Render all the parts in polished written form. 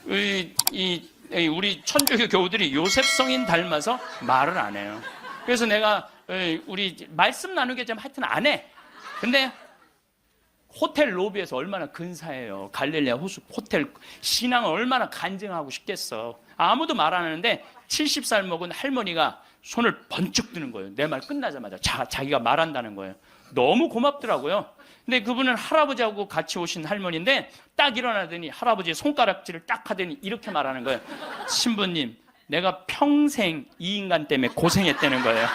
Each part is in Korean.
우리 천주교 교우들이 요셉 성인 닮아서 말을 안 해요. 그래서 내가 우리 말씀 나누게 되면 하여튼 안 해. 근데 호텔 로비에서 얼마나 근사해요. 갈릴레아 호텔 신앙을 얼마나 간증하고 싶겠어. 아무도 말 안 하는데 70살 먹은 할머니가 손을 번쩍 드는 거예요. 내 말 끝나자마자 자기가 말한다는 거예요. 너무 고맙더라고요. 근데 그분은 할아버지하고 같이 오신 할머니인데 딱 일어나더니 할아버지의 손가락질을 딱 하더니 이렇게 말하는 거예요. 신부님, 내가 평생 이 인간 때문에 고생했다는 거예요.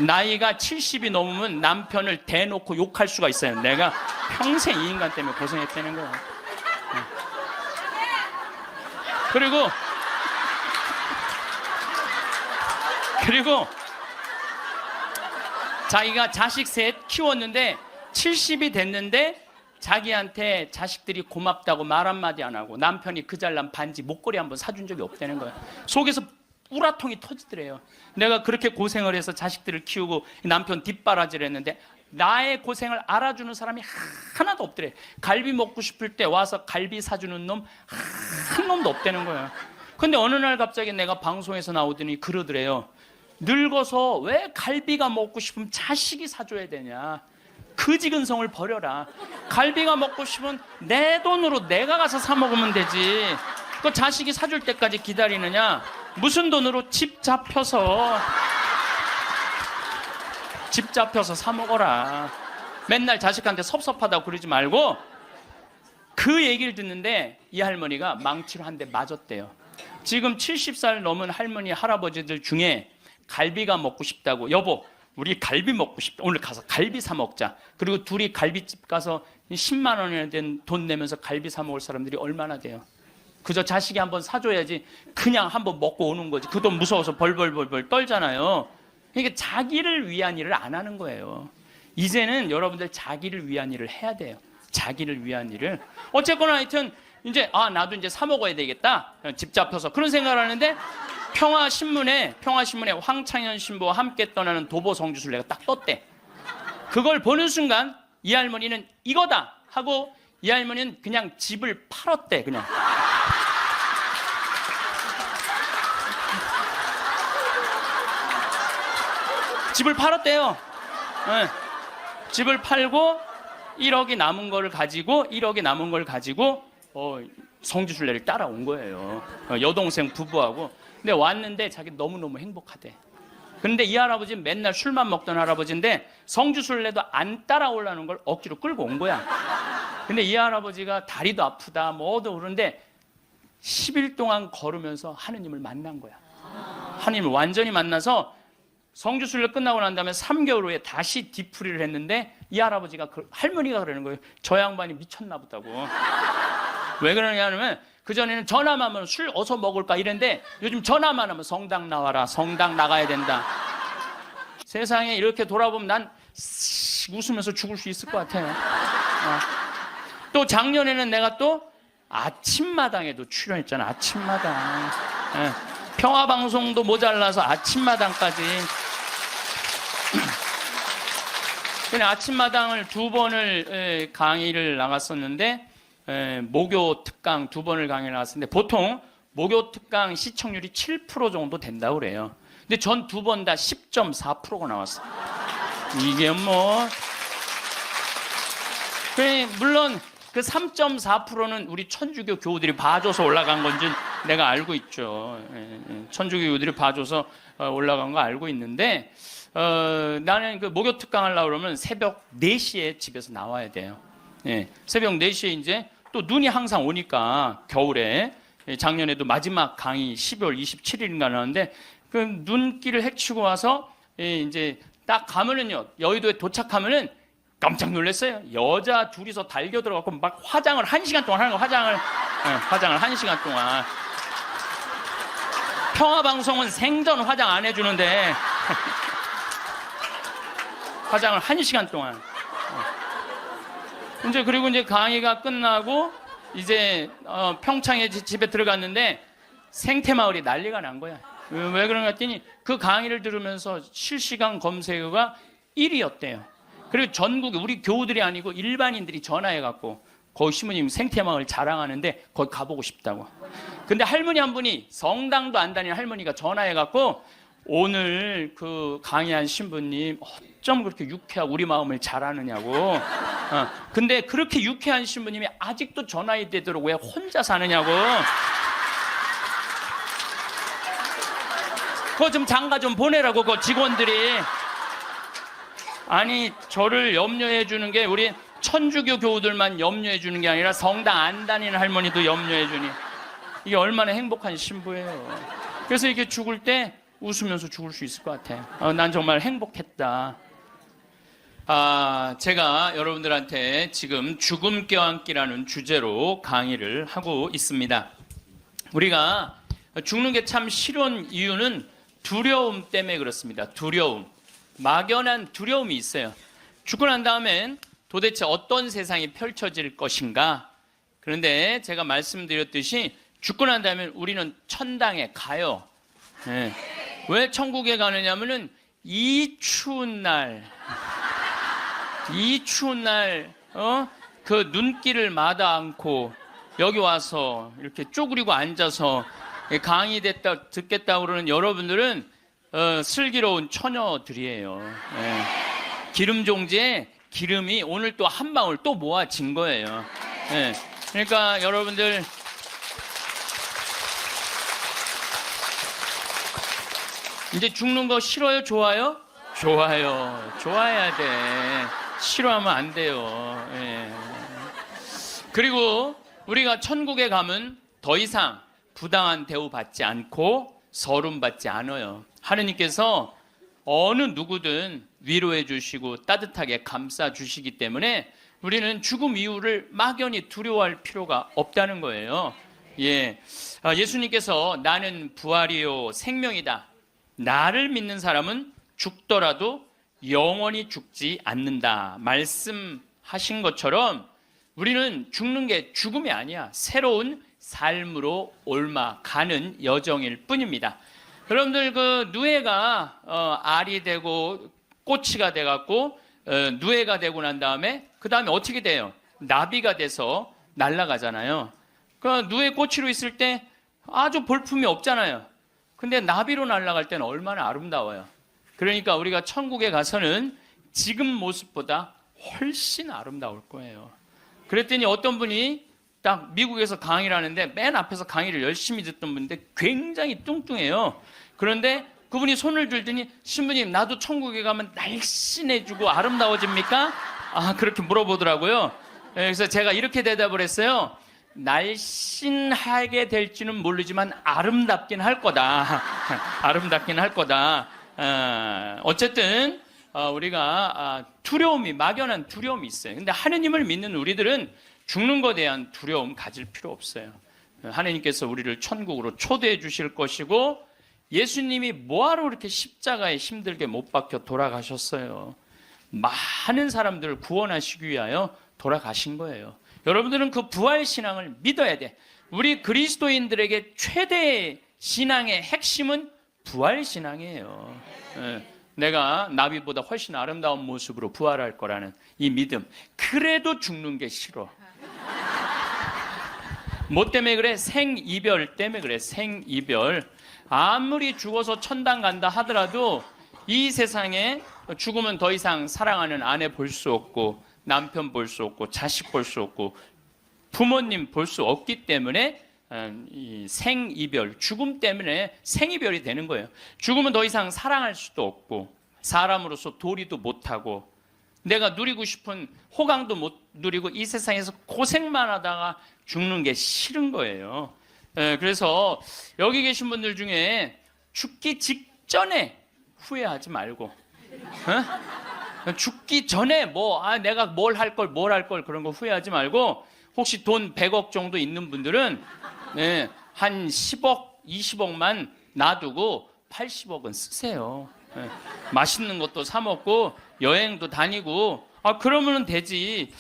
나이가 70이 넘으면 남편을 대놓고 욕할 수가 있어요. 내가 평생 이 인간 때문에 고생했다는 거예요. 그리고 자기가 자식 셋 키웠는데 70이 됐는데 자기한테 자식들이 고맙다고 말 한마디 안 하고 남편이 그 잘난 반지 목걸이 한번 사준 적이 없다는 거예요. 속에서 우라통이 터지더래요. 내가 그렇게 고생을 해서 자식들을 키우고 남편 뒷바라지를 했는데 나의 고생을 알아주는 사람이 하나도 없더래. 갈비 먹고 싶을 때 와서 갈비 사주는 놈 한 놈도 없다는 거예요. 근데 어느 날 갑자기 내가 방송에서 나오더니 그러더래요. 늙어서 왜 갈비가 먹고 싶으면 자식이 사줘야 되냐. 그지근성을 버려라. 갈비가 먹고 싶으면 내 돈으로 내가 가서 사 먹으면 되지. 그 자식이 사줄 때까지 기다리느냐. 무슨 돈으로 집 잡혀서 사 먹어라. 맨날 자식한테 섭섭하다고 그러지 말고. 그 얘기를 듣는데 이 할머니가 망치로 한 대 맞았대요. 지금 70살 넘은 할머니 할아버지들 중에 갈비가 먹고 싶다고, 여보 우리 갈비 먹고 싶다, 오늘 가서 갈비 사 먹자. 그리고 둘이 갈비집 가서 10만 원이나 된 돈 내면서 갈비 사 먹을 사람들이 얼마나 돼요. 그저 자식이 한번 사줘야지 그냥 한번 먹고 오는 거지. 그 돈 무서워서 벌벌 떨잖아요. 그러니까 자기를 위한 일을 안 하는 거예요. 이제는 여러분들 자기를 위한 일을 해야 돼요. 자기를 위한 일을. 어쨌거나 하여튼 이제 나도 이제 사 먹어야 되겠다. 집 잡혀서 그런 생각을 하는데 평화신문에 황창현 신부와 함께 떠나는 도보 성주순례가 딱 떴대. 그걸 보는 순간 이 할머니는 이거다 하고 이 할머니는 그냥 집을 팔았대. 그냥 집을 팔았대요. 네. 집을 팔고 1억이 남은 걸 가지고 성주순례를 따라온 거예요. 여동생 부부하고. 근데 왔는데 자기 너무너무 행복하대. 그런데 이 할아버지는 맨날 술만 먹던 할아버지인데 성주순례도 안 따라오려는 걸 억지로 끌고 온 거야. 근데 이 할아버지가 다리도 아프다 뭐도 그러는데 10일 동안 걸으면서 하느님을 만난 거야. 하느님을 완전히 만나서 성주순례 끝나고 난 다음에 3개월 후에 다시 뒤풀이를 했는데 이 할아버지가 할머니가 그러는 거예요. 저 양반이 미쳤나 보다고. 왜 그러냐면 그전에는 전화만 하면 술 어서 먹을까 이랬는데 요즘 전화만 하면 성당 나와라, 성당 나가야 된다. 세상에 이렇게 돌아보면 난 웃으면서 죽을 수 있을 것 같아요. 또 작년에는 내가 또 아침마당에도 출연했잖아. 아침마당. 평화방송도 모자라서 아침마당까지. 그냥 아침마당을 2번을 강의를 나갔었는데 목요 특강 2번을 강의를 나갔었는데 보통 목요 특강 시청률이 7% 정도 된다고 그래요. 근데 전 2번 다 10.4%가 나왔어요. 이게 뭐 물론 그 3.4%는 우리 천주교 교우들이 봐줘서 올라간 건지 내가 알고 있죠. 천주교 교우들이 봐줘서 올라간 거 알고 있는데 나는 그 목요 특강 하려고 그러면 새벽 4시에 집에서 나와야 돼요. 새벽 4시에 이제 또 눈이 항상 오니까 겨울에 작년에도 마지막 강의 12월 27일인가 나왔는데 그 눈길을 헤치고 와서 이제 딱 가면은요 여의도에 도착하면은 깜짝 놀랐어요. 여자 둘이서 달겨 들어가고 막 화장을 1시간 동안 하는 거. 화장을 1시간 동안. 평화방송은 생전 화장 안 해주는데 화장을 1시간 동안. 이제 그리고 이제 강의가 끝나고 이제 평창에 집에 들어갔는데 생태마을이 난리가 난 거야. 왜 그런가 했더니 그 강의를 들으면서 실시간 검색어가 1위였대요. 그리고 전국에 우리 교우들이 아니고 일반인들이 전화해갖고 거기 신부님 생태망을 자랑하는데 거기 가보고 싶다고. 근데 할머니 한 분이 성당도 안 다니는 할머니가 전화해갖고 오늘 그 강의한 신부님 어쩜 그렇게 유쾌하고 우리 마음을 잘 아느냐고. 근데 그렇게 유쾌한 신부님이 아직도 전화해 되도록 왜 혼자 사느냐고. 그거 좀 장가 좀 보내라고 그 직원들이. 아니 저를 염려해 주는 게 우리 천주교 교우들만 염려해 주는 게 아니라 성당 안 다니는 할머니도 염려해 주니 이게 얼마나 행복한 신부예요. 그래서 이렇게 죽을 때 웃으면서 죽을 수 있을 것 같아. 난 정말 행복했다. 제가 여러분들한테 지금 죽음 껴안기라는 주제로 강의를 하고 있습니다. 우리가 죽는 게 참 싫은 이유는 두려움 때문에 그렇습니다. 두려움. 막연한 두려움이 있어요. 죽고 난 다음엔 도대체 어떤 세상이 펼쳐질 것인가? 그런데 제가 말씀드렸듯이 죽고 난 다음에 우리는 천당에 가요. 네. 왜 천국에 가느냐면은 이 추운 날 그 눈길을 마다 않고 여기 와서 이렇게 쪼그리고 앉아서 강의 듣겠다고 그러는 여러분들은 슬기로운 처녀들이에요. 네. 기름 종지에 기름이 오늘 또 한 방울 또 모아진 거예요. 네. 그러니까 여러분들 이제 죽는 거 싫어요? 좋아요? 좋아요. 좋아야 돼. 싫어하면 안 돼요. 예. 그리고 우리가 천국에 가면 더 이상 부당한 대우 받지 않고 서름 받지 않아요. 하느님께서 어느 누구든 위로해 주시고 따뜻하게 감싸 주시기 때문에 우리는 죽음 이후를 막연히 두려워할 필요가 없다는 거예요. 예. 예수님께서 나는 부활이요 생명이다. 나를 믿는 사람은 죽더라도 영원히 죽지 않는다 말씀하신 것처럼 우리는 죽는 게 죽음이 아니야. 새로운 삶으로 옮아가는 여정일 뿐입니다. 여러분들 그 누에가 알이 되고 꼬치가 돼갖고 누에가 되고 난 다음에 그 다음에 어떻게 돼요? 나비가 돼서 날아가잖아요. 그 누에 꼬치로 있을 때 아주 볼품이 없잖아요. 근데 나비로 날아갈 때는 얼마나 아름다워요. 그러니까 우리가 천국에 가서는 지금 모습보다 훨씬 아름다울 거예요. 그랬더니 어떤 분이 딱 미국에서 강의를 하는데 맨 앞에서 강의를 열심히 듣던 분인데 굉장히 뚱뚱해요. 그런데 그분이 손을 들더니 신부님 나도 천국에 가면 날씬해지고 아름다워집니까? 그렇게 물어보더라고요. 그래서 제가 이렇게 대답을 했어요. 날씬하게 될지는 모르지만 아름답긴 할 거다. 아름답긴 할 거다. 어쨌든 우리가 두려움이 막연한 두려움이 있어요. 근데 하느님을 믿는 우리들은 죽는 것에 대한 두려움 가질 필요 없어요. 하느님께서 우리를 천국으로 초대해 주실 것이고 예수님이 뭐하러 그렇게 십자가에 힘들게 못 박혀 돌아가셨어요. 많은 사람들을 구원하시기 위하여 돌아가신 거예요. 여러분들은 그 부활신앙을 믿어야 돼. 우리 그리스도인들에게 최대의 신앙의 핵심은 부활신앙이에요. 내가 나비보다 훨씬 아름다운 모습으로 부활할 거라는 이 믿음. 그래도 죽는 게 싫어. 뭐 때문에 그래? 생이별 때문에 그래. 생이별. 아무리 죽어서 천당 간다 하더라도 이 세상에 죽으면 더 이상 사랑하는 아내 볼 수 없고 남편 볼 수 없고 자식 볼 수 없고 부모님 볼 수 없기 때문에 이 생이별, 죽음 때문에 생이별이 되는 거예요. 죽으면 더 이상 사랑할 수도 없고 사람으로서 도리도 못하고 내가 누리고 싶은 호강도 못 누리고 이 세상에서 고생만 하다가 죽는 게 싫은 거예요. 그래서 여기 계신 분들 중에 죽기 직전에 후회하지 말고 죽기 전에 내가 뭘 할 걸 그런 거 후회하지 말고 혹시 돈 100억 정도 있는 분들은 한 10억, 20억만 놔두고 80억은 쓰세요. 맛있는 것도 사 먹고 여행도 다니고 그러면 되지.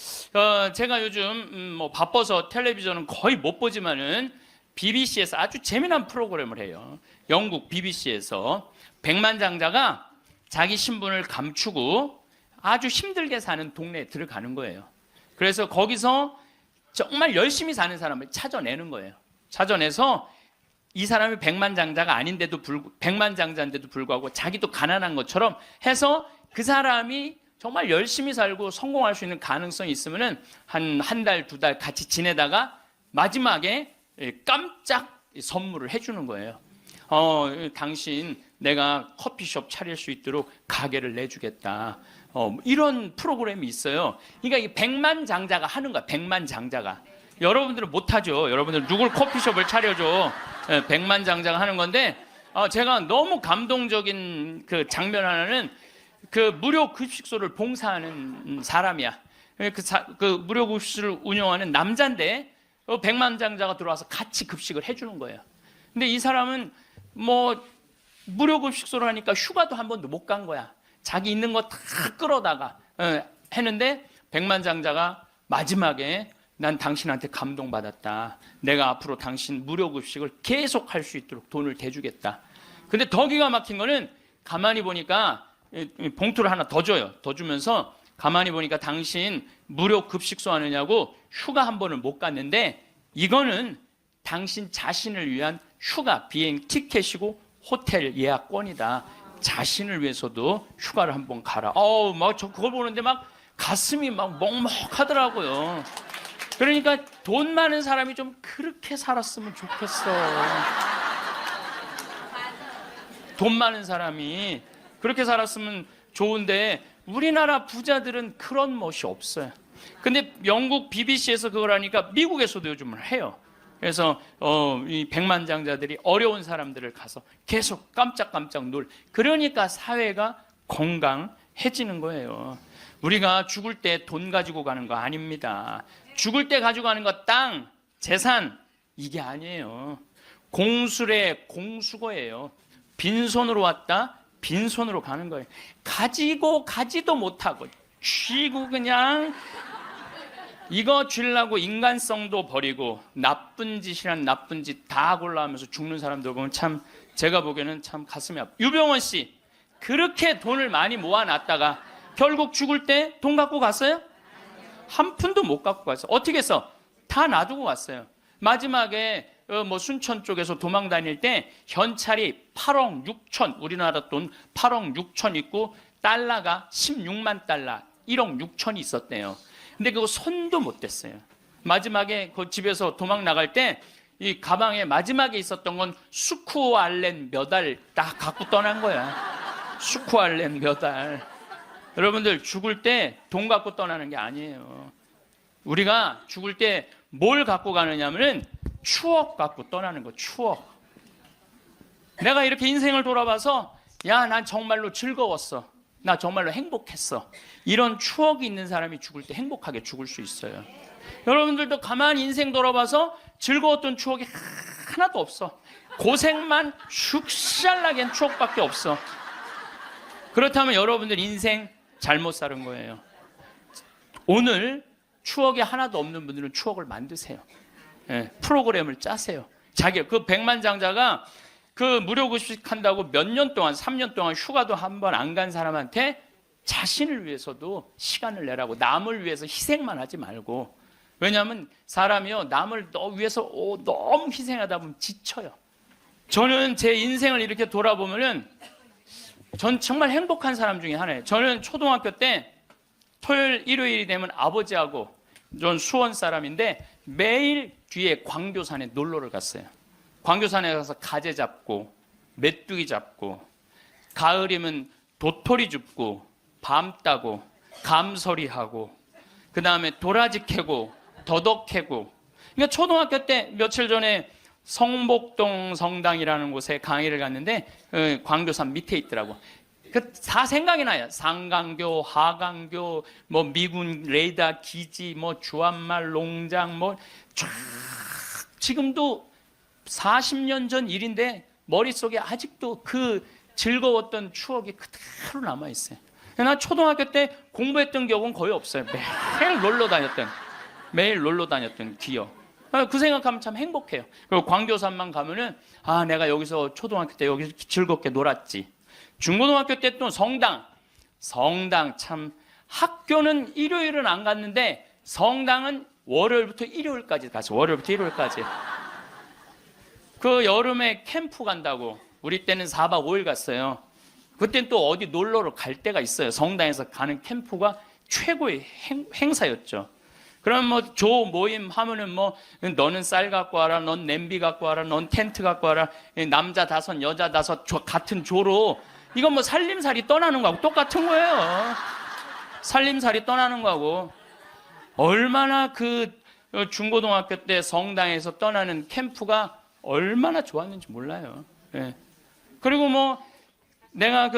제가 요즘 바빠서 텔레비전은 거의 못 보지만은 BBC에서 아주 재미난 프로그램을 해요. 영국 BBC에서 백만장자가 자기 신분을 감추고 아주 힘들게 사는 동네에 들어가는 거예요. 그래서 거기서 정말 열심히 사는 사람을 찾아내는 거예요. 찾아내서 이 사람이 백만장자인데도 불구하고 자기도 가난한 것처럼 해서 그 사람이 정말 열심히 살고 성공할 수 있는 가능성이 있으면은 한 달, 두 달 같이 지내다가 마지막에 깜짝 선물을 해주는 거예요. 당신 내가 커피숍 차릴 수 있도록 가게를 내주겠다. 이런 프로그램이 있어요. 그러니까 이 백만장자가 하는 거야. 백만장자가. 여러분들은 못하죠. 여러분들 누굴 커피숍을 차려줘. 백만장자가 하는 건데 제가 너무 감동적인 그 장면 하나는 그 무료 급식소를 봉사하는 사람이야. 그 무료 급식소를 운영하는 남자인데 백만장자가 들어와서 같이 급식을 해주는 거예요. 근데 이 사람은 뭐 무료 급식소를 하니까 휴가도 한 번도 못 간 거야. 자기 있는 거 다 끌어다가 했는데 백만장자가 마지막에 난 당신한테 감동받았다. 내가 앞으로 당신 무료 급식을 계속 할 수 있도록 돈을 대주겠다. 근데 더 기가 막힌 거는 가만히 보니까 봉투를 하나 더 줘요. 더 주면서 가만히 보니까 당신 무료 급식소 하느냐고 휴가 한 번을 못 갔는데 이거는 당신 자신을 위한 휴가 비행 티켓이고 호텔 예약권이다. 자신을 위해서도 휴가를 한번 가라. 막 저 그걸 보는데 막 가슴이 막 먹먹하더라고요. 그러니까 돈 많은 사람이 좀 그렇게 살았으면 좋겠어. 돈 많은 사람이 그렇게 살았으면 좋은데 우리나라 부자들은 그런 멋이 없어요. 근데 영국 BBC에서 그걸 하니까 미국에서도 요즘은 해요. 그래서 이 백만장자들이 어려운 사람들을 가서 계속 깜짝깜짝 그러니까 사회가 건강해지는 거예요. 우리가 죽을 때 돈 가지고 가는 거 아닙니다. 죽을 때 가지고 가는 거 땅, 재산 이게 아니에요. 공술의 공수거예요. 빈손으로 왔다 빈손으로 가는 거예요. 가지고 가지도 못하고 쥐고 그냥 이거 주려고 인간성도 버리고 나쁜 짓이란 나쁜 짓 다 골라하면서 죽는 사람들 보면 참 제가 보기에는 참 가슴이 아파. 유병원 씨 그렇게 돈을 많이 모아놨다가 결국 죽을 때 돈 갖고 갔어요? 한 푼도 못 갖고 갔어요. 어떻게 했어? 다 놔두고 갔어요. 마지막에 뭐 순천 쪽에서 도망 다닐 때 현찰이 8억 6천 우리나라 돈 8억 6천 있고 달러가 16만 달러 1억 6천이 있었대요. 근데 그거 손도 못 댔어요. 마지막에 그 집에서 도망 나갈 때 이 가방에 마지막에 있었던 건 수쿠알렌 몇 알 딱 갖고 떠난 거야. 수쿠알렌 몇 알. 여러분들 죽을 때 돈 갖고 떠나는 게 아니에요. 우리가 죽을 때 뭘 갖고 가느냐면은 추억 갖고 떠나는 거. 추억. 내가 이렇게 인생을 돌아봐서 야, 난 정말로 즐거웠어. 나 정말로 행복했어. 이런 추억이 있는 사람이 죽을 때 행복하게 죽을 수 있어요. 여러분들도 가만히 인생 돌아봐서 즐거웠던 추억이 하나도 없어. 고생만 슉샬나게 한 추억밖에 없어. 그렇다면 여러분들 인생 잘못 사는 거예요. 오늘 추억이 하나도 없는 분들은 추억을 만드세요. 프로그램을 짜세요. 그 백만장자가 그 무료급식 한다고 몇 년 동안 3년 동안 휴가도 한 번 안 간 사람한테 자신을 위해서도 시간을 내라고 남을 위해서 희생만 하지 말고 왜냐하면 사람이요 남을 위해서 너무 희생하다 보면 지쳐요. 저는 제 인생을 이렇게 돌아보면은 전 정말 행복한 사람 중에 하나예요. 저는 초등학교 때 토요일 일요일이 되면 아버지하고 전 수원 사람인데 매일 뒤에 광교산에 놀러를 갔어요. 광교산에 가서 가재 잡고 메뚜기 잡고 가을이면 도토리 줍고 밤 따고 감서리하고 그 다음에 도라지 캐고 더덕 캐고 그러니까 초등학교 때 며칠 전에 성복동 성당이라는 곳에 강의를 갔는데 광교산 밑에 있더라고. 다 생각이 나요. 상강교, 하강교, 뭐 미군 레이더 기지, 뭐 주한말 농장, 뭐 쫙 지금도 40년 전 일인데 머릿속에 아직도 그 즐거웠던 추억이 그대로 남아 있어요. 나 초등학교 때 공부했던 기억은 거의 없어요. 매일 놀러 다녔던 기억. 그 생각하면 참 행복해요. 그리고 광교산만 가면은 내가 여기서 초등학교 때 여기서 즐겁게 놀았지. 중고등학교 때 또 성당 참 학교는 일요일은 안 갔는데 성당은 월요일부터 일요일까지 갔어요. 월요일부터 일요일까지. 그 여름에 캠프 간다고 우리 때는 4박 5일 갔어요. 그땐 또 어디 놀러를 갈 때가 있어요. 성당에서 가는 캠프가 최고의 행사였죠. 그럼 뭐 조 모임 하면은 뭐 너는 쌀 갖고 와라, 넌 냄비 갖고 와라, 넌 텐트 갖고 와라, 남자 5, 여자 5 같은 조로 이건 뭐 살림살이 떠나는 거하고 똑같은 거예요. 살림살이 떠나는 거하고 얼마나 그 중고등학교 때 성당에서 떠나는 캠프가 얼마나 좋았는지 몰라요. 예. 그리고 뭐 내가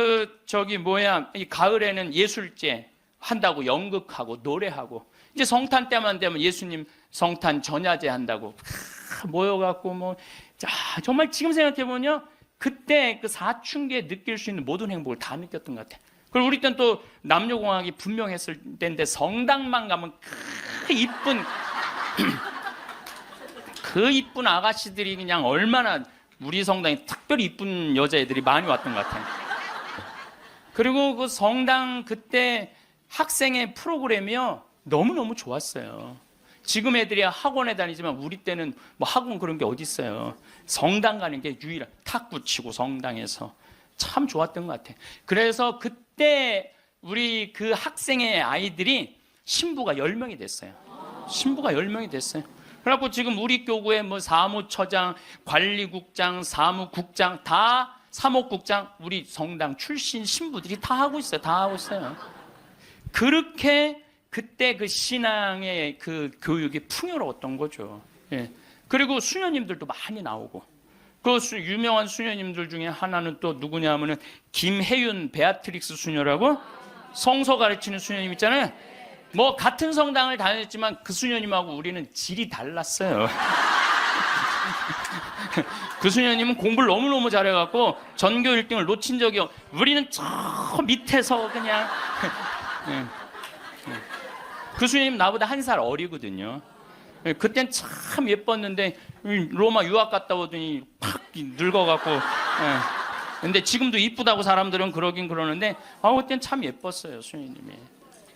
이 가을에는 예술제 한다고 연극하고 노래하고 이제 성탄 때만 되면 예수님 성탄 전야제 한다고 모여갖고 뭐 정말 지금 생각해보면 그때 그 사춘기에 느낄 수 있는 모든 행복을 다 느꼈던 것 같아. 그리고 우리 때는 또 남녀공학이 분명했을 때인데 성당만 가면 그 이쁜 그 이쁜 아가씨들이 그냥 얼마나 우리 성당에 특별히 이쁜 여자애들이 많이 왔던 것 같아요. 그리고 그 성당 그때 학생의 프로그램이요 너무너무 좋았어요. 지금 애들이 학원에 다니지만 우리 때는 뭐 학원 그런 게 어디 있어요. 성당 가는 게 유일한 탁구 치고 성당에서 참 좋았던 것 같아요. 그래서 그때 우리 그 학생의 아이들이 신부가 10명이 됐어요. 신부가 10명이 됐어요. 그래갖고 지금 우리 교구에 뭐 사무처장, 관리국장, 사무국장 다 사목국장 우리 성당 출신 신부들이 다 하고 있어요. 다 하고 있어요. 그렇게 그때 그 신앙의 그 교육이 풍요로웠던 거죠. 예. 그리고 수녀님들도 많이 나오고 그 유명한 수녀님들 중에 하나는 또 누구냐면은 김혜윤 베아트릭스 수녀라고 성서 가르치는 수녀님 있잖아요. 뭐 같은 성당을 다녔지만 그 수녀님하고 우리는 질이 달랐어요. 그 수녀님은 공부를 너무너무 잘해갖고 전교 1등을 놓친 적이 우리는 저 밑에서 그냥 그 수녀님 나보다 1살 어리거든요. 그땐 참 예뻤는데 로마 유학 갔다 오더니 팍 늙어갖고 근데 지금도 이쁘다고 사람들은 그러긴 그러는데 그땐 참 예뻤어요 수녀님이.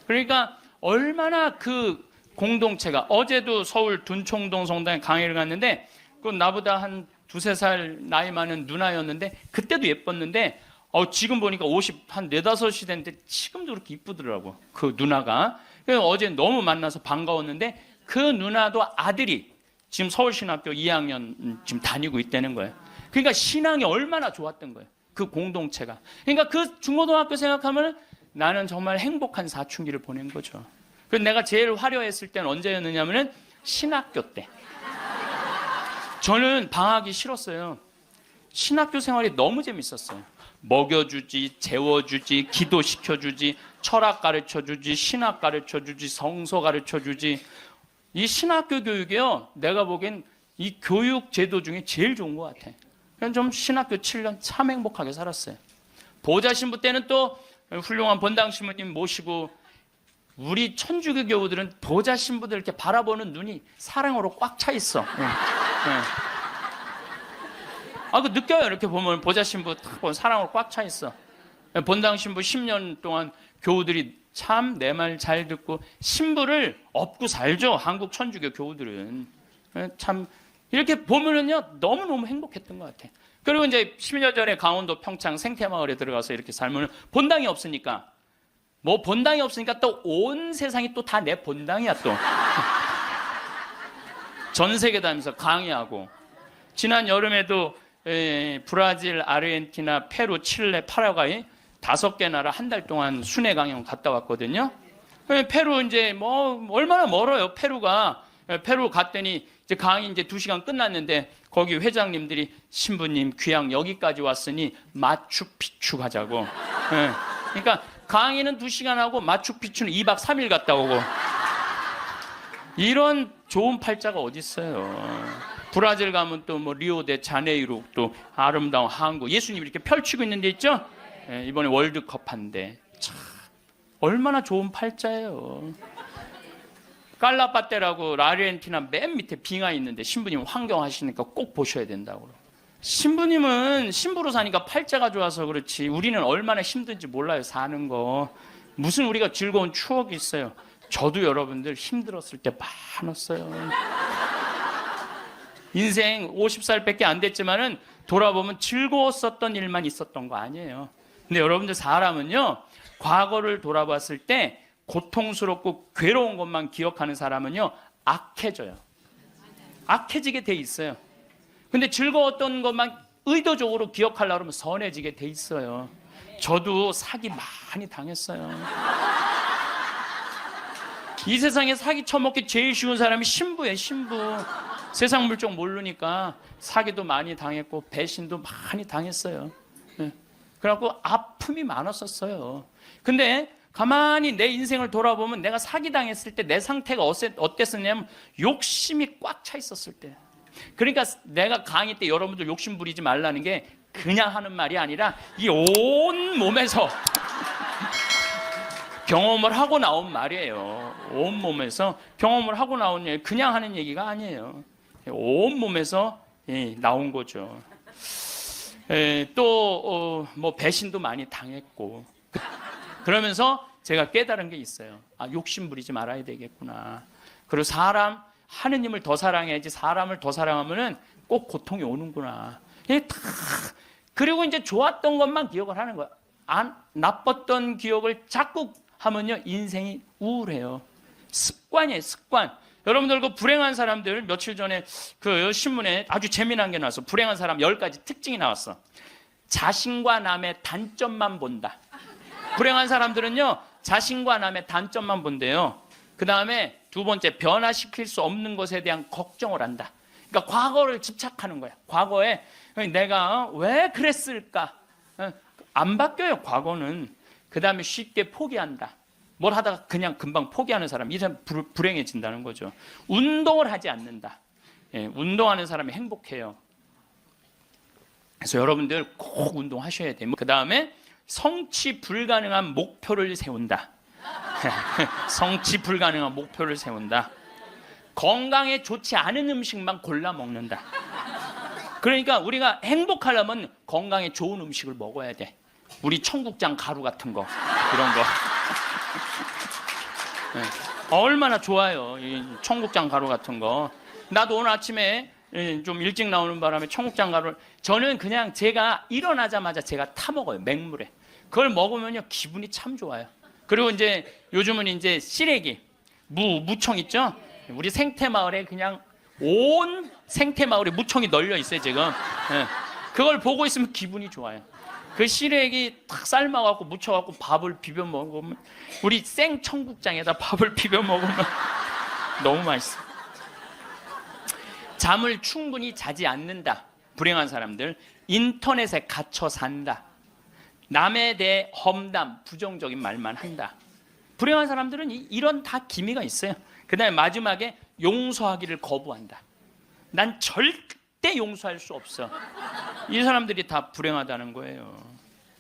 그러니까 얼마나 그 공동체가 어제도 서울 둔총동 성당에 강의를 갔는데 그 나보다 한 2-3살 나이 많은 누나였는데 그때도 예뻤는데 지금 보니까 50, 한 4, 5이 됐는데 지금도 그렇게 이쁘더라고 그 누나가. 그래서 어제 너무 만나서 반가웠는데 그 누나도 아들이 지금 서울신학교 2학년 지금 다니고 있다는 거예요. 그러니까 신앙이 얼마나 좋았던 거예요. 그 공동체가. 그러니까 그 중고등학교 생각하면 나는 정말 행복한 사춘기를 보낸 거죠. 그래서 내가 제일 화려했을 때는 언제였느냐면은 신학교 때. 저는 방학이 싫었어요. 신학교 생활이 너무 재밌었어요. 먹여주지, 재워주지, 기도시켜주지, 철학 가르쳐주지, 신학 가르쳐주지, 성서 가르쳐주지. 이 신학교 교육이요, 내가 보기엔 이 교육 제도 중에 제일 좋은 것 같아. 그냥 좀 신학교 7년 참 행복하게 살았어요. 보좌 신부 때는 또 훌륭한 본당 신부님 모시고 우리 천주교 교우들은 보좌 신부들 이렇게 바라보는 눈이 사랑으로 꽉 차 있어. 그 느껴요. 이렇게 보면 보좌 신부 딱 보면 사랑으로 꽉 차 있어. 본당 신부 10년 동안 교우들이 참 내 말 잘 듣고 신부를 업고 살죠. 한국 천주교 교우들은. 참 이렇게 보면은요 너무너무 행복했던 것 같아. 그리고 이제 10년 전에 강원도 평창 생태마을에 들어가서 이렇게 살면 본당이 없으니까 뭐 본당이 없으니까 또 온 세상이 또 다 내 본당이야 또. 전 세계 다니면서 강의하고 지난 여름에도 브라질, 아르헨티나, 페루, 칠레, 파라과이 5개 나라 한 달 동안 순회 강연 갔다 왔거든요. 페루 이제 뭐 얼마나 멀어요. 페루가. 페루 갔더니 이제 강의 이제 2시간 끝났는데 거기 회장님들이 신부님 귀양 여기까지 왔으니 마추픽추 가자고. 그러니까 강의는 2시간 하고 마추픽추는 2박 3일 갔다 오고. 이런 좋은 팔자가 어디 있어요. 브라질 가면 또 뭐 리오데 자네이루 또 아름다운 항구 예수님이 이렇게 펼치고 있는 데 있죠. 이번에 월드컵 한데 참 얼마나 좋은 팔자예요. 깔라파테라고 아르헨티나 맨 밑에 빙하 있는데 신부님 환경하시니까 꼭 보셔야 된다고. 신부님은 신부로 사니까 팔자가 좋아서 그렇지 우리는 얼마나 힘든지 몰라요. 사는 거 무슨 우리가 즐거운 추억이 있어요. 저도 여러분들 힘들었을 때 많았어요. 인생 50살밖에 안 됐지만은 돌아보면 즐거웠었던 일만 있었던 거 아니에요. 근데 여러분들 사람은요, 과거를 돌아봤을 때 고통스럽고 괴로운 것만 기억하는 사람은요, 악해져요. 악해지게 돼 있어요. 근데 즐거웠던 것만 의도적으로 기억하려고 하면 선해지게 돼 있어요. 저도 사기 많이 당했어요. 이 세상에 사기 쳐먹기 제일 쉬운 사람이 신부예요, 신부. 세상 물정 모르니까 사기도 많이 당했고 배신도 많이 당했어요. 그래갖고 아픔이 많았었어요. 근데 가만히 내 인생을 돌아보면 내가 사기당했을 때 내 상태가 어땠었냐면 욕심이 꽉 차 있었을 때. 그러니까 내가 강의 때 여러분들 욕심 부리지 말라는 게 그냥 하는 말이 아니라 이 온 몸에서 경험을 하고 나온 말이에요. 온 몸에서 경험을 하고 나온 얘기, 그냥 하는 얘기가 아니에요. 온 몸에서 나온 거죠. 또 뭐 배신도 많이 당했고, 그러면서 제가 깨달은 게 있어요. 아, 욕심 부리지 말아야 되겠구나. 그리고 하느님을 더 사랑해야지, 사람을 더 사랑하면은 꼭 고통이 오는구나. 그리고 이제 좋았던 것만 기억을 하는 거야. 나빴던 기억을 자꾸 하면요, 인생이 우울해요. 습관이에요, 습관. 여러분들 그 불행한 사람들, 며칠 전에 그 신문에 아주 재미난 게 나왔어. 불행한 사람 10가지 특징이 나왔어. 자신과 남의 단점만 본다. 불행한 사람들은요, 자신과 남의 단점만 본대요. 그 다음에 두 번째, 변화시킬 수 없는 것에 대한 걱정을 한다. 그러니까 과거를 집착하는 거야. 과거에 내가 왜 그랬을까? 안 바뀌어요, 과거는. 그 다음에 쉽게 포기한다. 뭘 하다가 그냥 금방 포기하는 사람, 이 사람 불행해진다는 거죠. 운동을 하지 않는다. 운동하는 사람이 행복해요. 그래서 여러분들 꼭 운동하셔야 돼요. 그 다음에 성취 불가능한 목표를 세운다. 성취 불가능한 목표를 세운다. 건강에 좋지 않은 음식만 골라 먹는다. 그러니까 우리가 행복하려면 건강에 좋은 음식을 먹어야 돼. 우리 청국장 가루 같은 거, 이런 거. 얼마나 좋아요, 이 청국장 가루 같은 거. 나도 오늘 아침에 좀 일찍 나오는 바람에 청국장 가루를, 저는 그냥 제가 일어나자마자 제가 타 먹어요, 맹물에. 그걸 먹으면요, 기분이 참 좋아요. 그리고 이제 요즘은 이제 시래기, 무청 있죠? 우리 생태마을에 그냥 온 생태마을에 무청이 널려 있어요, 지금. 그걸 보고 있으면 기분이 좋아요. 그 시래기 탁 삶아갖고 무쳐갖고 밥을 비벼 먹으면, 우리 생 청국장에다 밥을 비벼 먹으면 너무 맛있어. 잠을 충분히 자지 않는다. 불행한 사람들. 인터넷에 갇혀 산다. 남에 대해 험담, 부정적인 말만 한다. 불행한 사람들은 이런 다 기미가 있어요. 그 다음에 마지막에 용서하기를 거부한다. 난 절대 용서할 수 없어. 이 사람들이 다 불행하다는 거예요.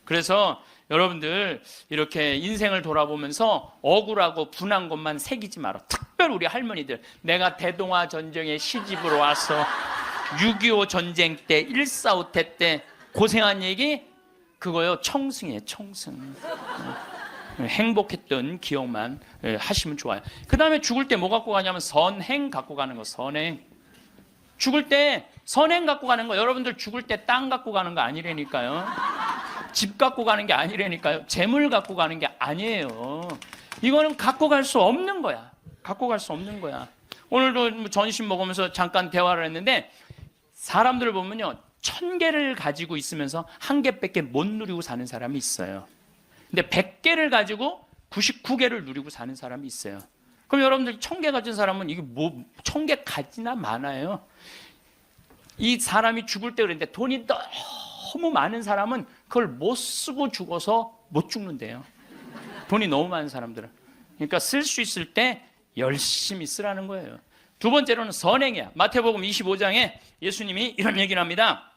그래서 여러분들 이렇게 인생을 돌아보면서 억울하고 분한 것만 새기지 마라. 특별히 우리 할머니들, 내가 대동아 전쟁에 시집으로 와서 6.25 전쟁 때 1.4.5태 때 고생한 얘기, 그거요, 청승이에요, 청승. 행복했던 기억만 하시면 좋아요. 그 다음에 죽을 때 뭐 갖고 가냐면 선행 갖고 가는 거. 선행. 죽을 때 선행 갖고 가는 거. 여러분들 죽을 때 땅 갖고 가는 거 아니라니까요. 집 갖고 가는 게 아니라니까요. 재물 갖고 가는 게 아니에요. 이거는 갖고 갈 수 없는 거야. 갖고 갈 수 없는 거야. 오늘도 전심 먹으면서 잠깐 대화를 했는데, 사람들을 보면요, 1000개를 가지고 있으면서 1개밖에 못 누리고 사는 사람이 있어요. 근데 100개를 가지고 99개를 누리고 사는 사람이 있어요. 그럼 여러분들 1000개 가진 사람은 이게 뭐 1000개 가지나 많아요. 이 사람이 죽을 때 그랬는데, 돈이 너무 많은 사람은 그걸 못 쓰고 죽어서 못 죽는데요. 돈이 너무 많은 사람들은. 그러니까 쓸 수 있을 때 열심히 쓰라는 거예요. 두 번째로는 선행이야. 마태복음 25장에 예수님이 이런 얘기를 합니다.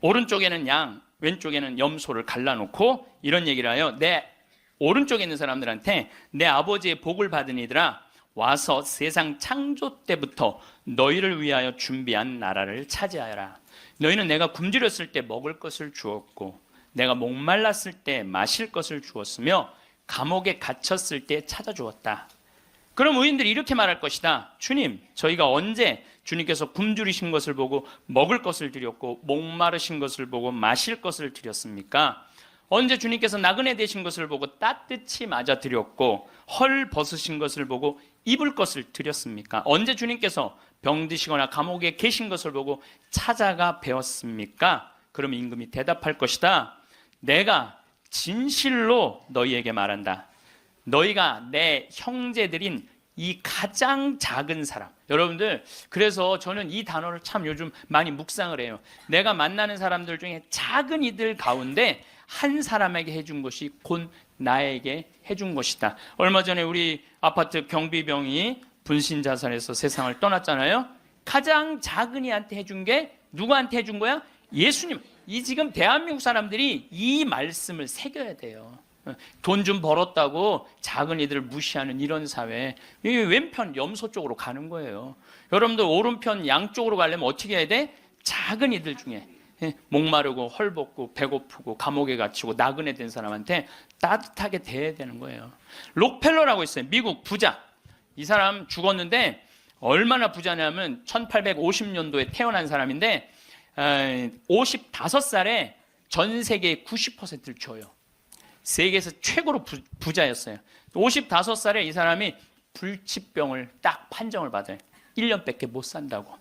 오른쪽에는 양, 왼쪽에는 염소를 갈라놓고 이런 얘기를 해요. 내 오른쪽에 있는 사람들한테, 내 아버지의 복을 받은 이들아, 와서 세상 창조 때부터 너희를 위하여 준비한 나라를 차지하여라. 너희는 내가 굶주렸을 때 먹을 것을 주었고, 내가 목말랐을 때 마실 것을 주었으며, 감옥에 갇혔을 때 찾아주었다. 그럼 의인들이 이렇게 말할 것이다. 주님, 저희가 언제 주님께서 굶주리신 것을 보고 먹을 것을 드렸고 목마르신 것을 보고 마실 것을 드렸습니까? 언제 주님께서 나그네 되신 것을 보고 따뜻히 맞아 드렸고 헐 벗으신 것을 보고 입을 것을 드렸습니까? 언제 주님께서 병드시거나 감옥에 계신 것을 보고 찾아가 배웠습니까? 그러면 임금이 대답할 것이다. 내가 진실로 너희에게 말한다. 너희가 내 형제들인 이 가장 작은 사람. 여러분들, 그래서 저는 이 단어를 참 요즘 많이 묵상을 해요. 내가 만나는 사람들 중에 작은 이들 가운데 한 사람에게 해준 것이 곧 나에게 해준 것이다. 얼마 전에 우리 아파트 경비병이 분신 자살해서 세상을 떠났잖아요. 가장 작은 이한테 해준 게 누구한테 해준 거야? 예수님. 이 지금 대한민국 사람들이 이 말씀을 새겨야 돼요. 돈 좀 벌었다고 작은 이들을 무시하는 이런 사회, 이 왼편 염소 쪽으로 가는 거예요. 여러분들 오른편 양쪽으로 가려면 어떻게 해야 돼? 작은 이들 중에 목마르고 헐벗고 배고프고 감옥에 갇히고 나그네 된 사람한테 따뜻하게 대해야 되는 거예요. 록펠러라고 있어요. 미국 부자. 이 사람 죽었는데 얼마나 부자냐면 1850년도에 태어난 사람인데 55살에 전 세계의 90%를 줘요. 세계에서 최고로 부자였어요. 55살에 이 사람이 불치병을 딱 판정을 받아요. 1년밖에 못 산다고.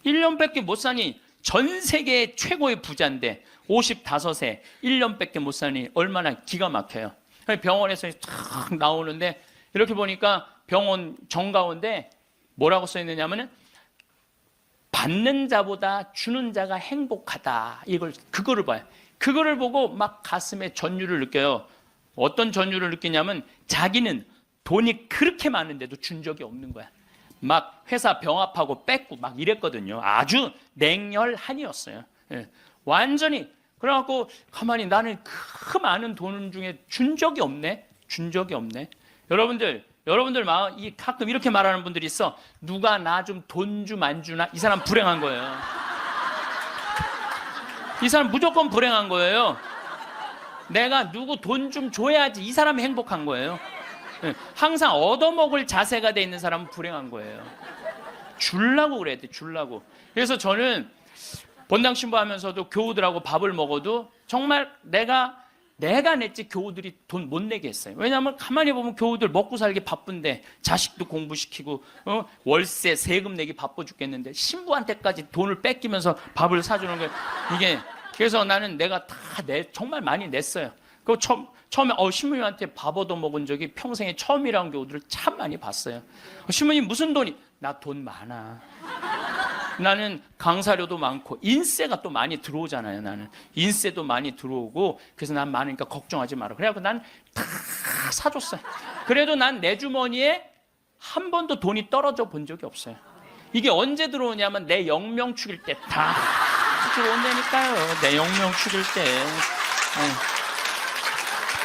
1년밖에 못 사니 전 세계 최고의 부자인데 55세 1년밖에 못 사니 얼마나 기가 막혀요. 병원에서 탁 나오는데 이렇게 보니까 병원 정가운데 뭐라고 써 있느냐면은 받는 자보다 주는 자가 행복하다. 그거를 봐요. 그거를 보고 막 가슴에 전율을 느껴요. 어떤 전율을 느끼냐면 자기는 돈이 그렇게 많은데도 준 적이 없는 거야. 막 회사 병합하고 뺏고 막 이랬거든요. 아주 냉혈한이었어요. 예. 완전히. 그래갖고 가만히 나는 그 많은 돈 중에 준 적이 없네. 준 적이 없네. 여러분들 마음 가끔 이렇게 말하는 분들이 있어. 누가 나 좀 돈 좀 안 주나? 이 사람 불행한 거예요. 이 사람 무조건 불행한 거예요. 내가 누구 돈 좀 줘야지 이 사람이 행복한 거예요. 항상 얻어먹을 자세가 돼 있는 사람은 불행한 거예요. 주려고 그래야 돼. 주려고. 그래서 저는 본당 신부하면서도 교우들하고 밥을 먹어도 정말 내가 냈지 교우들이 돈 못 내게 했어요. 왜냐하면 가만히 보면 교우들 먹고 살기 바쁜데 자식도 공부시키고 월세 세금 내기 바빠 죽겠는데 신부한테까지 돈을 뺏기면서 밥을 사주는 거예요. 이게 그래서 나는 내가 정말 많이 냈어요. 그 처음에 신부님한테 밥 얻어 먹은 적이 평생에 처음이라는 교우들을 참 많이 봤어요. 신부님 무슨 돈이? 나 돈 많아. 나는 강사료도 많고 인세가 또 많이 들어오잖아요. 나는 인세도 많이 들어오고 그래서 난 많으니까 걱정하지 마라. 그래갖고 난 다 사줬어요. 그래도 난 내 주머니에 한 번도 돈이 떨어져 본 적이 없어요. 이게 언제 들어오냐면 내 영명 축일 때 다 들어온다니까요. 내 영명 축일 때.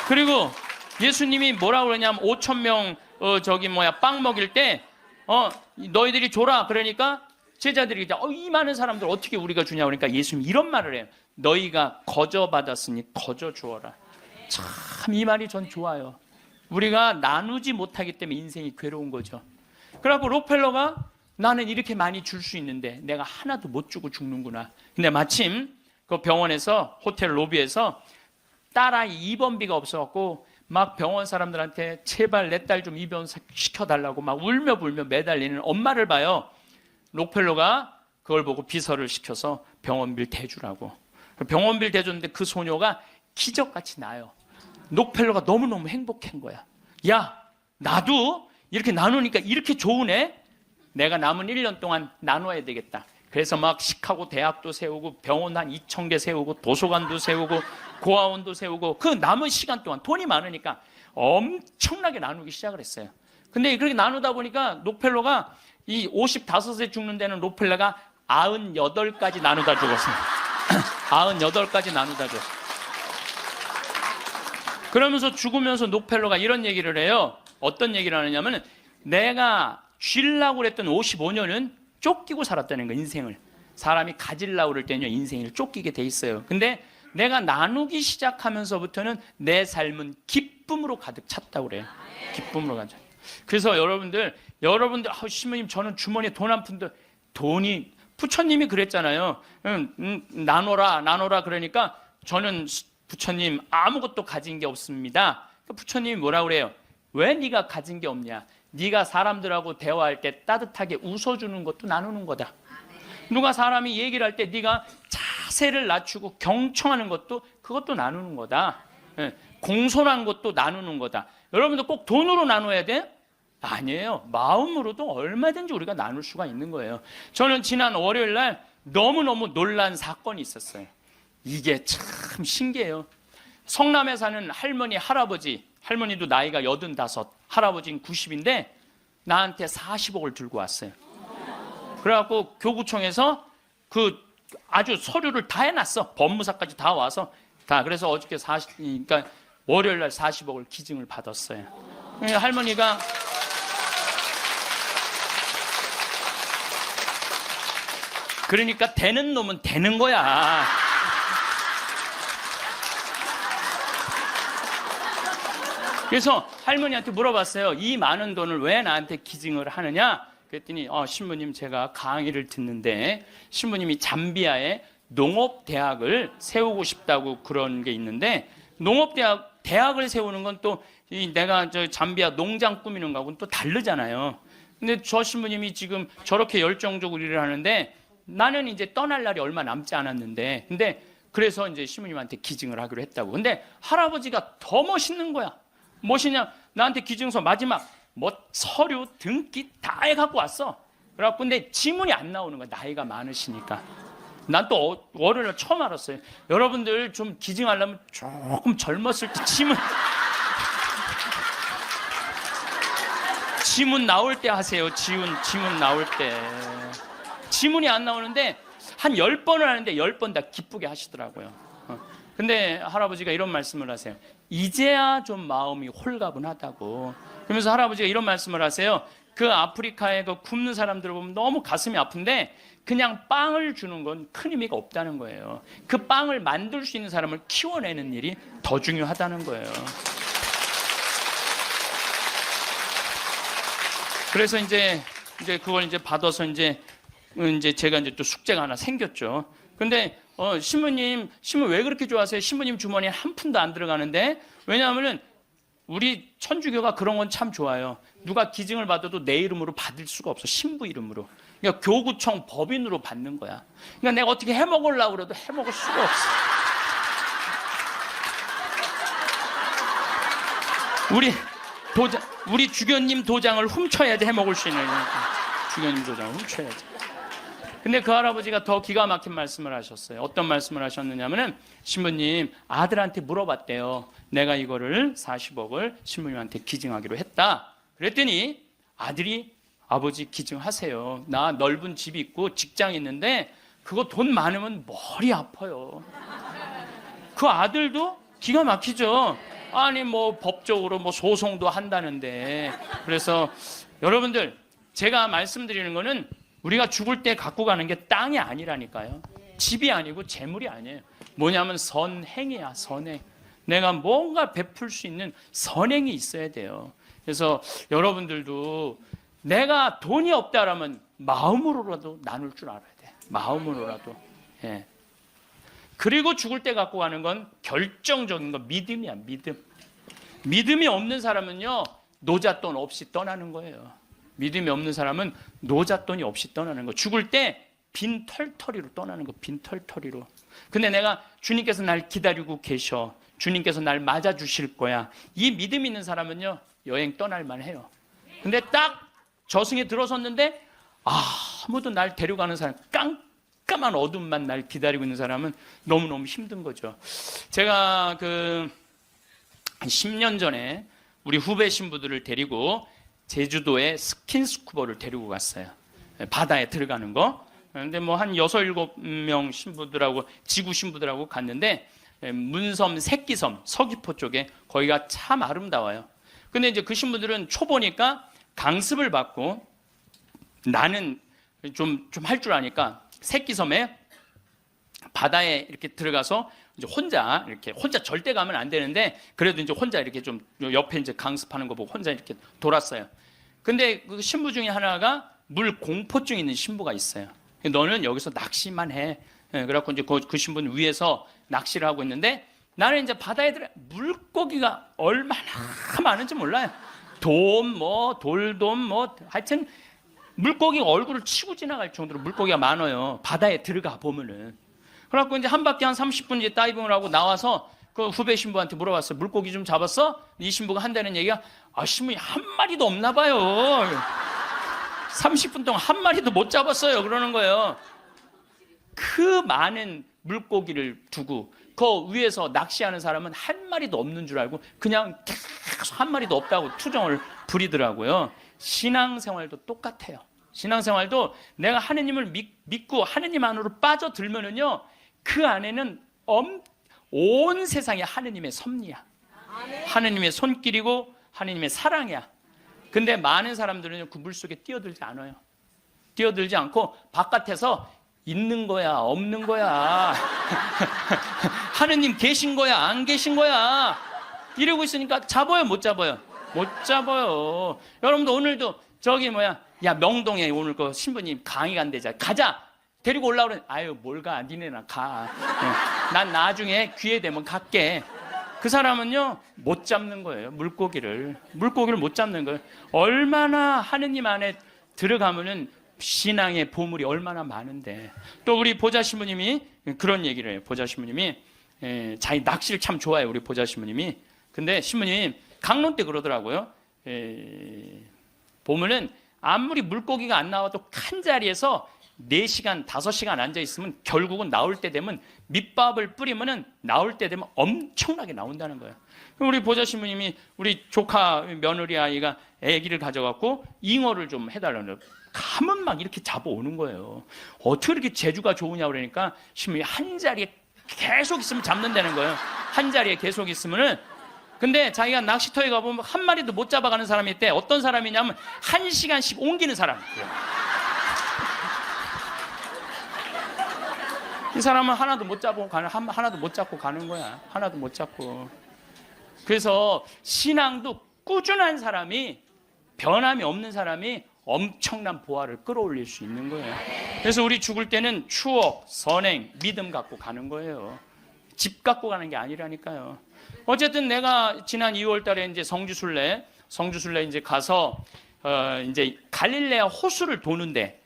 그리고 예수님이 뭐라 그러냐면 5,000명 빵 먹일 때 너희들이 줘라. 그러니까 제자들이 이 많은 사람들 어떻게 우리가 주냐 그러니까 예수님이 이런 말을 해요. 너희가 거저 받았으니 거저 주어라. 참 이 말이 전 좋아요. 우리가 나누지 못하기 때문에 인생이 괴로운 거죠. 그래갖고 록펠러가 나는 이렇게 많이 줄 수 있는데 내가 하나도 못 주고 죽는구나. 근데 마침 그 병원에서 호텔 로비에서 딸아이 입원비가 없어갖고 막 병원 사람들한테 제발 내 딸 좀 입원 시켜달라고 막 울며 불며 매달리는 엄마를 봐요. 록펠러가 그걸 보고 비서를 시켜서 병원비를 대주라고. 병원비를 대줬는데 그 소녀가 기적같이 나요. 록펠러가 너무너무 행복한 거야. 야, 나도 이렇게 나누니까 이렇게 좋으네. 내가 남은 1년 동안 나눠야 되겠다. 그래서 막 시카고 대학도 세우고 병원 한 2,000개 세우고 도서관도 세우고 고아원도 세우고 그 남은 시간 동안 돈이 많으니까 엄청나게 나누기 시작을 했어요. 근데 그렇게 나누다 보니까 록펠러가 이 55세 죽는 데는 록펠러가 98까지 나누다 죽었어요. 98까지 나누다 죽었어요. 그러면서 죽으면서 록펠러가 이런 얘기를 해요. 어떤 얘기를 하느냐면 내가 쉴라고 그랬던 55년은 쫓기고 살았다는 거예요. 인생을. 사람이 가지려고 그럴 때는요 인생을 쫓기게 돼 있어요. 근데 내가 나누기 시작하면서부터는 내 삶은 기쁨 기쁨으로 가득 찼다고 그래요. 기쁨으로 가득. 그래서 여러분들 신부님 저는 주머니에 돈 한 푼도 돈이 부처님이 그랬잖아요. 나눠라 그러니까 저는 부처님 아무것도 가진 게 없습니다. 부처님이 뭐라 그래요? 왜 네가 가진 게 없냐? 네가 사람들하고 대화할 때 따뜻하게 웃어주는 것도 나누는 거다. 누가 사람이 얘기를 할 때 네가 자세를 낮추고 경청하는 것도 그것도 나누는 거다. 공손한 것도 나누는 거다. 여러분들 꼭 돈으로 나눠야 돼? 아니에요. 마음으로도 얼마든지 우리가 나눌 수가 있는 거예요. 저는 지난 월요일 날 너무너무 놀란 사건이 있었어요. 이게 참 신기해요. 성남에 사는 할머니, 할머니도 나이가 85, 할아버지는 90인데 나한테 40억을 들고 왔어요. 그래갖고 교구청에서 그 아주 서류를 다 해놨어. 법무사까지 다 와서 다. 그래서 어저께 그러니까 월요일 날 40억을 기증을 받았어요. 할머니가 그러니까 되는 놈은 되는 거야. 그래서 할머니한테 물어봤어요. 이 많은 돈을 왜 나한테 기증을 하느냐? 그랬더니 신부님 제가 강의를 듣는데 신부님이 잠비아에 농업대학을 세우고 싶다고 그런 게 있는데 대학을 세우는 건 또 내가 잠비아 농장 꾸미는 거하고는 또 다르잖아요. 근데 저 신부님이 지금 저렇게 열정적으로 일을 하는데 나는 이제 떠날 날이 얼마 남지 않았는데 근데 그래서 이제 신부님한테 기증을 하기로 했다고. 근데 할아버지가 더 멋있는 거야. 무엇이냐? 나한테 기증서 마지막 서류 등기 다 해갖고 왔어. 그래갖고 근데 지문이 안 나오는 거야. 나이가 많으시니까. 난 또 월요일에 처음 알았어요. 여러분들 좀 기증하려면 조금 젊었을 때 지문 나올 때 하세요. 지문 나올 때. 지문이 안 나오는데 한 10번을 하는데 10번 다 기쁘게 하시더라고요. 근데 할아버지가 이런 말씀을 하세요. 이제야 좀 마음이 홀가분하다고. 그러면서 할아버지가 이런 말씀을 하세요. 그 아프리카에 그 굶는 사람들을 보면 너무 가슴이 아픈데 그냥 빵을 주는 건 큰 의미가 없다는 거예요. 그 빵을 만들 수 있는 사람을 키워내는 일이 더 중요하다는 거예요. 그래서 이제 그걸 이제 받아서 이제 제가 이제 또 숙제가 하나 생겼죠. 근데 신부님 왜 그렇게 좋아하세요? 신부님 주머니에 한 푼도 안 들어가는데. 왜냐하면은 우리 천주교가 그런 건 참 좋아요. 누가 기증을 받아도 내 이름으로 받을 수가 없어. 신부 이름으로. 그러니까 교구청 법인으로 받는 거야. 그러니까 내가 어떻게 해먹으려고 그래도 해먹을 수가 없어. 우리 주교님 도장을 훔쳐야지 해먹을 수 있는 거니까. 주교님 도장을 훔쳐야지. 근데 그 할아버지가 더 기가 막힌 말씀을 하셨어요. 어떤 말씀을 하셨느냐면은 신부님 아들한테 물어봤대요. 내가 이거를 40억을 신부님한테 기증하기로 했다. 그랬더니 아들이 아버지 기증하세요. 나 넓은 집이 있고 직장이 있는데 그거 돈 많으면 머리 아파요. 그 아들도 기가 막히죠. 아니 뭐 법적으로 뭐 소송도 한다는데. 그래서 여러분들 제가 말씀드리는 거는 우리가 죽을 때 갖고 가는 게 땅이 아니라니까요. 집이 아니고 재물이 아니에요. 뭐냐면 선행이야. 선행. 내가 뭔가 베풀 수 있는 선행이 있어야 돼요. 그래서 여러분들도 내가 돈이 없다라면 마음으로라도 나눌 줄 알아야 돼. 마음으로라도. 예. 그리고 죽을 때 갖고 가는 건 결정적인 건 믿음이야. 믿음이 없는 사람은요 노잣돈 없이 떠나는 거예요. 믿음이 없는 사람은 노잣돈이 없이 떠나는 거. 죽을 때 빈 털터리로 떠나는 거. 빈 털터리로. 근데 내가 주님께서 날 기다리고 계셔. 주님께서 날 맞아주실 거야. 이 믿음 있는 사람은요 여행 떠날만 해요. 근데 딱 저승에 들어섰는데 아무도 날 데려가는 사람, 깜깜한 어둠만 날 기다리고 있는 사람은 너무너무 힘든 거죠. 제가 한 10년 전에 우리 후배 신부들을 데리고 제주도에 스킨스쿠버를 데리고 갔어요. 바다에 들어가는 거. 근데 뭐 한 6, 7명 신부들하고 지구 신부들하고 갔는데 문섬, 새끼섬, 서귀포 쪽에 거기가 참 아름다워요. 근데 이제 그 신부들은 초보니까 강습을 받고 나는 좀 할 줄 아니까 새끼섬에 바다에 이렇게 들어가서 이제 혼자 절대 가면 안 되는데 그래도 이제 혼자 이렇게 좀 옆에 이제 강습하는 거 보고 혼자 이렇게 돌았어요. 근데 그 신부 중에 하나가 물 공포증 있는 신부가 있어요. 너는 여기서 낚시만 해. 그래갖고 이제 그 신부는 위에서 낚시를 하고 있는데 나는 이제 바다에 들어 물고기가 얼마나 많은지 몰라요. 돌돔 하여튼 물고기가 얼굴을 치고 지나갈 정도로 물고기가 많아요. 바다에 들어가 보면은. 그래갖고 이제 한 바퀴 한 30분 이제 다이빙을 하고 나와서 그 후배 신부한테 물어봤어요. 물고기 좀 잡았어? 이 신부가 한다는 얘기가 신부님 한 마리도 없나 봐요. 30분 동안 한 마리도 못 잡았어요. 그러는 거예요. 그 많은 물고기를 두고 그 위에서 낚시하는 사람은 한 마리도 없는 줄 알고 그냥 계속 한 마리도 없다고 투정을 부리더라고요. 신앙생활도 똑같아요. 신앙생활도 내가 하느님을 믿고 하느님 안으로 빠져들면은요, 그 안에는 온 세상이 하느님의 섭리야. 하느님의 손길이고 하느님의 사랑이야. 근데 많은 사람들은 그 물속에 뛰어들지 않아요. 뛰어들지 않고 바깥에서 있는 거야, 없는 거야. 하느님 계신 거야, 안 계신 거야. 이러고 있으니까 잡아요, 못 잡아요? 못 잡아요. 여러분도 오늘도 야 명동에 오늘 그 신부님 강의 간대자 가자. 데리고 올라오래 아유 뭘 가, 니네나 가. 난 나중에 기회 되면 갈게. 그 사람은요 못 잡는 거예요. 물고기를 못 잡는 거예요. 얼마나 하느님 안에 들어가면은 신앙의 보물이 얼마나 많은데. 또 우리 보자 신부님이 그런 얘기를 해요. 보자 신부님이 자기 낚시를 참 좋아해요. 우리 보자 신부님이. 근데 신부님 강론 때 그러더라고요. 보면은 아무리 물고기가 안 나와도 한 자리에서 4시간, 5시간 앉아있으면 결국은 나올 때 되면 밑밥을 뿌리면은 나올 때 되면 엄청나게 나온다는 거예요. 우리 보자 신부님이 우리 조카 며느리 아이가 아기를 가져갖고 잉어를 좀 해달라는 거예요. 가면 막 이렇게 잡아오는 거예요. 어떻게 이렇게 재주가 좋으냐 그러니까 신부님이 한 자리에 계속 있으면 잡는다는 거예요. 한 자리에 계속 있으면은. 근데 자기가 낚시터에 가보면 한 마리도 못 잡아가는 사람이 있대. 어떤 사람이냐면 1시간씩 옮기는 사람. 이 사람은 하나도 못 잡고 가는 거야. 하나도 못 잡고. 그래서 신앙도 꾸준한 사람이, 변함이 없는 사람이 엄청난 보화를 끌어올릴 수 있는 거예요. 그래서 우리 죽을 때는 추억, 선행, 믿음 갖고 가는 거예요. 집 갖고 가는 게 아니라니까요. 어쨌든 내가 지난 2월 달에 이제 성주순례 이제 가서 이제 갈릴레아 호수를 도는데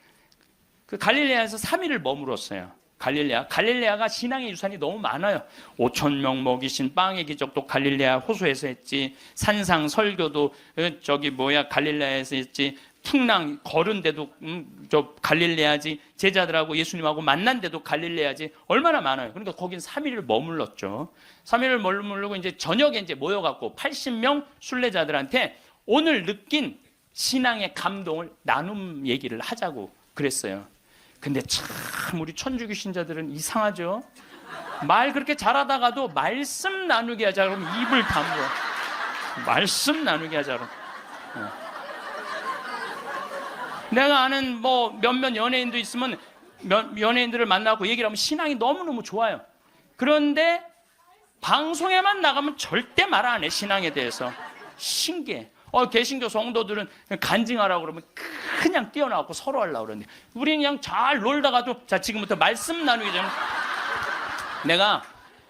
그 갈릴레아에서 3일을 머물었어요. 갈릴레아가 신앙의 유산이 너무 많아요. 5,000명 먹이신 빵의 기적도 갈릴레아 호수에서 했지. 산상 설교도 갈릴레아에서 했지. 풍랑 걸은 데도 갈릴레아지. 제자들하고 예수님하고 만난 데도 갈릴레아지. 얼마나 많아요. 그러니까 거긴 3일을 머물렀죠. 3일을 머무르고 이제 저녁에 이제 모여갖고 80명 순례자들한테 오늘 느낀 신앙의 감동을 나눔 얘기를 하자고 그랬어요. 근데 참 우리 천주교 신자들은 이상하죠. 말 그렇게 잘하다가도 말씀 나누게 하자 그러면 입을 다물어. 말씀 나누게 하자 그러면. 내가 아는 몇몇 연예인도 있으면 연예인들을 만나고 얘기를 하면 신앙이 너무너무 좋아요. 그런데 방송에만 나가면 절대 말 안 해. 신앙에 대해서. 신기해. 개신교 성도들은 간증하라고 그러면 그냥 뛰어나가고 서로 하려고 그러는데 우리는 그냥 잘 놀다가도 자 지금부터 말씀 나누기 전에 내가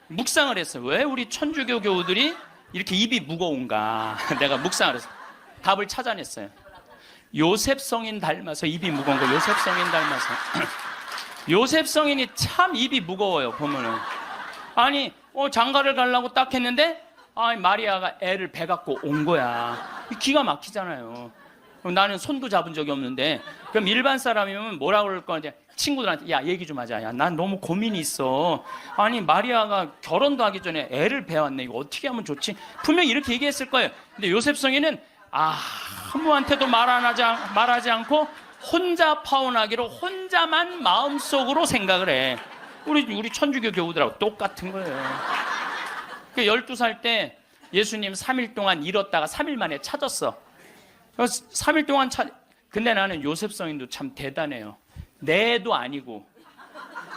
묵상을 했어요. 왜 우리 천주교 교우들이 이렇게 입이 무거운가. 내가 묵상을 했어요. 답을 찾아냈어요. 요셉 성인 닮아서 입이 무거운 거. 요셉 성인 닮아서. 요셉 성인이 참 입이 무거워요. 보면은 아니 장가를 가려고 딱 했는데 마리아가 애를 배 갖고 온 거야. 기가 막히잖아요. 나는 손도 잡은 적이 없는데 그럼 일반 사람이면 뭐라 그럴 거냐. 친구들한테 야 얘기 좀 하자. 야 난 너무 고민이 있어. 아니 마리아가 결혼도 하기 전에 애를 배웠네. 이거 어떻게 하면 좋지? 분명히 이렇게 얘기했을 거예요. 근데 요셉 성인은 아무한테도 말하지 않고 혼자 파혼하기로 혼자만 마음속으로 생각을 해. 우리 천주교 교우들하고 똑같은 거예요. 12살 때 예수님 3일 동안 잃었다가 3일 만에 찾았어. 3일 동안 근데 나는 요셉 성인도 참 대단해요. 내도 아니고.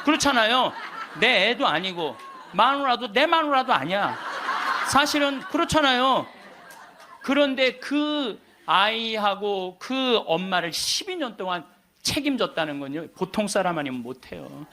그렇잖아요. 내 애도 아니고 마누라도 내 마누라도 아니야. 사실은 그렇잖아요. 그런데 그 아이하고 그 엄마를 12년 동안 책임졌다는 건요, 보통 사람 아니면 못해요.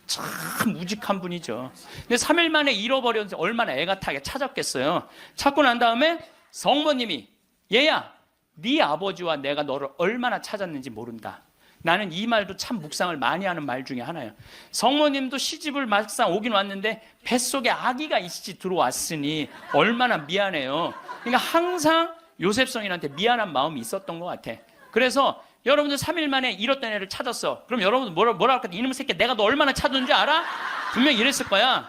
참 무직한 분이죠. 근데 3일 만에 잃어버렸는데 얼마나 애가 타게 찾았겠어요. 찾고 난 다음에 성모님이, 얘야, 네 아버지와 내가 너를 얼마나 찾았는지 모른다. 나는 이 말도 참 묵상을 많이 하는 말 중에 하나예요. 성모님도 시집을 막상 오긴 왔는데 뱃속에 아기가 이씨 들어왔으니 얼마나 미안해요. 그러니까 항상 요셉성인한테 미안한 마음이 있었던 것 같아. 그래서 여러분들 3일 만에 잃었던 애를 찾았어. 그럼 여러분들 뭐라 할까? 이놈의 새끼 내가 너 얼마나 찾았는지 알아? 분명히 이랬을 거야.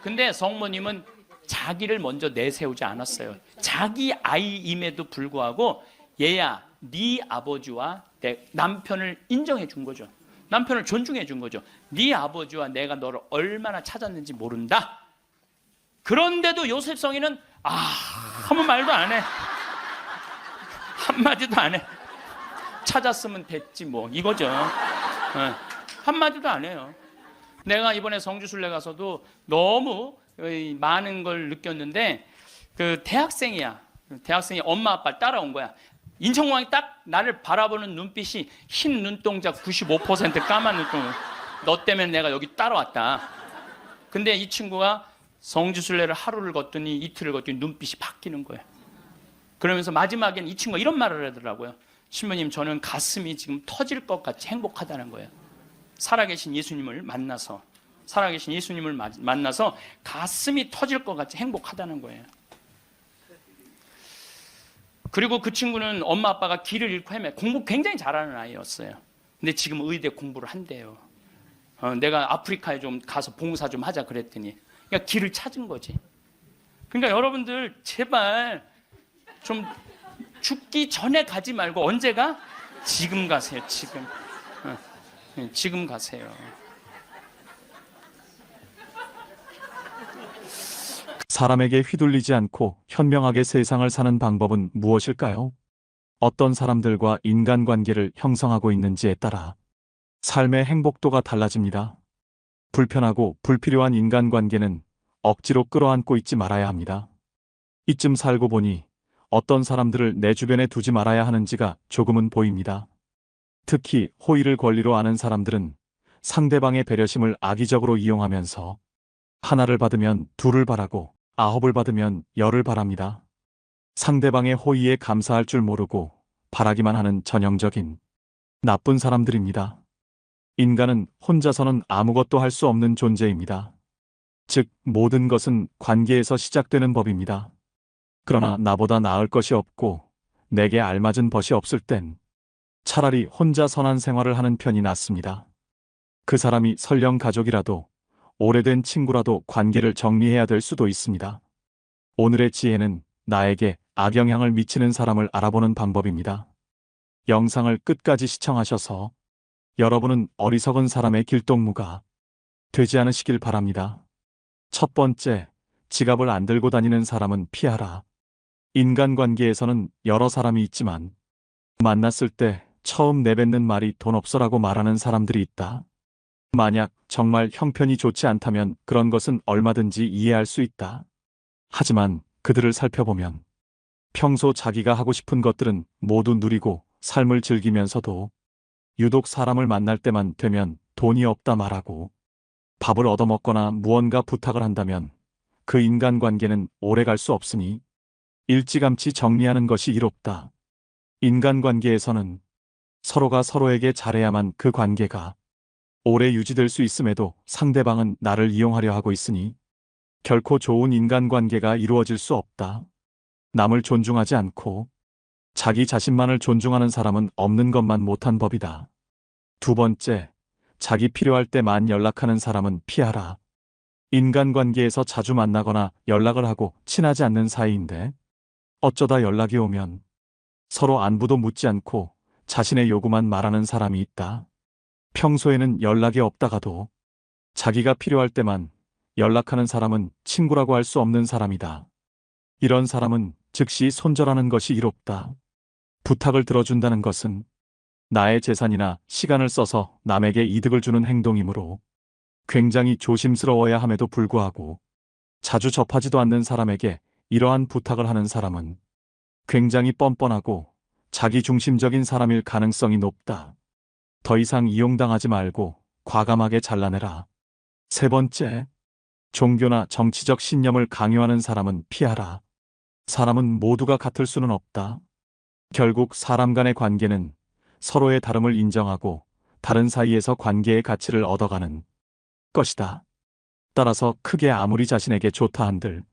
근데 성모님은 자기를 먼저 내세우지 않았어요. 자기 아이임에도 불구하고 얘야, 네 아버지와 내 남편을 인정해 준 거죠. 남편을 존중해 준 거죠. 네 아버지와 내가 너를 얼마나 찾았는지 모른다. 그런데도 요셉 성인은 아무 말도 안 해. 한마디도 안 해. 찾았으면 됐지 뭐 이거죠. 한마디도 안 해요. 내가 이번에 성주순례 가서도 너무 많은 걸 느꼈는데, 그 대학생이 엄마 아빠를 따라온 거야. 인천공항이 딱 나를 바라보는 눈빛이 흰 눈동자 95% 까만 눈동자. 너 때문에 내가 여기 따라왔다. 근데 이 친구가 성주순례를 하루를 걷더니 이틀을 걷더니 눈빛이 바뀌는 거예요. 그러면서 마지막엔 이 친구가 이런 말을 하더라고요. 신부님, 저는 가슴이 지금 터질 것 같이 행복하다는 거예요. 살아계신 예수님을 만나서 가슴이 터질 것 같이 행복하다는 거예요. 그리고 그 친구는 엄마 아빠가 길을 잃고 공부 굉장히 잘하는 아이였어요. 근데 지금 의대 공부를 한대요. 내가 아프리카에 좀 가서 봉사 좀 하자 그랬더니, 그러니까 길을 찾은 거지. 그러니까 여러분들 제발 좀 죽기 전에 가지 말고 언제 가? 지금 가세요. 지금 가세요. 사람에게 휘둘리지 않고 현명하게 세상을 사는 방법은 무엇일까요? 어떤 사람들과 인간관계를 형성하고 있는지에 따라 삶의 행복도가 달라집니다. 불편하고 불필요한 인간관계는 억지로 끌어안고 있지 말아야 합니다. 이쯤 살고 보니 어떤 사람들을 내 주변에 두지 말아야 하는지가 조금은 보입니다. 특히 호의를 권리로 아는 사람들은 상대방의 배려심을 악의적으로 이용하면서 하나를 받으면 둘을 바라고 9을 받으면 10을 바랍니다. 상대방의 호의에 감사할 줄 모르고 바라기만 하는 전형적인 나쁜 사람들입니다. 인간은 혼자서는 아무것도 할 수 없는 존재입니다. 즉, 모든 것은 관계에서 시작되는 법입니다. 그러나 나보다 나을 것이 없고 내게 알맞은 벗이 없을 땐 차라리 혼자 선한 생활을 하는 편이 낫습니다. 그 사람이 설령 가족이라도 오래된 친구라도 관계를 정리해야 될 수도 있습니다. 오늘의 지혜는 나에게 악영향을 미치는 사람을 알아보는 방법입니다. 영상을 끝까지 시청하셔서 여러분은 어리석은 사람의 길동무가 되지 않으시길 바랍니다. 첫 번째, 지갑을 안 들고 다니는 사람은 피하라. 인간관계에서는 여러 사람이 있지만 만났을 때 처음 내뱉는 말이 돈 없어라고 말하는 사람들이 있다. 만약 정말 형편이 좋지 않다면 그런 것은 얼마든지 이해할 수 있다. 하지만 그들을 살펴보면 평소 자기가 하고 싶은 것들은 모두 누리고 삶을 즐기면서도 유독 사람을 만날 때만 되면 돈이 없다 말하고 밥을 얻어먹거나 무언가 부탁을 한다면 그 인간관계는 오래 갈 수 없으니 일찌감치 정리하는 것이 이롭다. 인간관계에서는 서로가 서로에게 잘해야만 그 관계가 오래 유지될 수 있음에도 상대방은 나를 이용하려 하고 있으니 결코 좋은 인간관계가 이루어질 수 없다. 남을 존중하지 않고 자기 자신만을 존중하는 사람은 없는 것만 못한 법이다. 두 번째, 자기 필요할 때만 연락하는 사람은 피하라. 인간관계에서 자주 만나거나 연락을 하고 친하지 않는 사이인데 어쩌다 연락이 오면 서로 안부도 묻지 않고 자신의 요구만 말하는 사람이 있다. 평소에는 연락이 없다가도 자기가 필요할 때만 연락하는 사람은 친구라고 할 수 없는 사람이다. 이런 사람은 즉시 손절하는 것이 이롭다. 부탁을 들어준다는 것은 나의 재산이나 시간을 써서 남에게 이득을 주는 행동이므로 굉장히 조심스러워야 함에도 불구하고 자주 접하지도 않는 사람에게 이러한 부탁을 하는 사람은 굉장히 뻔뻔하고 자기중심적인 사람일 가능성이 높다. 더 이상 이용당하지 말고 과감하게 잘라내라. 세 번째, 종교나 정치적 신념을 강요하는 사람은 피하라. 사람은 모두가 같을 수는 없다. 결국 사람 간의 관계는 서로의 다름을 인정하고 다른 사이에서 관계의 가치를 얻어가는 것이다. 따라서 크게 아무리 자신에게 좋다 한들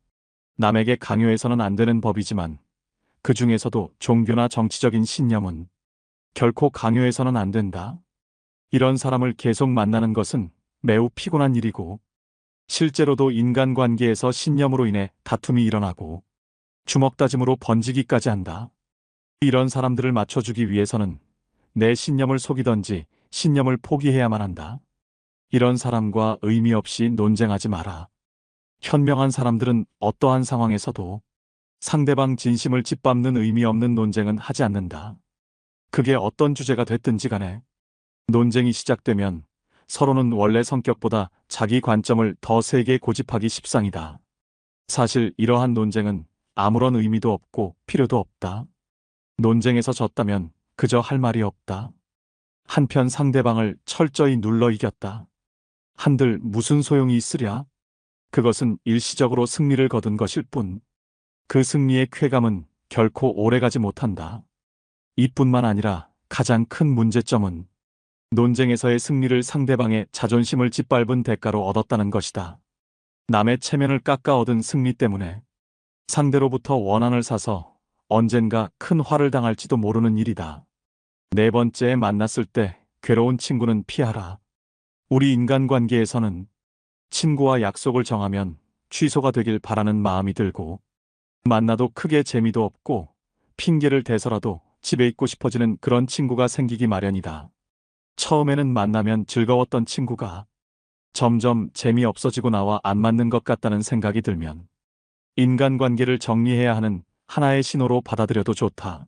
남에게 강요해서는 안 되는 법이지만 그 중에서도 종교나 정치적인 신념은 결코 강요해서는 안 된다. 이런 사람을 계속 만나는 것은 매우 피곤한 일이고 실제로도 인간관계에서 신념으로 인해 다툼이 일어나고 주먹다짐으로 번지기까지 한다. 이런 사람들을 맞춰주기 위해서는 내 신념을 속이던지 신념을 포기해야만 한다. 이런 사람과 의미 없이 논쟁하지 마라. 현명한 사람들은 어떠한 상황에서도 상대방 진심을 짓밟는 의미 없는 논쟁은 하지 않는다. 그게 어떤 주제가 됐든지 간에 논쟁이 시작되면 서로는 원래 성격보다 자기 관점을 더 세게 고집하기 십상이다. 사실 이러한 논쟁은 아무런 의미도 없고 필요도 없다. 논쟁에서 졌다면 그저 할 말이 없다. 한편 상대방을 철저히 눌러 이겼다. 한들 무슨 소용이 있으랴? 그것은 일시적으로 승리를 거둔 것일 뿐. 그 승리의 쾌감은 결코 오래가지 못한다. 이뿐만 아니라 가장 큰 문제점은 논쟁에서의 승리를 상대방의 자존심을 짓밟은 대가로 얻었다는 것이다. 남의 체면을 깎아 얻은 승리 때문에 상대로부터 원한을 사서 언젠가 큰 화를 당할지도 모르는 일이다. 네 번째에 만났을 때 괴로운 친구는 피하라. 우리 인간관계에서는 친구와 약속을 정하면 취소가 되길 바라는 마음이 들고 만나도 크게 재미도 없고 핑계를 대서라도 집에 있고 싶어지는 그런 친구가 생기기 마련이다. 처음에는 만나면 즐거웠던 친구가 점점 재미없어지고 나와 안 맞는 것 같다는 생각이 들면 인간관계를 정리해야 하는 하나의 신호로 받아들여도 좋다.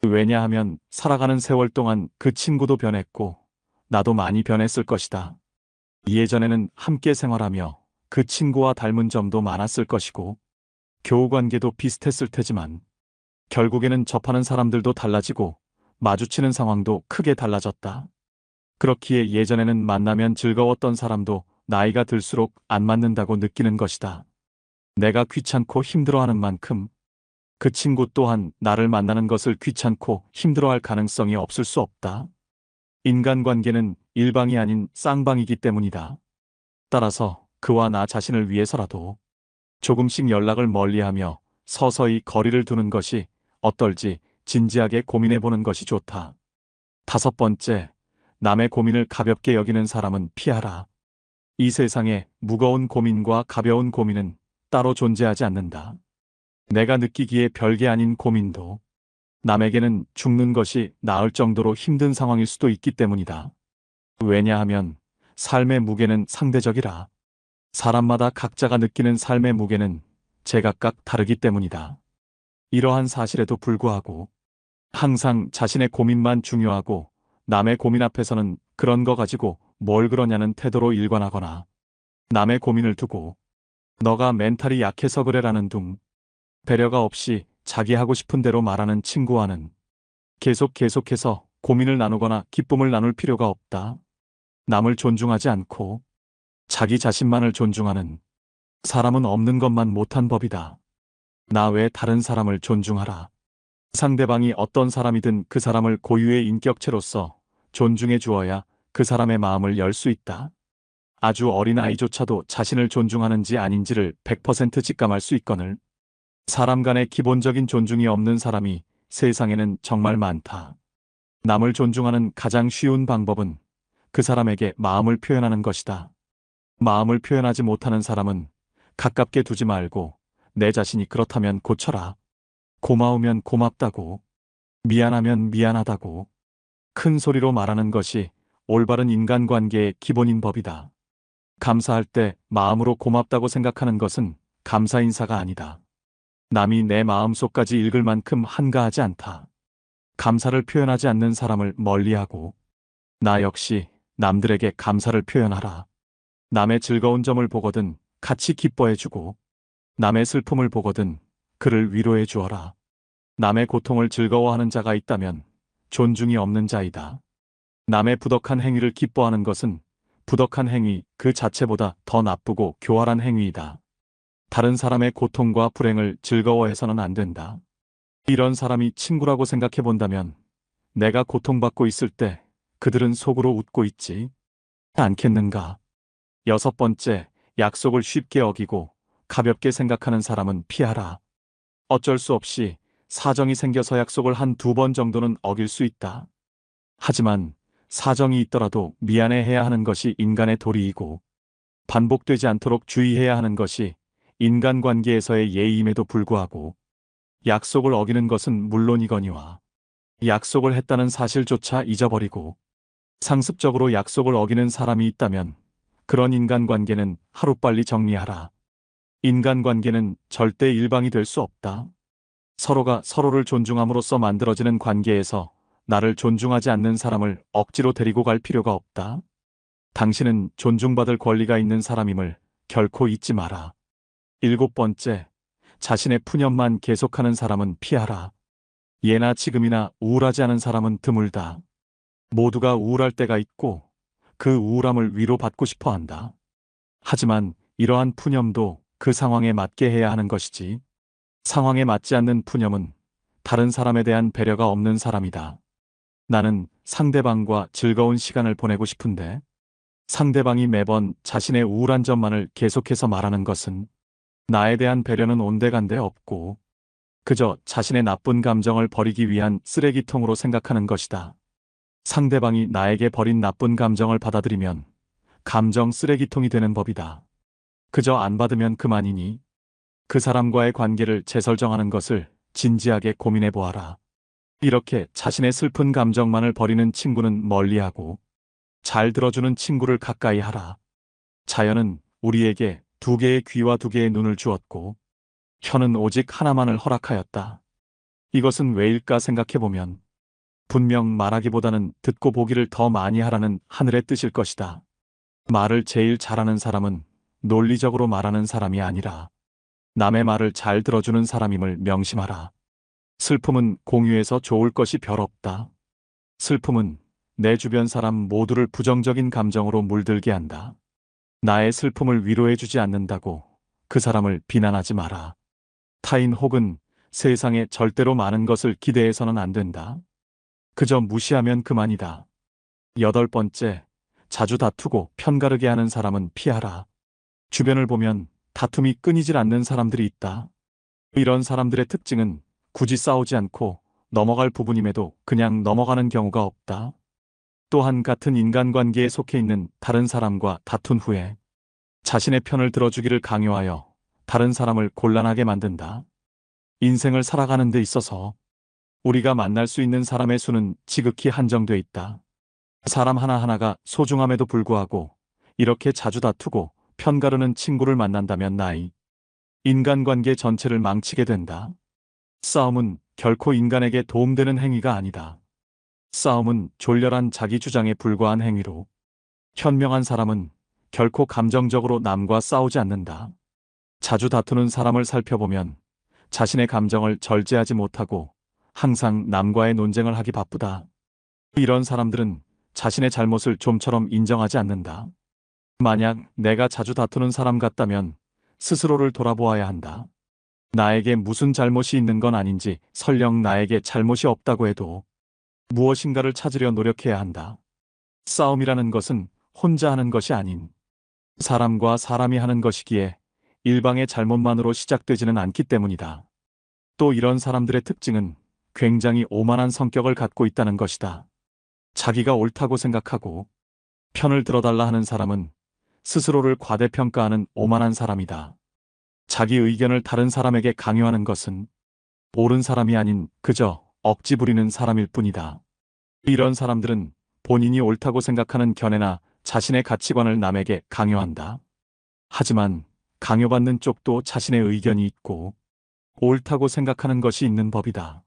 왜냐하면 살아가는 세월 동안 그 친구도 변했고 나도 많이 변했을 것이다. 예전에는 함께 생활하며 그 친구와 닮은 점도 많았을 것이고 교우관계도 비슷했을 테지만 결국에는 접하는 사람들도 달라지고 마주치는 상황도 크게 달라졌다. 그렇기에 예전에는 만나면 즐거웠던 사람도 나이가 들수록 안 맞는다고 느끼는 것이다. 내가 귀찮고 힘들어하는 만큼 그 친구 또한 나를 만나는 것을 귀찮고 힘들어할 가능성이 없을 수 없다. 인간관계는 일방이 아닌 쌍방이기 때문이다. 따라서 그와 나 자신을 위해서라도 조금씩 연락을 멀리하며 서서히 거리를 두는 것이 어떨지 진지하게 고민해보는 것이 좋다. 다섯 번째, 남의 고민을 가볍게 여기는 사람은 피하라. 이 세상에 무거운 고민과 가벼운 고민은 따로 존재하지 않는다. 내가 느끼기에 별게 아닌 고민도 남에게는 죽는 것이 나을 정도로 힘든 상황일 수도 있기 때문이다. 왜냐하면 삶의 무게는 상대적이라. 사람마다 각자가 느끼는 삶의 무게는 제각각 다르기 때문이다. 이러한 사실에도 불구하고 항상 자신의 고민만 중요하고 남의 고민 앞에서는 그런 거 가지고 뭘 그러냐는 태도로 일관하거나 남의 고민을 두고 너가 멘탈이 약해서 그래라는 둥 배려가 없이 자기 하고 싶은 대로 말하는 친구와는 계속해서 고민을 나누거나 기쁨을 나눌 필요가 없다. 남을 존중하지 않고 자기 자신만을 존중하는 사람은 없는 것만 못한 법이다. 나 외 다른 사람을 존중하라. 상대방이 어떤 사람이든 그 사람을 고유의 인격체로서 존중해 주어야 그 사람의 마음을 열 수 있다. 아주 어린 아이조차도 자신을 존중하는지 아닌지를 100% 직감할 수 있거늘 사람 간의 기본적인 존중이 없는 사람이 세상에는 정말 많다. 남을 존중하는 가장 쉬운 방법은 그 사람에게 마음을 표현하는 것이다. 마음을 표현하지 못하는 사람은 가깝게 두지 말고 내 자신이 그렇다면 고쳐라. 고마우면 고맙다고, 미안하면 미안하다고 큰 소리로 말하는 것이 올바른 인간관계의 기본인 법이다. 감사할 때 마음으로 고맙다고 생각하는 것은 감사 인사가 아니다. 남이 내 마음속까지 읽을 만큼 한가하지 않다. 감사를 표현하지 않는 사람을 멀리하고 나 역시 남들에게 감사를 표현하라. 남의 즐거운 점을 보거든 같이 기뻐해주고, 남의 슬픔을 보거든 그를 위로해 주어라. 남의 고통을 즐거워하는 자가 있다면 존중이 없는 자이다. 남의 부덕한 행위를 기뻐하는 것은 부덕한 행위 그 자체보다 더 나쁘고 교활한 행위이다. 다른 사람의 고통과 불행을 즐거워해서는 안 된다. 이런 사람이 친구라고 생각해 본다면 내가 고통받고 있을 때 그들은 속으로 웃고 있지 않겠는가? 6번째, 약속을 쉽게 어기고 가볍게 생각하는 사람은 피하라. 어쩔 수 없이 사정이 생겨서 약속을 한 2번 정도는 어길 수 있다. 하지만 사정이 있더라도 미안해해야 하는 것이 인간의 도리이고, 반복되지 않도록 주의해야 하는 것이 인간관계에서의 예의임에도 불구하고, 약속을 어기는 것은 물론이거니와 약속을 했다는 사실조차 잊어버리고 상습적으로 약속을 어기는 사람이 있다면 그런 인간관계는 하루빨리 정리하라. 인간관계는 절대 일방이 될 수 없다. 서로가 서로를 존중함으로써 만들어지는 관계에서 나를 존중하지 않는 사람을 억지로 데리고 갈 필요가 없다. 당신은 존중받을 권리가 있는 사람임을 결코 잊지 마라. 7번째, 자신의 푸념만 계속하는 사람은 피하라. 예나 지금이나 우울하지 않은 사람은 드물다. 모두가 우울할 때가 있고 그 우울함을 위로받고 싶어 한다. 하지만 이러한 푸념도 그 상황에 맞게 해야 하는 것이지. 상황에 맞지 않는 푸념은 다른 사람에 대한 배려가 없는 사람이다. 나는 상대방과 즐거운 시간을 보내고 싶은데 상대방이 매번 자신의 우울한 점만을 계속해서 말하는 것은 나에 대한 배려는 온데간데 없고 그저 자신의 나쁜 감정을 버리기 위한 쓰레기통으로 생각하는 것이다. 상대방이 나에게 버린 나쁜 감정을 받아들이면 감정 쓰레기통이 되는 법이다. 그저 안 받으면 그만이니 그 사람과의 관계를 재설정하는 것을 진지하게 고민해 보아라. 이렇게 자신의 슬픈 감정만을 버리는 친구는 멀리하고 잘 들어주는 친구를 가까이 하라. 자연은 우리에게 2개의 귀와 2개의 눈을 주었고 혀는 오직 하나만을 허락하였다. 이것은 왜일까 생각해보면 분명 말하기보다는 듣고 보기를 더 많이 하라는 하늘의 뜻일 것이다. 말을 제일 잘하는 사람은 논리적으로 말하는 사람이 아니라 남의 말을 잘 들어주는 사람임을 명심하라. 슬픔은 공유해서 좋을 것이 별 없다. 슬픔은 내 주변 사람 모두를 부정적인 감정으로 물들게 한다. 나의 슬픔을 위로해주지 않는다고 그 사람을 비난하지 마라. 타인 혹은 세상에 절대로 많은 것을 기대해서는 안 된다. 그저 무시하면 그만이다. 8번째, 자주 다투고 편가르게 하는 사람은 피하라. 주변을 보면 다툼이 끊이질 않는 사람들이 있다. 이런 사람들의 특징은 굳이 싸우지 않고 넘어갈 부분임에도 그냥 넘어가는 경우가 없다. 또한 같은 인간관계에 속해 있는 다른 사람과 다툰 후에 자신의 편을 들어주기를 강요하여 다른 사람을 곤란하게 만든다. 인생을 살아가는 데 있어서 우리가 만날 수 있는 사람의 수는 지극히 한정돼 있다. 사람 하나하나가 소중함에도 불구하고 이렇게 자주 다투고 편가르는 친구를 만난다면 인간관계 전체를 망치게 된다. 싸움은 결코 인간에게 도움되는 행위가 아니다. 싸움은 졸렬한 자기 주장에 불과한 행위로 현명한 사람은 결코 감정적으로 남과 싸우지 않는다. 자주 다투는 사람을 살펴보면 자신의 감정을 절제하지 못하고 항상 남과의 논쟁을 하기 바쁘다. 이런 사람들은 자신의 잘못을 좀처럼 인정하지 않는다. 만약 내가 자주 다투는 사람 같다면 스스로를 돌아보아야 한다. 나에게 무슨 잘못이 있는 건 아닌지, 설령 나에게 잘못이 없다고 해도 무엇인가를 찾으려 노력해야 한다. 싸움이라는 것은 혼자 하는 것이 아닌 사람과 사람이 하는 것이기에 일방의 잘못만으로 시작되지는 않기 때문이다. 또 이런 사람들의 특징은 굉장히 오만한 성격을 갖고 있다는 것이다. 자기가 옳다고 생각하고 편을 들어달라 하는 사람은 스스로를 과대평가하는 오만한 사람이다. 자기 의견을 다른 사람에게 강요하는 것은 옳은 사람이 아닌 그저 억지 부리는 사람일 뿐이다. 이런 사람들은 본인이 옳다고 생각하는 견해나 자신의 가치관을 남에게 강요한다. 하지만 강요받는 쪽도 자신의 의견이 있고 옳다고 생각하는 것이 있는 법이다.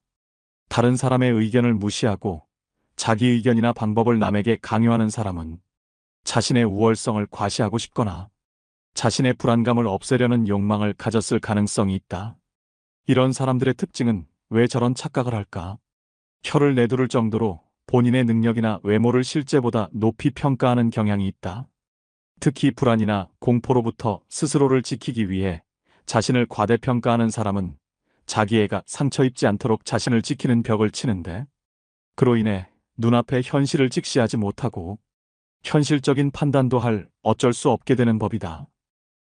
다른 사람의 의견을 무시하고 자기 의견이나 방법을 남에게 강요하는 사람은 자신의 우월성을 과시하고 싶거나 자신의 불안감을 없애려는 욕망을 가졌을 가능성이 있다. 이런 사람들의 특징은 왜 저런 착각을 할까? 혀를 내두를 정도로 본인의 능력이나 외모를 실제보다 높이 평가하는 경향이 있다. 특히 불안이나 공포로부터 스스로를 지키기 위해 자신을 과대평가하는 사람은 자기애가 상처 입지 않도록 자신을 지키는 벽을 치는데, 그로 인해 눈앞의 현실을 직시하지 못하고 현실적인 판단도 할 어쩔 수 없게 되는 법이다.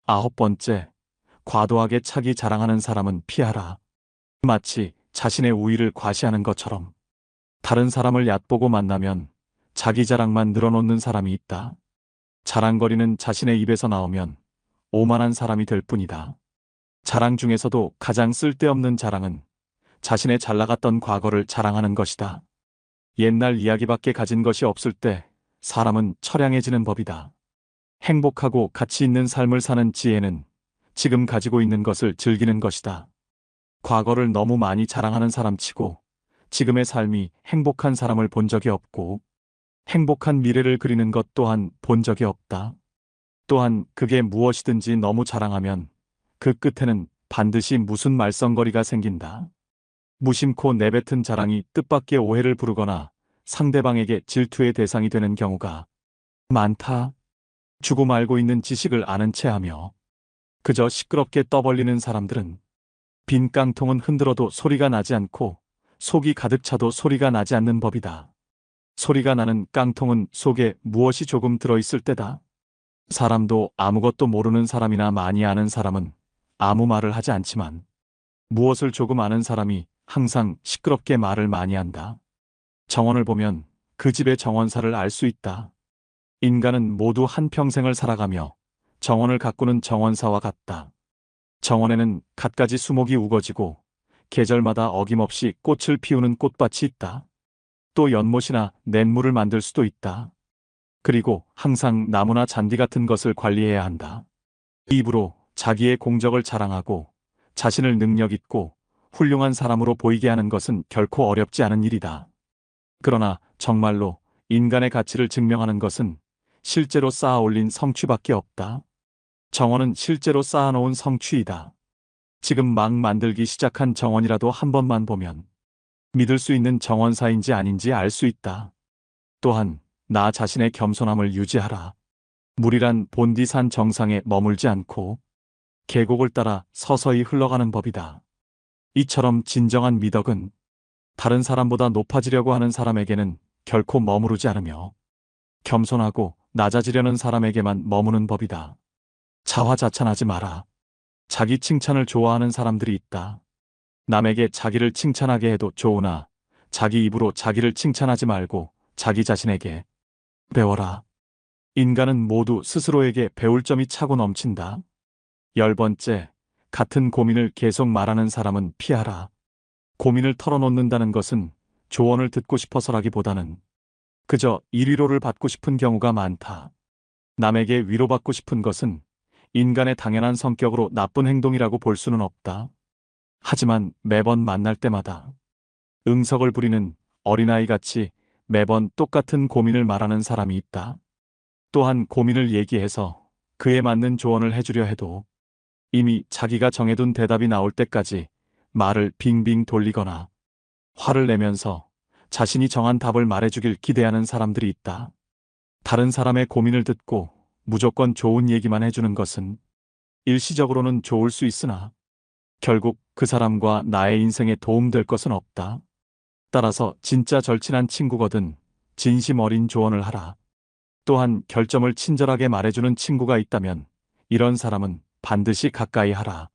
9번째, 과도하게 차기 자랑하는 사람은 피하라. 마치 자신의 우위를 과시하는 것처럼 다른 사람을 얕보고 만나면 자기 자랑만 늘어놓는 사람이 있다. 자랑거리는 자신의 입에서 나오면 오만한 사람이 될 뿐이다. 자랑 중에서도 가장 쓸데없는 자랑은 자신의 잘 나갔던 과거를 자랑하는 것이다. 옛날 이야기밖에 가진 것이 없을 때 사람은 처량해지는 법이다. 행복하고 가치 있는 삶을 사는 지혜는 지금 가지고 있는 것을 즐기는 것이다. 과거를 너무 많이 자랑하는 사람치고 지금의 삶이 행복한 사람을 본 적이 없고, 행복한 미래를 그리는 것 또한 본 적이 없다. 또한 그게 무엇이든지 너무 자랑하면 그 끝에는 반드시 무슨 말썽거리가 생긴다. 무심코 내뱉은 자랑이 뜻밖의 오해를 부르거나 상대방에게 질투의 대상이 되는 경우가 많다. 주고 말고 있는 지식을 아는 체하며 그저 시끄럽게 떠벌리는 사람들은 빈 깡통은 흔들어도 소리가 나지 않고 속이 가득 차도 소리가 나지 않는 법이다. 소리가 나는 깡통은 속에 무엇이 조금 들어있을 때다. 사람도 아무것도 모르는 사람이나 많이 아는 사람은 아무 말을 하지 않지만, 무엇을 조금 아는 사람이 항상 시끄럽게 말을 많이 한다. 정원을 보면 그 집의 정원사를 알 수 있다. 인간은 모두 한평생을 살아가며 정원을 가꾸는 정원사와 같다. 정원에는 갖가지 수목이 우거지고 계절마다 어김없이 꽃을 피우는 꽃밭이 있다. 또 연못이나 냇물을 만들 수도 있다. 그리고 항상 나무나 잔디 같은 것을 관리해야 한다. 입으로 자기의 공적을 자랑하고 자신을 능력 있고 훌륭한 사람으로 보이게 하는 것은 결코 어렵지 않은 일이다. 그러나 정말로 인간의 가치를 증명하는 것은 실제로 쌓아 올린 성취밖에 없다. 정원은 실제로 쌓아놓은 성취이다. 지금 막 만들기 시작한 정원이라도 한 번만 보면 믿을 수 있는 정원사인지 아닌지 알 수 있다. 또한 나 자신의 겸손함을 유지하라. 물이란 본디산 정상에 머물지 않고 계곡을 따라 서서히 흘러가는 법이다. 이처럼 진정한 미덕은 다른 사람보다 높아지려고 하는 사람에게는 결코 머무르지 않으며 겸손하고 낮아지려는 사람에게만 머무는 법이다. 자화자찬하지 마라. 자기 칭찬을 좋아하는 사람들이 있다. 남에게 자기를 칭찬하게 해도 좋으나 자기 입으로 자기를 칭찬하지 말고 자기 자신에게 배워라. 인간은 모두 스스로에게 배울 점이 차고 넘친다. 10번째, 같은 고민을 계속 말하는 사람은 피하라. 고민을 털어놓는다는 것은 조언을 듣고 싶어서라기보다는 그저 일위로를 받고 싶은 경우가 많다. 남에게 위로받고 싶은 것은 인간의 당연한 성격으로 나쁜 행동이라고 볼 수는 없다. 하지만 매번 만날 때마다 응석을 부리는 어린아이같이 매번 똑같은 고민을 말하는 사람이 있다. 또한 고민을 얘기해서 그에 맞는 조언을 해주려 해도 이미 자기가 정해둔 대답이 나올 때까지 말을 빙빙 돌리거나 화를 내면서 자신이 정한 답을 말해주길 기대하는 사람들이 있다. 다른 사람의 고민을 듣고 무조건 좋은 얘기만 해주는 것은 일시적으로는 좋을 수 있으나 결국 그 사람과 나의 인생에 도움될 것은 없다. 따라서 진짜 절친한 친구거든 진심 어린 조언을 하라. 또한 결점을 친절하게 말해주는 친구가 있다면 이런 사람은 반드시 가까이 하라.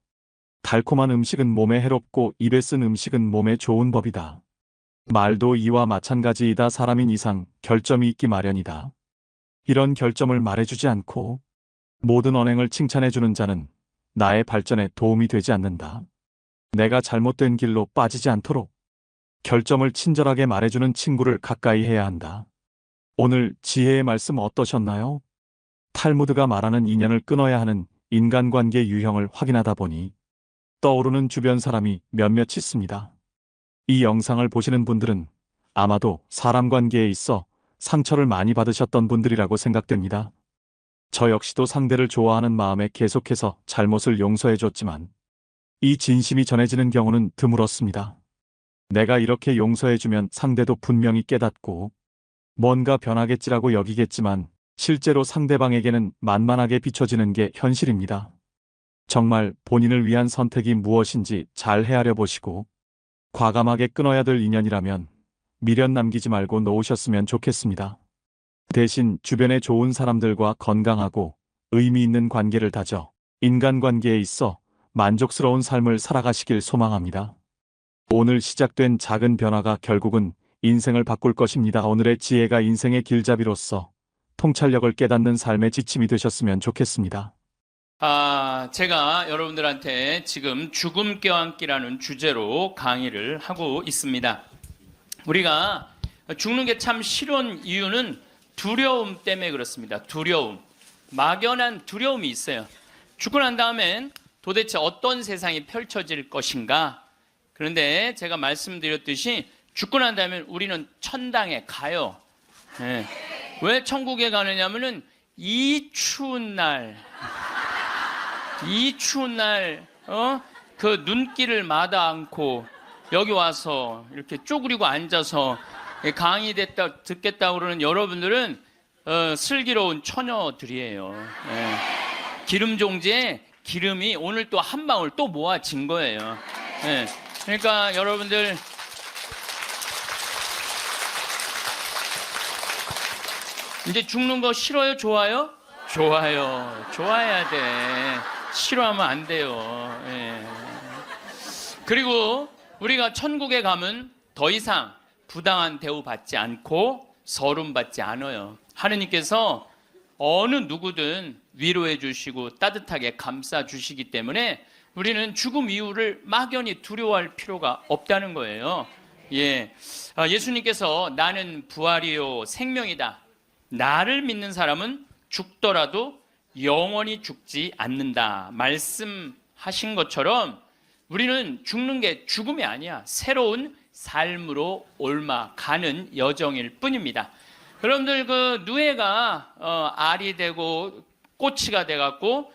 달콤한 음식은 몸에 해롭고 입에 쓴 음식은 몸에 좋은 법이다. 말도 이와 마찬가지이다. 사람인 이상 결점이 있기 마련이다. 이런 결점을 말해주지 않고 모든 언행을 칭찬해주는 자는 나의 발전에 도움이 되지 않는다. 내가 잘못된 길로 빠지지 않도록 결점을 친절하게 말해주는 친구를 가까이 해야 한다. 오늘 지혜의 말씀 어떠셨나요? 탈무드가 말하는 인연을 끊어야 하는 인간관계 유형을 확인하다 보니 떠오르는 주변 사람이 몇몇 있습니다. 이 영상을 보시는 분들은 아마도 사람 관계에 있어 상처를 많이 받으셨던 분들이라고 생각됩니다. 저 역시도 상대를 좋아하는 마음에 계속해서 잘못을 용서해줬지만 이 진심이 전해지는 경우는 드물었습니다. 내가 이렇게 용서해주면 상대도 분명히 깨닫고 뭔가 변하겠지라고 여기겠지만 실제로 상대방에게는 만만하게 비춰지는 게 현실입니다. 정말 본인을 위한 선택이 무엇인지 잘 헤아려 보시고 과감하게 끊어야 될 인연이라면 미련 남기지 말고 놓으셨으면 좋겠습니다. 대신 주변에 좋은 사람들과 건강하고 의미 있는 관계를 다져 인간관계에 있어 만족스러운 삶을 살아가시길 소망합니다. 오늘 시작된 작은 변화가 결국은 인생을 바꿀 것입니다. 오늘의 지혜가 인생의 길잡이로서 통찰력을 깨닫는 삶의 지침이 되셨으면 좋겠습니다. 제가 여러분들한테 지금 죽음 껴안기라는 주제로 강의를 하고 있습니다. 우리가 죽는 게 참 싫은 이유는 두려움 때문에 그렇습니다. 두려움. 막연한 두려움이 있어요. 죽고 난 다음엔 도대체 어떤 세상이 펼쳐질 것인가? 그런데 제가 말씀드렸듯이 죽고 난 다음에 우리는 천당에 가요. 네. 왜 천국에 가느냐면은 이 추운 날, 그 눈길을 마다 않고 여기 와서 이렇게 쪼그리고 앉아서 강의 듣겠다고 그러는 여러분들은 슬기로운 처녀들이에요. 네. 기름 종지에 기름이 오늘 또 한 방울 또 모아진 거예요. 네. 그러니까 여러분들 이제 죽는 거 싫어요? 좋아요? 좋아요. 좋아야 돼. 싫어하면 안 돼요. 예. 그리고 우리가 천국에 가면 더 이상 부당한 대우 받지 않고 서름 받지 않아요. 하느님께서 어느 누구든 위로해 주시고 따뜻하게 감싸 주시기 때문에 우리는 죽음 이후를 막연히 두려워할 필요가 없다는 거예요. 예. 예수님께서 나는 부활이요 생명이다. 나를 믿는 사람은 죽더라도 영원히 죽지 않는다 말씀하신 것처럼 우리는 죽는 게 죽음이 아니야. 새로운 삶으로 옮아가는 여정일 뿐입니다. 여러분들 그 누에가 알이 되고 꼬치가 돼갖고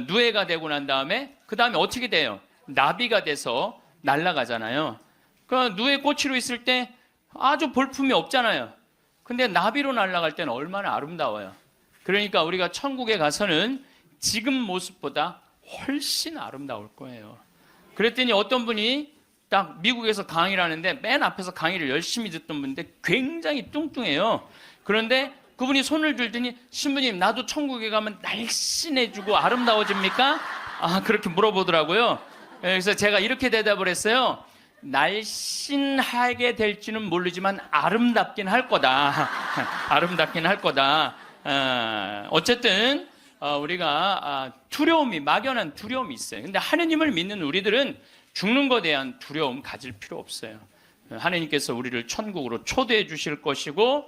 누에가 되고 난 다음에 그 다음에 어떻게 돼요? 나비가 돼서 날아가잖아요. 그 누에 꼬치로 있을 때 아주 볼품이 없잖아요. 근데 나비로 날아갈 때는 얼마나 아름다워요. 그러니까 우리가 천국에 가서는 지금 모습보다 훨씬 아름다울 거예요. 그랬더니 어떤 분이 딱 미국에서 강의를 하는데 맨 앞에서 강의를 열심히 듣던 분인데 굉장히 뚱뚱해요. 그런데 그분이 손을 들더니 신부님 나도 천국에 가면 날씬해지고 아름다워집니까? 그렇게 물어보더라고요. 그래서 제가 이렇게 대답을 했어요. 날씬하게 될지는 모르지만 아름답긴 할 거다. 아름답긴 할 거다. 어쨌든 우리가 두려움이 막연한 두려움이 있어요. 근데 하느님을 믿는 우리들은 죽는 것에 대한 두려움 가질 필요 없어요. 하느님께서 우리를 천국으로 초대해 주실 것이고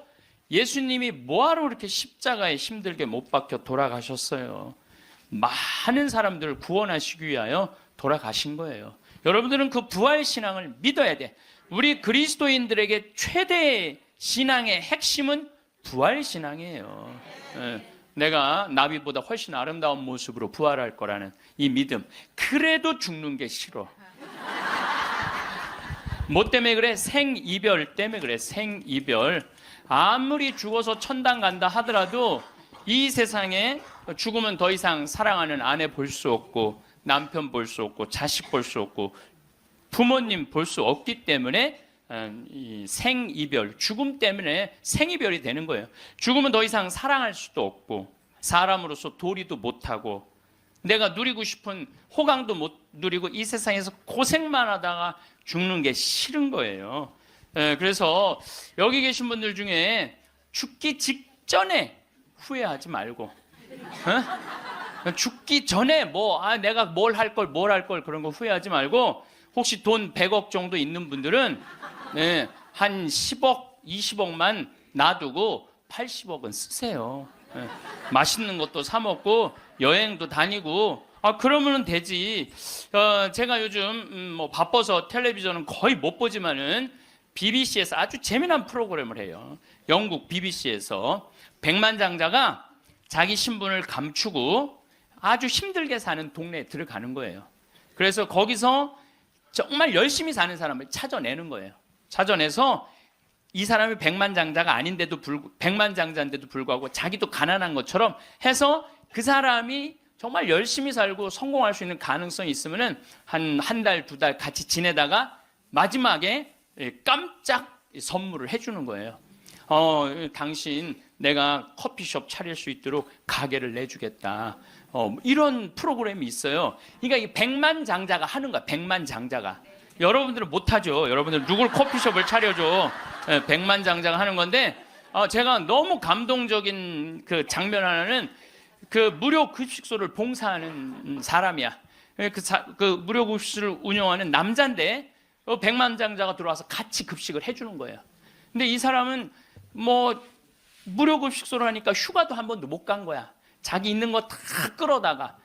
예수님이 뭐하러 그렇게 십자가에 힘들게 못 박혀 돌아가셨어요. 많은 사람들을 구원하시기 위하여 돌아가신 거예요. 여러분들은 그 부활신앙을 믿어야 돼. 우리 그리스도인들에게 최대의 신앙의 핵심은 부활신앙이에요. 내가 나비보다 훨씬 아름다운 모습으로 부활할 거라는 이 믿음. 그래도 죽는 게 싫어. 뭐 때문에 그래? 생이별 때문에 그래. 생이별. 아무리 죽어서 천당 간다 하더라도 이 세상에 죽으면 더 이상 사랑하는 아내 볼 수 없고 남편 볼 수 없고 자식 볼 수 없고 부모님 볼 수 없기 때문에 이 생이별, 죽음 때문에 생이별이 되는 거예요. 죽으면 더 이상 사랑할 수도 없고 사람으로서 도리도 못하고 내가 누리고 싶은 호강도 못 누리고 이 세상에서 고생만 하다가 죽는 게 싫은 거예요. 그래서 여기 계신 분들 중에 죽기 직전에 후회하지 말고 죽기 전에 내가 뭘 할 걸 그런 거 후회하지 말고 혹시 돈 100억 정도 있는 분들은 한 10억, 20억만 놔두고 80억은 쓰세요. 맛있는 것도 사 먹고 여행도 다니고 그러면 되지. 제가 요즘 바빠서 텔레비전은 거의 못 보지만은 BBC에서 아주 재미난 프로그램을 해요. 영국 BBC에서 백만장자가 자기 신분을 감추고 아주 힘들게 사는 동네에 들어가는 거예요. 그래서 거기서 정말 열심히 사는 사람을 찾아내는 거예요. 찾아내서 이 사람이 백만장자인데도 불구하고 자기도 가난한 것처럼 해서 그 사람이 정말 열심히 살고 성공할 수 있는 가능성이 있으면은 한 달, 두 달 같이 지내다가 마지막에 깜짝 선물을 해주는 거예요. 당신 내가 커피숍 차릴 수 있도록 가게를 내주겠다. 이런 프로그램이 있어요. 그러니까 이 백만장자가 하는 거야. 백만장자가. 여러분들은 못하죠. 여러분들 누굴 커피숍을 차려줘. 백만장자가 하는 건데 제가 너무 감동적인 그 장면 하나는 그 무료 급식소를 봉사하는 사람이야. 그 무료 급식소를 운영하는 남자인데 백만장자가 들어와서 같이 급식을 해주는 거예요. 근데 이 사람은 뭐 무료 급식소를 하니까 휴가도 한 번도 못 간 거야. 자기 있는 거 다 끌어다가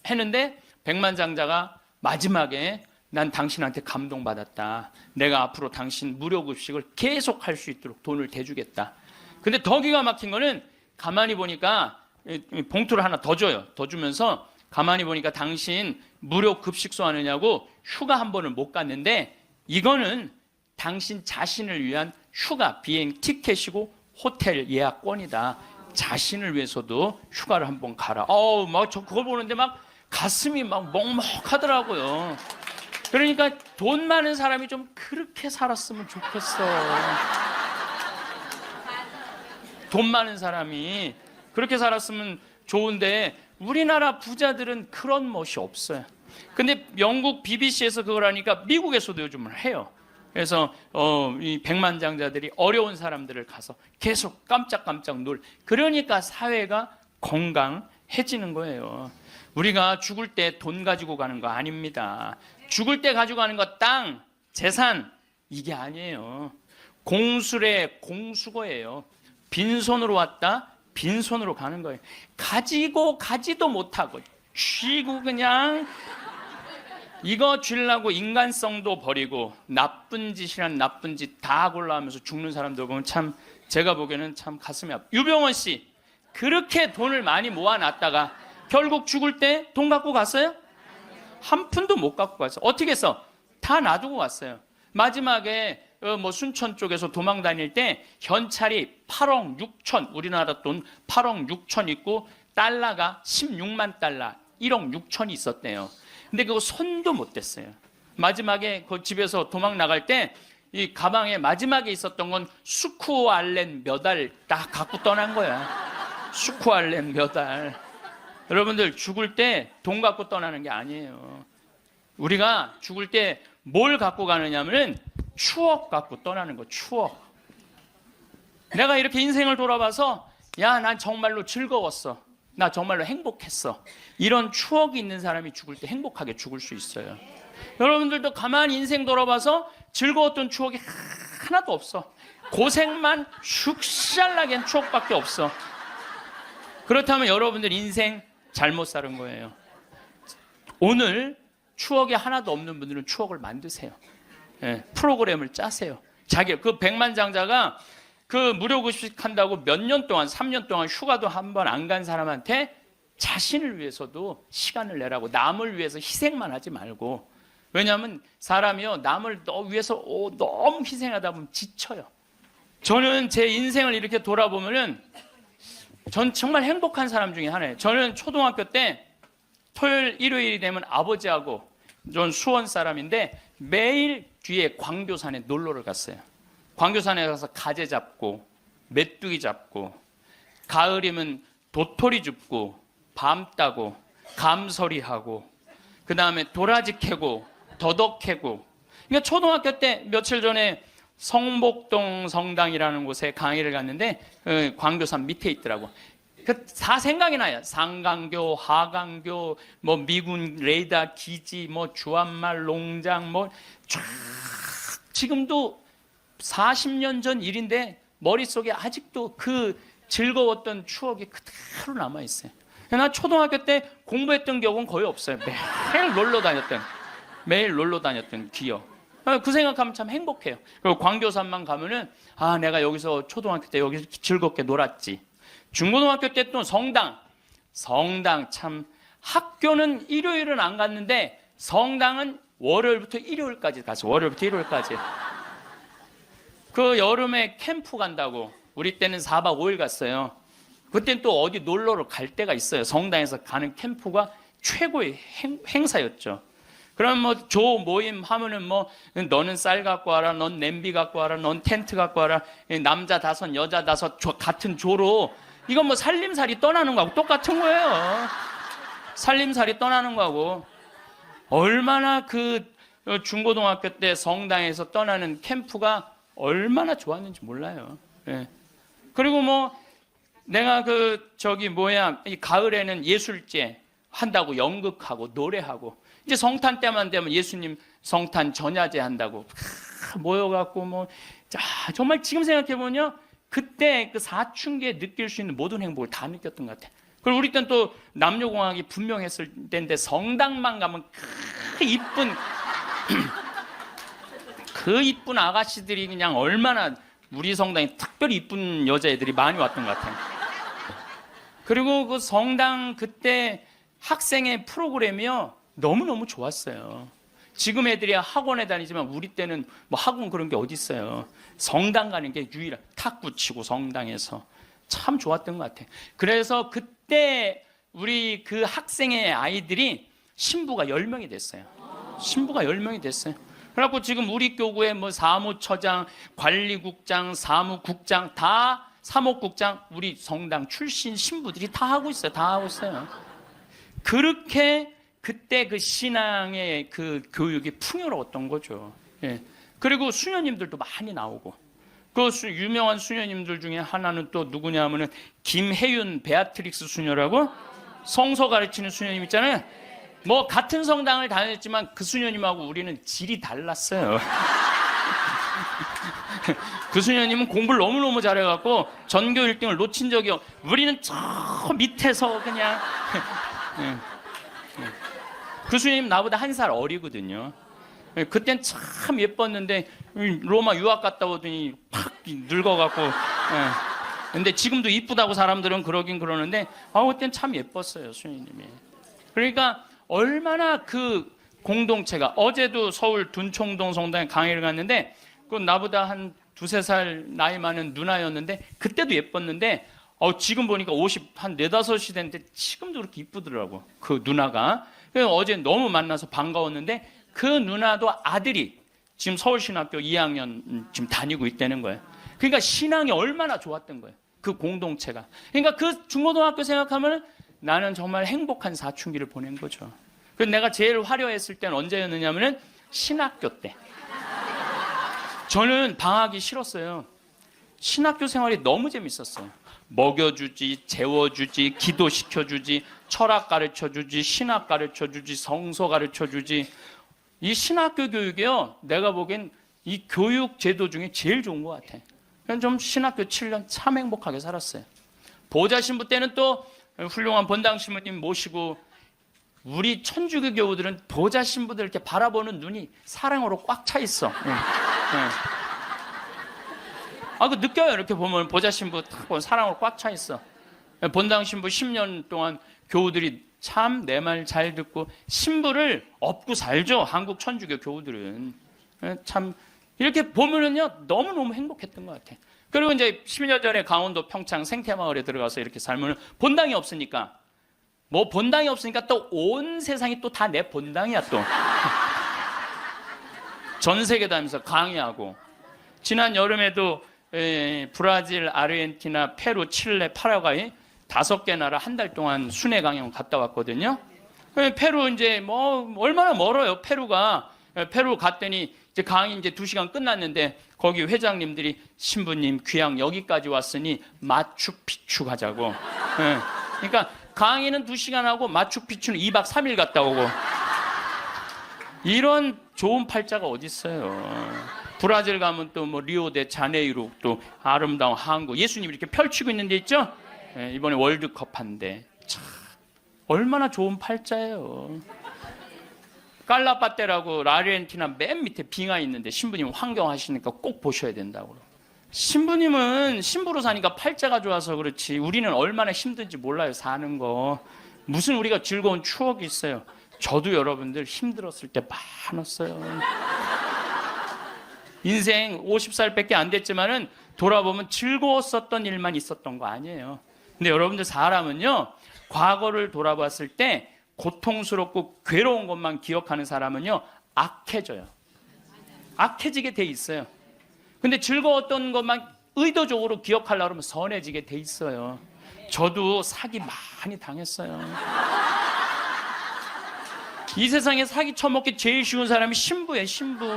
했는데 백만장자가 마지막에 난 당신한테 감동받았다. 내가 앞으로 당신 무료 급식을 계속 할 수 있도록 돈을 대주겠다. 근데 더 기가 막힌 거는 가만히 보니까 봉투를 하나 더 줘요. 더 주면서 가만히 보니까 당신 무료 급식소 하느냐고 휴가 한 번을 못 갔는데 이거는 당신 자신을 위한 휴가 비행 티켓이고 호텔 예약권이다. 자신을 위해서도 휴가를 한번 가라. 막 저 그걸 보는데 막 가슴이 막 먹먹하더라고요. 그러니까 돈 많은 사람이 좀 그렇게 살았으면 좋겠어. 돈 많은 사람이 그렇게 살았으면 좋은데 우리나라 부자들은 그런 멋이 없어요. 근데 영국 BBC에서 그걸 하니까 미국에서도 요즘은 해요. 그래서 이 백만장자들이 어려운 사람들을 가서 계속 깜짝깜짝 그러니까 사회가 건강해지는 거예요. 우리가 죽을 때 돈 가지고 가는 거 아닙니다. 죽을 때 가지고 가는 거 땅, 재산 이게 아니에요. 공술의 공수거예요. 빈손으로 왔다 빈손으로 가는 거예요. 가지고 가지도 못하고 쥐고 그냥 이거 주려고 인간성도 버리고 나쁜 짓이란 나쁜 짓 다 골라하면서 죽는 사람들 보면 참 제가 보기에는 참 가슴이 아파. 유병원 씨 그렇게 돈을 많이 모아놨다가 결국 죽을 때 돈 갖고 갔어요? 한 푼도 못 갖고 갔어요. 어떻게 했어? 다 놔두고 갔어요. 마지막에 뭐 순천 쪽에서 도망 다닐 때 현찰이 8억 6천 우리나라 돈 8억 6천 있고 달러가 16만 달러 1억 6천이 있었대요. 근데 그거 손도 못 댔어요. 마지막에 그 집에서 도망 나갈 때 이 가방에 마지막에 있었던 건 수쿠알렌 몇 알 딱 갖고 떠난 거야. 수쿠알렌 몇 알. 여러분들 죽을 때 돈 갖고 떠나는 게 아니에요. 우리가 죽을 때 뭘 갖고 가느냐면은 추억 갖고 떠나는 거. 추억. 내가 이렇게 인생을 돌아봐서 야, 난 정말로 즐거웠어. 나 정말로 행복했어. 이런 추억이 있는 사람이 죽을 때 행복하게 죽을 수 있어요. 여러분들도 가만히 인생 돌아봐서 즐거웠던 추억이 하나도 없어. 고생만 슉샬나게 한 추억밖에 없어. 그렇다면 여러분들 인생 잘못 사는 거예요. 오늘 추억이 하나도 없는 분들은 추억을 만드세요. 프로그램을 짜세요. 그 백만장자가 그 무료급식 한다고 몇 년 동안 3년 동안 휴가도 한 번 안 간 사람한테 자신을 위해서도 시간을 내라고 남을 위해서 희생만 하지 말고 왜냐하면 사람이요 남을 위해서 너무 희생하다 보면 지쳐요. 저는 제 인생을 이렇게 돌아보면은 전 정말 행복한 사람 중에 하나예요. 저는 초등학교 때 토요일 일요일이 되면 아버지하고 전 수원 사람인데 매일 뒤에 광교산에 놀러를 갔어요. 광교산에 가서 가재 잡고 메뚜기 잡고 가을이면 도토리 줍고 밤 따고 감서리하고 그 다음에 도라지 캐고 더덕 캐고. 그러니까 초등학교 때 며칠 전에 성복동 성당이라는 곳에 강의를 갔는데 광교산 밑에 있더라고. 다 생각이 나요. 상강교, 하강교, 뭐 미군 레이더 기지, 뭐 주한말 농장, 뭐 쫙 지금도 40년 전 일인데 머릿속에 아직도 그 즐거웠던 추억이 그대로 남아 있어요. 나 초등학교 때 공부했던 기억은 거의 없어요. 매일 놀러 다녔던 기억. 그 생각하면 참 행복해요. 그리고 광교산만 가면은 아, 내가 여기서 초등학교 때 여기서 즐겁게 놀았지. 중고등학교 때 또 성당 참, 학교는 일요일은 안 갔는데 성당은 월요일부터 일요일까지 갔어. 월요일부터 일요일까지. 그 여름에 캠프 간다고 우리 때는 4박 5일 갔어요. 그때는 또 어디 놀러를 갈 때가 있어요. 성당에서 가는 캠프가 최고의 행사였죠. 그럼 뭐 조 모임 하면은 뭐 너는 쌀 갖고 와라, 넌 냄비 갖고 와라, 넌 텐트 갖고 와라, 남자 5, 여자 5 같은 조로 이건 뭐 살림살이 떠나는 거하고 똑같은 거예요. 살림살이 떠나는 거하고 얼마나 그 중고등학교 때 성당에서 떠나는 캠프가 얼마나 좋았는지 몰라요. 예. 그리고 뭐 내가 이 가을에는 예술제 한다고 연극하고 노래하고 이제 성탄 때만 되면 예수님 성탄 전야제 한다고 모여갖고 뭐 정말 지금 생각해보면 그때 그 사춘기에 느낄 수 있는 모든 행복을 다 느꼈던 것 같아. 그리고 우리 때는 또 남녀공학이 분명했을 때인데 성당만 가면 그 이쁜 그 이쁜 아가씨들이 그냥 얼마나 우리 성당에 특별히 이쁜 여자애들이 많이 왔던 것 같아요. 그리고 그 성당 그때 학생의 프로그램이요 너무너무 좋았어요. 지금 애들이 학원에 다니지만 우리 때는 뭐 학원 그런 게 어디 있어요. 성당 가는 게 유일한 탁구 치고 성당에서 참 좋았던 것 같아요. 그래서 그때 우리 그 학생의 아이들이 신부가 10명이 됐어요. 신부가 10명이 됐어요. 그래갖고 지금 우리 교구에 뭐 사무처장, 관리국장, 사무국장 다 사목국장 우리 성당 출신 신부들이 다 하고 있어요. 다 하고 있어요. 그렇게 그때 그 신앙의 그 교육이 풍요로웠던 거죠. 예. 그리고 수녀님들도 많이 나오고 그 유명한 수녀님들 중에 하나는 또 누구냐면은 김혜윤 베아트릭스 수녀라고 성서 가르치는 수녀님 있잖아요. 뭐 같은 성당을 다녔지만 그 수녀님하고 우리는 질이 달랐어요. 그 수녀님은 공부를 너무너무 잘해갖고 전교 1등을 놓친 적이 우리는 저 밑에서 그냥 그 수녀님 나보다 1살 어리거든요. 그땐 참 예뻤는데 로마 유학 갔다 오더니 팍 늙어갖고 근데 지금도 이쁘다고 사람들은 그러긴 그러는데 그땐 참 예뻤어요 수녀님이. 그러니까 얼마나 그 공동체가 어제도 서울 둔총동 성당에 강의를 갔는데 그 나보다 한 2-3살 나이 많은 누나였는데 그때도 예뻤는데 지금 보니까 50, 한 4, 5이 됐는데 지금도 그렇게 이쁘더라고 그 누나가. 그래서 어제 너무 만나서 반가웠는데 그 누나도 아들이 지금 서울신학교 2학년 지금 다니고 있다는 거예요. 그러니까 신앙이 얼마나 좋았던 거예요. 그 공동체가. 그러니까 그 중고등학교 생각하면 나는 정말 행복한 사춘기를 보낸 거죠. 그래서 내가 제일 화려했을 때는 언제였느냐면은 신학교 때. 저는 방학이 싫었어요. 신학교 생활이 너무 재밌었어요. 먹여주지, 재워주지, 기도시켜주지, 철학 가르쳐주지, 신학 가르쳐주지, 성서 가르쳐주지. 이 신학교 교육이요, 내가 보기엔 이 교육 제도 중에 제일 좋은 것 같아. 그냥 좀 신학교 7년 참 행복하게 살았어요. 보좌 신부 때는 또 훌륭한 본당 신부님 모시고 우리 천주교 교우들은 보좌 신부들 이렇게 바라보는 눈이 사랑으로 꽉 차 있어. 그 느껴요. 이렇게 보면 보좌 신부 딱 보면 사랑으로 꽉 차 있어. 본당 신부 10년 동안 교우들이 참 내 말 잘 듣고 신부를 업고 살죠. 한국 천주교 교우들은. 참 이렇게 보면은요 너무너무 행복했던 것 같아. 그리고 이제 10년 전에 강원도 평창 생태마을에 들어가서 이렇게 살면 본당이 없으니까 뭐 본당이 없으니까 또 온 세상이 또 다 내 본당이야 또. 전 세계 다니면서 강의하고 지난 여름에도 브라질, 아르헨티나, 페루, 칠레, 파라과이 5개 나라 한 달 동안 순회 강연 갔다 왔거든요. 페루 이제 뭐 얼마나 멀어요. 페루 갔더니 이제 강의 이제 2시간 끝났는데 거기 회장님들이 신부님 귀양 여기까지 왔으니 마추픽추 가자고. 그러니까 강의는 2시간 하고 마추픽추는 2박 3일 갔다 오고. 이런 좋은 팔자가 어디 있어요. 브라질 가면 또 뭐 리오데 자네이루 또 아름다운 항구 예수님이 이렇게 펼치고 있는 데 있죠. 이번에 월드컵 한데 참 얼마나 좋은 팔자예요. 깔라빠떼라고 아르헨티나 맨 밑에 빙하 있는데 신부님 환경하시니까 꼭 보셔야 된다고. 신부님은 신부로 사니까 팔자가 좋아서 그렇지 우리는 얼마나 힘든지 몰라요. 사는 거. 무슨 우리가 즐거운 추억이 있어요. 저도 여러분들 힘들었을 때 많았어요. 인생 50살밖에 안 됐지만은 돌아보면 즐거웠었던 일만 있었던 거 아니에요. 근데 여러분들 사람은요, 과거를 돌아봤을 때 고통스럽고 괴로운 것만 기억하는 사람은요, 악해져요. 악해지게 돼 있어요. 근데 즐거웠던 것만 의도적으로 기억하려고 하면 선해지게 돼 있어요. 저도 사기 많이 당했어요. 이 세상에 사기 쳐먹기 제일 쉬운 사람이 신부예요, 신부.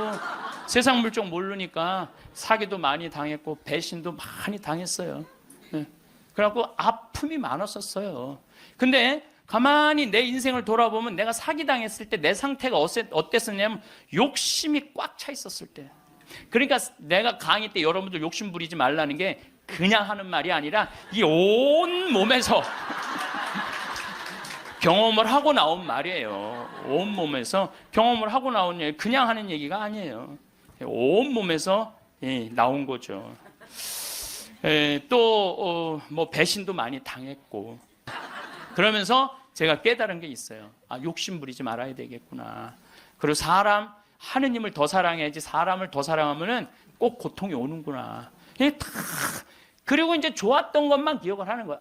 세상 물정 모르니까 사기도 많이 당했고 배신도 많이 당했어요. 그래갖고 아픔이 많았었어요. 근데 가만히 내 인생을 돌아보면 내가 사기당했을 때 내 상태가 어땠었냐면 욕심이 꽉 차 있었을 때. 그러니까 내가 강의 때 여러분들 욕심 부리지 말라는 게 그냥 하는 말이 아니라 이 온 몸에서 경험을 하고 나온 말이에요. 온 몸에서 경험을 하고 나온 얘기, 그냥 하는 얘기가 아니에요. 온 몸에서 나온 거죠. 또 뭐 배신도 많이 당했고 그러면서 제가 깨달은 게 있어요. 아, 욕심 부리지 말아야 되겠구나. 그리고 하느님을 더 사랑해야지 사람을 더 사랑하면은 꼭 고통이 오는구나. 그리고 이제 좋았던 것만 기억을 하는 거야.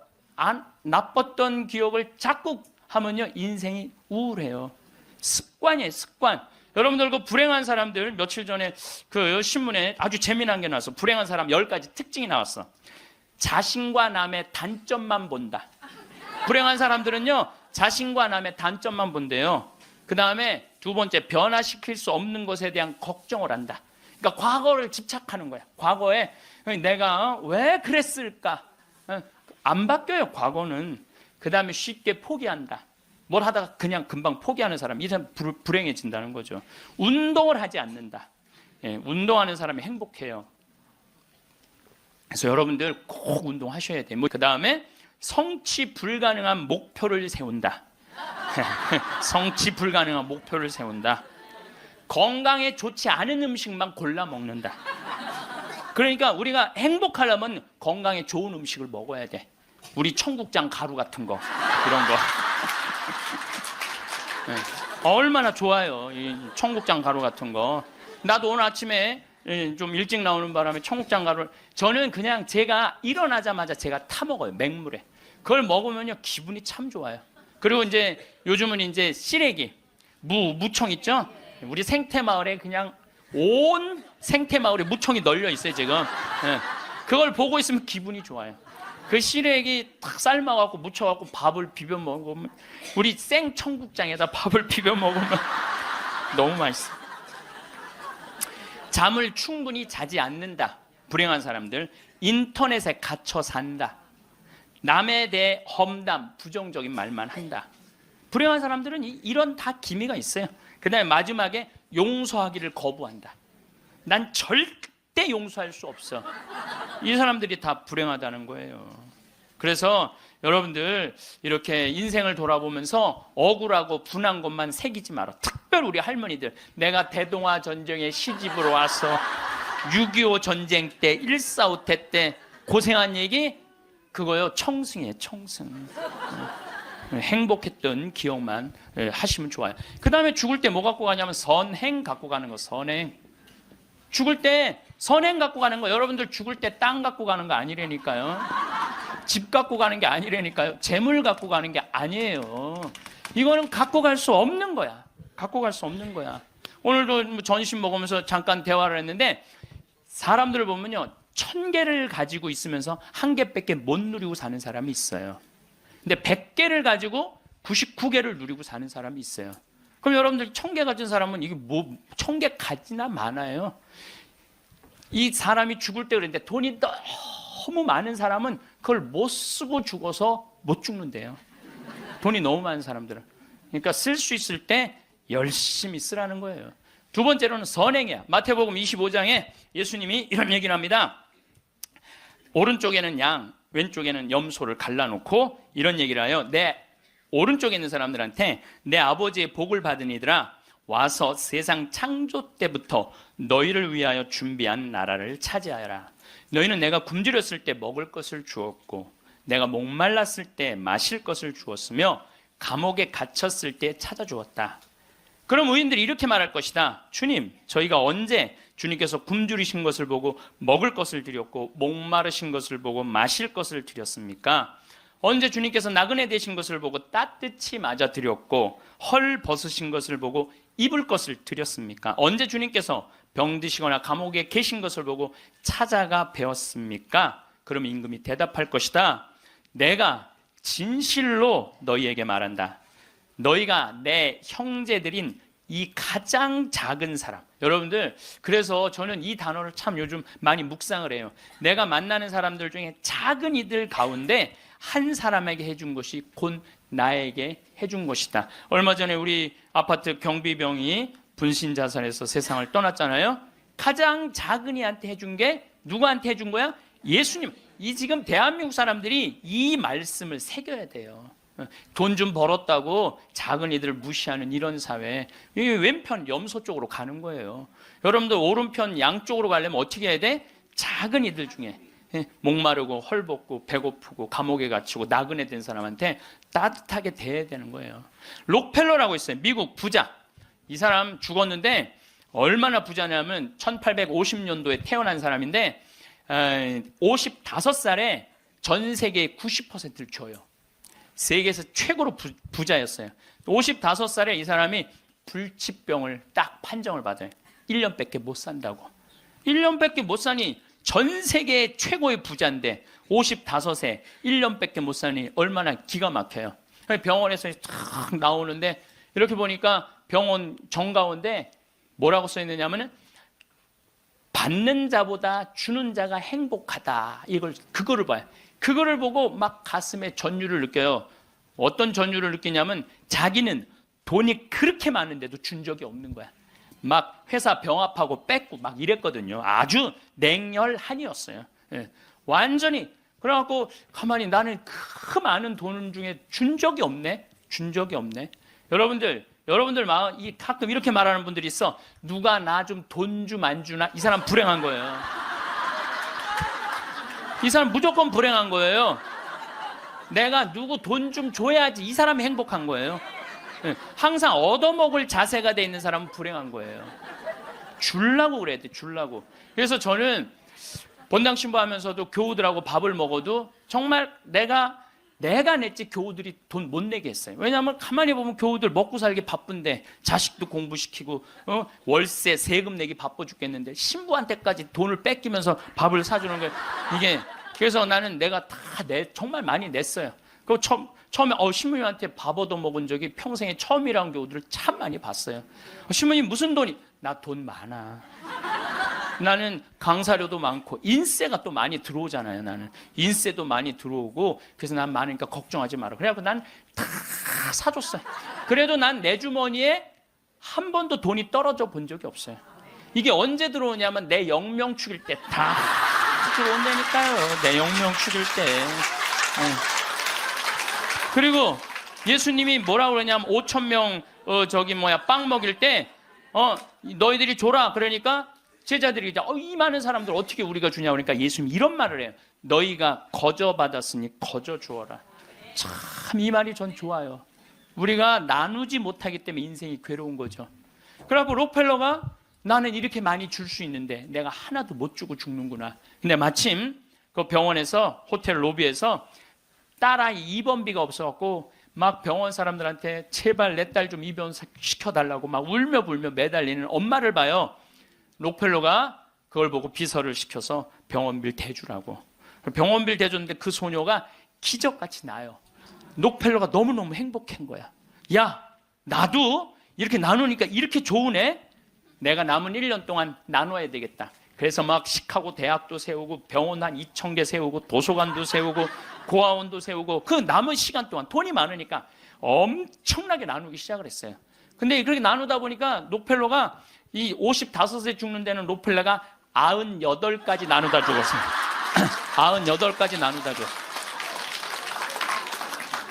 나빴던 기억을 자꾸 하면요 인생이 우울해요. 습관이에요, 습관. 여러분들 그 불행한 사람들 며칠 전에 그 신문에 아주 재미난 게 나왔어. 불행한 사람 10가지 특징이 나왔어. 자신과 남의 단점만 본다. 불행한 사람들은요 자신과 남의 단점만 본대요. 그 다음에 두 번째, 변화시킬 수 없는 것에 대한 걱정을 한다. 그러니까 과거를 집착하는 거야. 과거에 내가 왜 그랬을까? 안 바뀌어요, 과거는. 그 다음에 쉽게 포기한다. 뭘 하다가 그냥 금방 포기하는 사람, 이 사람 불행해진다는 거죠. 운동을 하지 않는다. 운동하는 사람이 행복해요. 그래서 여러분들 꼭 운동하셔야 돼요. 그 다음에 성취 불가능한 목표를 세운다. 성취 불가능한 목표를 세운다. 건강에 좋지 않은 음식만 골라 먹는다. 그러니까 우리가 행복하려면 건강에 좋은 음식을 먹어야 돼. 우리 청국장 가루 같은 거, 이런 거. 얼마나 좋아요, 이 청국장 가루 같은 거. 나도 오늘 아침에 좀 일찍 나오는 바람에 청국장 가루를, 저는 그냥 제가 일어나자마자 제가 타 먹어요, 맹물에. 그걸 먹으면요 기분이 참 좋아요. 그리고 이제 요즘은 이제 시래기, 무청 있죠? 우리 생태마을에 그냥 온 생태마을에 무청이 널려 있어요 지금. 그걸 보고 있으면 기분이 좋아요. 그 시래기 탁 삶아갖고 무쳐갖고 밥을 비벼 먹으면, 우리 생 청국장에다 밥을 비벼 먹으면 너무 맛있어. 잠을 충분히 자지 않는다. 불행한 사람들. 인터넷에 갇혀 산다. 남에 대해 험담, 부정적인 말만 한다. 불행한 사람들은 이런 다 기미가 있어요. 그 다음에 마지막에 용서하기를 거부한다. 난 절대 용서할 수 없어. 이 사람들이 다 불행하다는 거예요. 그래서 여러분들 이렇게 인생을 돌아보면서 억울하고 분한 것만 새기지 마라. 특별히 우리 할머니들, 내가 대동아 전쟁에 시집으로 와서 6.25 전쟁 때 1.4.5태 때 고생한 얘기, 그거요 청승이에요, 청승. 행복했던 기억만 하시면 좋아요. 그 다음에 죽을 때 뭐 갖고 가냐면 선행 갖고 가는 거. 선행. 죽을 때 선행 갖고 가는 거. 여러분들 죽을 때 땅 갖고 가는 거 아니라니까요. 집 갖고 가는 게 아니라니까요. 재물 갖고 가는 게 아니에요. 이거는 갖고 갈 수 없는 거야. 갖고 갈 수 없는 거야. 오늘도 전심 먹으면서 잠깐 대화를 했는데, 사람들을 보면요 1000개를 가지고 있으면서 1개밖에 못 누리고 사는 사람이 있어요. 근데 100개를 가지고 99개를 누리고 사는 사람이 있어요. 그럼 여러분들 1000개 가진 사람은 이게 뭐 1000개 가지나 많아요. 이 사람이 죽을 때 그랬는데 돈이 너무 많은 사람은 그걸 못 쓰고 죽어서 못 죽는데요. 돈이 너무 많은 사람들은. 그러니까 쓸 수 있을 때 열심히 쓰라는 거예요. 두 번째로는 선행이야. 마태복음 25장에 예수님이 이런 얘기를 합니다. 오른쪽에는 양, 왼쪽에는 염소를 갈라놓고 이런 얘기를 해요. 내 오른쪽에 있는 사람들한테 내 아버지의 복을 받은 이들아, 와서 세상 창조 때부터 너희를 위하여 준비한 나라를 차지하여라. 너희는 내가 굶주렸을 때 먹을 것을 주었고 내가 목말랐을 때 마실 것을 주었으며 감옥에 갇혔을 때 찾아주었다. 그럼 의인들이 이렇게 말할 것이다. 주님, 저희가 언제 주님께서 굶주리신 것을 보고 먹을 것을 드렸고 목마르신 것을 보고 마실 것을 드렸습니까? 언제 주님께서 나그네 되신 것을 보고 따뜻히 맞아 드렸고 헐 벗으신 것을 보고 입을 것을 드렸습니까? 언제 주님께서 병드시거나 감옥에 계신 것을 보고 찾아가 배웠습니까? 그럼 임금이 대답할 것이다. 내가 진실로 너희에게 말한다. 너희가 내 형제들인 이 가장 작은 사람. 여러분들, 그래서 저는 이 단어를 참 요즘 많이 묵상을 해요. 내가 만나는 사람들 중에 작은 이들 가운데 한 사람에게 해준 것이 곧 나에게 해준 것이다. 얼마 전에 우리 아파트 경비병이 분신자살해서 세상을 떠났잖아요. 가장 작은 이한테 해준 게 누구한테 해준 거야? 예수님. 이 지금 대한민국 사람들이 이 말씀을 새겨야 돼요. 돈 좀 벌었다고 작은 이들을 무시하는 이런 사회, 이 왼편 염소 쪽으로 가는 거예요. 여러분들 오른편 양쪽으로 가려면 어떻게 해야 돼? 작은 이들 중에 목마르고 헐벗고 배고프고 감옥에 갇히고 나그네 된 사람한테 따뜻하게 대해야 되는 거예요. 록펠러라고 있어요. 미국 부자. 이 사람 죽었는데 얼마나 부자냐면 1850년도에 태어난 사람인데 55살에 전 세계의 90%를 줘요. 세계에서 최고로 부자였어요. 55살에 이 사람이 불치병을 딱 판정을 받아요. 1년밖에 못 산다고. 1년밖에 못 사니 전 세계 최고의 부자인데 55세 1년밖에 못 사니 얼마나 기가 막혀요. 병원에서 탁 나오는데 이렇게 보니까 병원 정가운데 뭐라고 써 있느냐면은 받는 자보다 주는 자가 행복하다. 그거를 봐요. 그거를 보고 막 가슴에 전율을 느껴요. 어떤 전율을 느끼냐면 자기는 돈이 그렇게 많은데도 준 적이 없는 거야. 막 회사 병합하고 뺏고 막 이랬거든요. 아주 냉혈한이었어요. 예. 완전히. 그래갖고 가만히 나는 그 많은 돈 중에 준 적이 없네. 준 적이 없네. 여러분들 마음 가끔 이렇게 말하는 분들이 있어. 누가 나 좀 돈 좀 안 주나? 이 사람 불행한 거예요. 이 사람 무조건 불행한 거예요. 내가 누구 돈 좀 줘야지 이 사람이 행복한 거예요. 항상 얻어먹을 자세가 돼 있는 사람은 불행한 거예요. 주려고 그래야 돼. 주려고. 그래서 저는 본당 신부하면서도 교우들하고 밥을 먹어도 정말 내가 냈지 교우들이 돈 못 내게 했어요. 왜냐하면 가만히 보면 교우들 먹고 살기 바쁜데 자식도 공부시키고 월세 세금 내기 바빠 죽겠는데 신부한테까지 돈을 뺏기면서 밥을 사주는 거예요. 이게 그래서 나는 내가 다 정말 많이 냈어요. 그 처음에 신부님한테 밥 얻어 먹은 적이 평생에 처음이라는 교우들을 참 많이 봤어요. 신부님 무슨 돈이? 나 돈 많아. 나는 강사료도 많고 인세가 또 많이 들어오잖아요. 나는 인세도 많이 들어오고 그래서 난 많으니까 걱정하지 마라. 그래갖고 난 다 사줬어요. 그래도 난 내 주머니에 한 번도 돈이 떨어져 본 적이 없어요. 이게 언제 들어오냐면 내 영명 축일 때 다 들어온다니까요. 내 영명 축일 때. 그리고 예수님이 뭐라고 그러냐면 5,000명 빵 먹일 때 너희들이 줘라. 그러니까 제자들이 이제 이 많은 사람들 어떻게 우리가 주냐 그러니까 예수님이 이런 말을 해요. 너희가 거저 받았으니 거저 주어라. 참 이 말이 전 좋아요. 우리가 나누지 못하기 때문에 인생이 괴로운 거죠. 그래갖고 록펠러가 나는 이렇게 많이 줄 수 있는데 내가 하나도 못 주고 죽는구나. 근데 마침 그 병원에서 호텔 로비에서 딸아이 입원비가 없어갖고 막 병원 사람들한테 제발 내 딸 좀 입원 시켜달라고 막 울며 불며 매달리는 엄마를 봐요. 록펠러가 그걸 보고 비서를 시켜서 병원비를 대주라고. 병원비를 대줬는데 그 소녀가 기적같이 나요. 록펠러가 너무너무 행복한 거야. 야, 나도 이렇게 나누니까 이렇게 좋으네? 내가 남은 1년 동안 나눠야 되겠다. 그래서 막 시카고 대학도 세우고 병원 한 2,000개 세우고 도서관도 세우고 고아원도 세우고 그 남은 시간 동안 돈이 많으니까 엄청나게 나누기 시작을 했어요. 근데 그렇게 나누다 보니까 록펠러가 이 55세 죽는 데는 록펠러가 98까지 나누다 죽었어요. 98까지 나누다 죽었어요.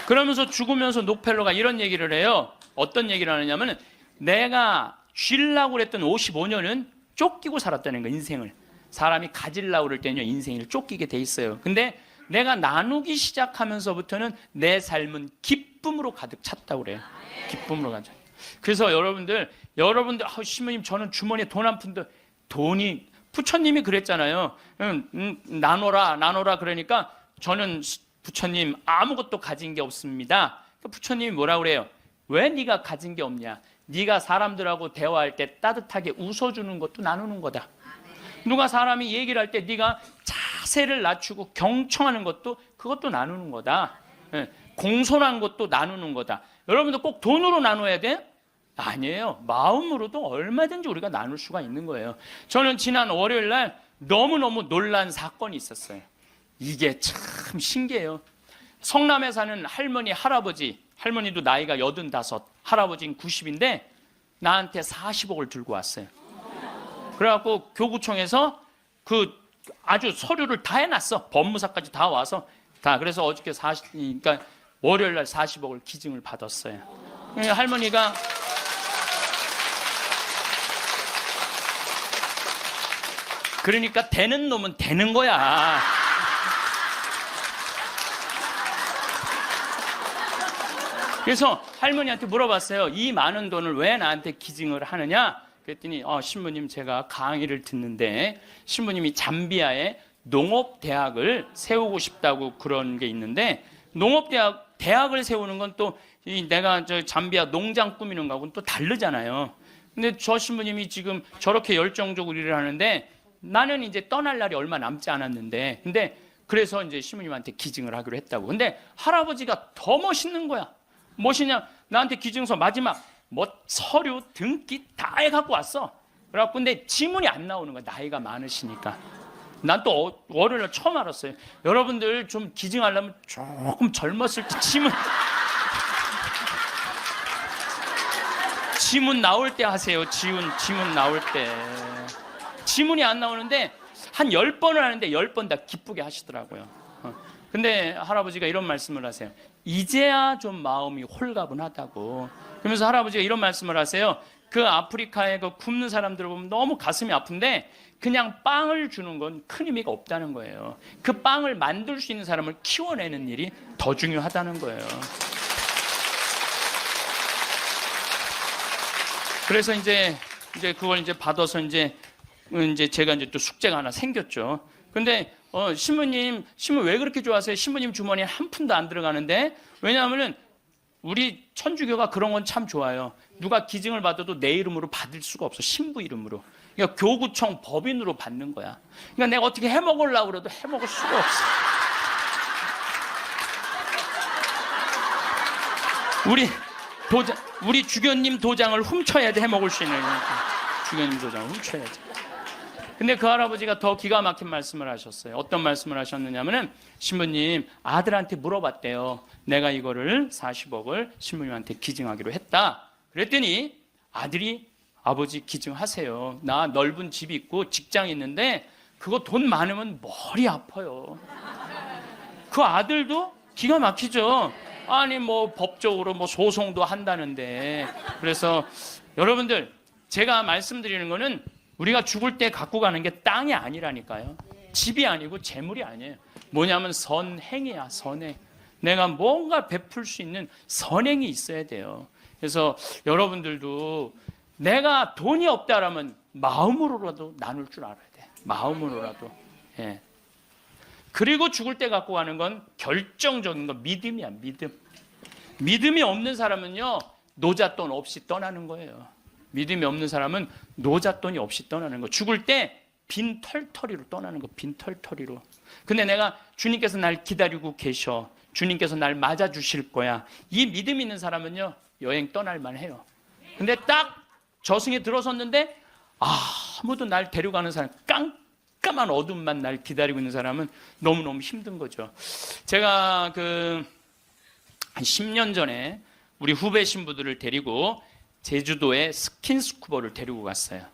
그러면서 죽으면서 록펠러가 이런 얘기를 해요. 어떤 얘기를 하느냐면 내가 쥐려고 그랬던 55년은 쫓기고 살았다는 거예요. 인생을. 사람이 가지려고 그럴 때는요, 인생을 쫓기게 돼 있어요. 근데 내가 나누기 시작하면서부터는 내 삶은 기쁨으로 가득 찼다고 그래요. 기쁨으로 가득. 그래서 여러분들 신부님 저는 주머니에 돈 한 푼도, 돈이, 부처님이 그랬잖아요. 나눠라 그러니까 저는 부처님 아무것도 가진 게 없습니다. 부처님이 뭐라 그래요? 왜 네가 가진 게 없냐? 네가 사람들하고 대화할 때 따뜻하게 웃어주는 것도 나누는 거다. 누가 사람이 얘기를 할 때 네가 자세를 낮추고 경청하는 것도, 그것도 나누는 거다. 공손한 것도 나누는 거다. 여러분들 꼭 돈으로 나눠야 돼? 아니에요. 마음으로도 얼마든지 우리가 나눌 수가 있는 거예요. 저는 지난 월요일 날 너무너무 놀란 사건이 있었어요. 이게 참 신기해요. 성남에 사는 할머니, 할머니도 나이가 85, 할아버지는 90인데 나한테 40억을 들고 왔어요. 그래갖고 교구청에서 아주 서류를 다 해놨어. 법무사까지 다 와서 다. 그래서 어저께 그러니까 월요일 날 40억을 기증을 받았어요. 할머니가 그러니까 되는 놈은 되는 거야. 그래서 할머니한테 물어봤어요. 이 많은 돈을 왜 나한테 기증을 하느냐? 그랬더니 신부님 제가 강의를 듣는데 신부님이 잠비아에 농업대학을 세우고 싶다고 그런 게 있는데, 대학을 세우는 건 또 내가 잠비아 농장 꾸미는 거하고는 또 다르잖아요. 근데 저 신부님이 지금 저렇게 열정적으로 일을 하는데 나는 이제 떠날 날이 얼마 남지 않았는데, 근데 그래서 이제 신부님한테 기증을 하기로 했다고. 근데 할아버지가 더 멋있는 거야. 멋있냐? 나한테 기증서 마지막 서류 등기 다 해갖고 왔어. 그래갖고 근데 지문이 안 나오는 거야. 나이가 많으시니까. 난 또 월요일날 처음 알았어요. 여러분들 좀 기증하려면 조금 젊었을 때 지문 나올 때 하세요. 지문 나올 때. 지문이 안 나오는데 한 10번을 하는데 10번 다 기쁘게 하시더라고요. 근데 할아버지가 이런 말씀을 하세요. 이제야 좀 마음이 홀가분하다고. 그러면서 할아버지가 이런 말씀을 하세요. 그 아프리카에 굶는 사람들을 보면 너무 가슴이 아픈데 그냥 빵을 주는 건 큰 의미가 없다는 거예요. 그 빵을 만들 수 있는 사람을 키워내는 일이 더 중요하다는 거예요. 그래서 이제 그걸 이제 받아서 이제 제가 이제 또 숙제가 하나 생겼죠. 근데 신부님 왜 그렇게 좋아하세요? 신부님 주머니에 한 푼도 안 들어가는데. 왜냐하면은 우리 천주교가 그런 건 참 좋아요. 누가 기증을 받아도 내 이름으로 받을 수가 없어. 신부 이름으로. 그러니까 교구청 법인으로 받는 거야. 그러니까 내가 어떻게 해먹으려고 그래도 해먹을 수가 없어. 우리 주교님 도장을 훔쳐야 돼. 해먹을 수 있는. 주교님 도장을 훔쳐야지. 근데 그 할아버지가 더 기가 막힌 말씀을 하셨어요. 어떤 말씀을 하셨느냐면은 신부님 아들한테 물어봤대요. 내가 이거를 40억을 신부님한테 기증하기로 했다. 그랬더니 아들이 아버지 기증하세요. 나 넓은 집이 있고 직장이 있는데 그거 돈 많으면 머리 아파요. 그 아들도 기가 막히죠. 아니 법적으로 소송도 한다는데. 그래서 여러분들 제가 말씀드리는 거는 우리가 죽을 때 갖고 가는 게 땅이 아니라니까요. 집이 아니고 재물이 아니에요. 뭐냐면 선행이야. 선행. 내가 뭔가 베풀 수 있는 선행이 있어야 돼요. 그래서 여러분들도 내가 돈이 없다라면 마음으로라도 나눌 줄 알아야 돼. 마음으로라도. 예. 그리고 죽을 때 갖고 가는 건 결정적인 건 믿음이야. 믿음이 없는 사람은요, 노잣돈 없이 떠나는 거예요. 믿음이 없는 사람은 노잣돈이 없이 떠나는 거. 죽을 때 빈 털터리로 떠나는 거. 빈 털터리로. 근데 내가 주님께서 날 기다리고 계셔. 주님께서 날 맞아주실 거야. 이 믿음 있는 사람은요, 여행 떠날 만해요. 근데 딱 저승에 들어섰는데 아무도 날 데려가는 사람, 깜깜한 어둠만 날 기다리고 있는 사람은 너무너무 힘든 거죠. 제가 한 10년 전에 우리 후배 신부들을 데리고 제주도에 스킨스쿠버를 데리고 갔어요.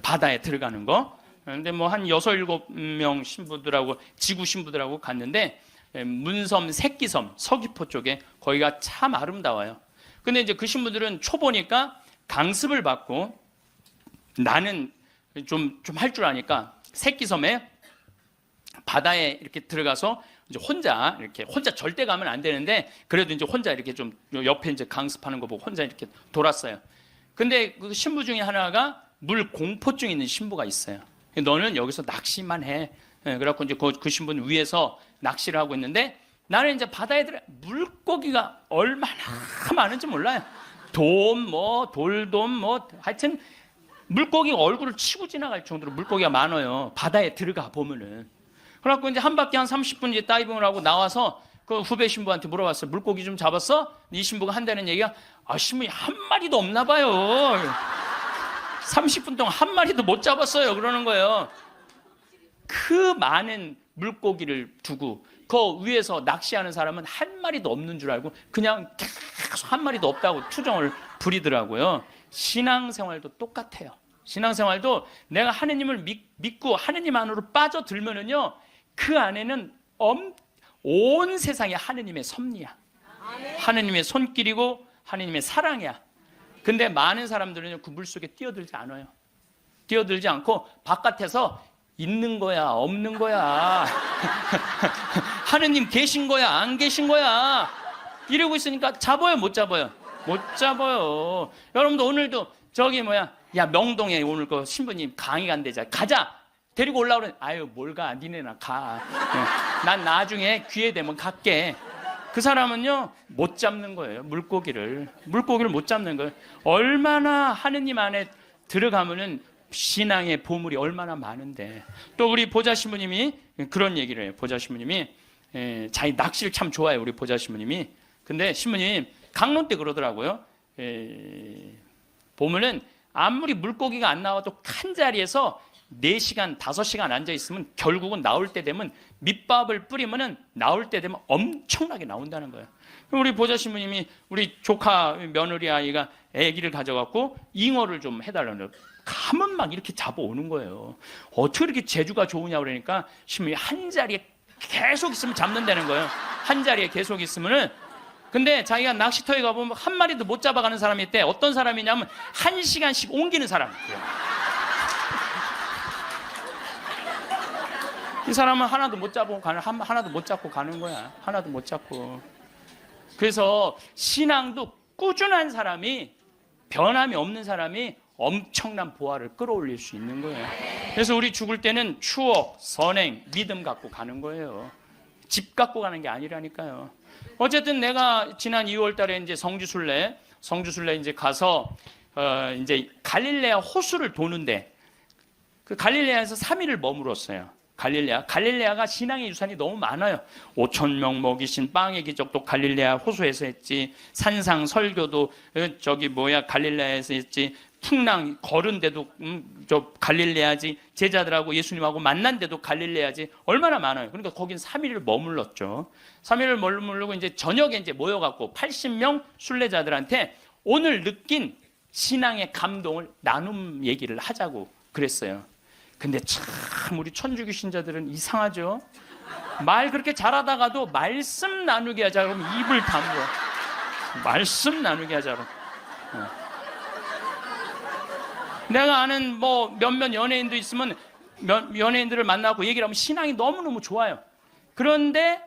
바다에 들어가는 거. 근데 한 6, 7명 신부들하고, 지구 신부들하고 갔는데, 문섬, 새끼섬, 서귀포 쪽에 거기가 참 아름다워요. 근데 이제 그 신부들은 초보니까 강습을 받고 나는 좀 할 줄 아니까 새끼섬에 바다에 이렇게 들어가서 이제 혼자 절대 가면 안 되는데 그래도 이제 혼자 이렇게 좀 옆에 이제 강습하는 거 보고 혼자 이렇게 돌았어요. 근데 그 신부 중에 하나가 물 공포증 있는 신부가 있어요. 너는 여기서 낚시만 해. 그래갖고 이제 그 신부는 위에서 낚시를 하고 있는데 나는 이제 바다에 들어 물고기가 얼마나 많은지 몰라요. 돌돔 하여튼 물고기가 얼굴을 치고 지나갈 정도로 물고기가 많아요. 바다에 들어가 보면은. 그래갖고 이제 한 바퀴 한 30분 이제 다이빙을 하고 나와서 그 후배 신부한테 물어봤어요. 물고기 좀 잡았어? 이 신부가 한다는 얘기가 신부이 한 마리도 없나 봐요. 30분 동안 한 마리도 못 잡았어요. 그러는 거예요. 그 많은 물고기를 두고 그 위에서 낚시하는 사람은 한 마리도 없는 줄 알고 그냥 계속 한 마리도 없다고 투정을 부리더라고요. 신앙생활도 똑같아요. 신앙생활도 내가 하느님을 믿고 하느님 안으로 빠져들면은요, 그 안에는 온 세상이 하느님의 섭리야. 하느님의 손길이고 하느님의 사랑이야. 근데 많은 사람들은 그 물속에 뛰어들지 않아요. 뛰어들지 않고 바깥에서 있는 거야, 없는 거야. 하느님 계신 거야, 안 계신 거야. 이러고 있으니까 잡아요, 못 잡아요? 못 잡아요. 여러분도 오늘도 야 명동에 오늘 그 신부님 강의 간대자 가자. 데리고 올라오면 아유 뭘 가, 니네나 가. 난 나중에 기회 되면 갈게. 그 사람은요 못 잡는 거예요. 물고기를 못 잡는 거예요. 얼마나 하느님 안에 들어가면은 신앙의 보물이 얼마나 많은데. 또 우리 보자 신부님이 그런 얘기를 해요. 보자 신부님이 자기 낚시를 참 좋아해요. 우리 보자 신부님이. 근데 신부님 강론 때 그러더라고요. 보면은 아무리 물고기가 안 나와도 한 자리에서 4시간, 5시간 앉아있으면 결국은 나올 때 되면 밑밥을 뿌리면은 나올 때 되면 엄청나게 나온다는 거예요. 우리 보자 신부님이 우리 조카 며느리 아이가 아기를 가져갖고 잉어를 좀 해달라는 거예요. 가면 막 이렇게 잡아오는 거예요. 어떻게 이렇게 재주가 좋으냐 그러니까 신부님이 한 자리에 계속 있으면 잡는다는 거예요. 한 자리에 계속 있으면은. 근데 자기가 낚시터에 가보면 한 마리도 못 잡아가는 사람이 있대. 어떤 사람이냐면 1시간씩 옮기는 사람이에요. 이 사람은 하나도 못 잡고 가는 거야. 하나도 못 잡고. 그래서 신앙도 꾸준한 사람이, 변함이 없는 사람이 엄청난 보화를 끌어올릴 수 있는 거예요. 그래서 우리 죽을 때는 추억, 선행, 믿음 갖고 가는 거예요. 집 갖고 가는 게 아니라니까요. 어쨌든 내가 지난 2월 달에 이제 성주순례 이제 가서 이제 갈릴레아 호수를 도는데 그 갈릴레아에서 3일을 머물었어요. 갈릴레아가 신앙의 유산이 너무 많아요. 5,000명 먹이신 빵의 기적도 갈릴레아 호수에서 했지. 산상 설교도 갈릴레아에서 했지. 풍랑 걸은 데도 갈릴레아지. 제자들하고 예수님하고 만난 데도 갈릴레아지. 얼마나 많아요. 그러니까 거긴 3일을 머물렀죠. 3일을 머물고 이제 저녁에 이제 모여갖고 80명 순례자들한테 오늘 느낀 신앙의 감동을 나눔 얘기를 하자고 그랬어요. 근데 참 우리 천주교 신자들은 이상하죠. 말 그렇게 잘하다가도 말씀 나누게 하자 그러면 입을 다물어. 말씀 나누게 하자고. 내가 아는 몇몇 연예인도 있으면 연예인들을 만나고 얘기를 하면 신앙이 너무너무 좋아요. 그런데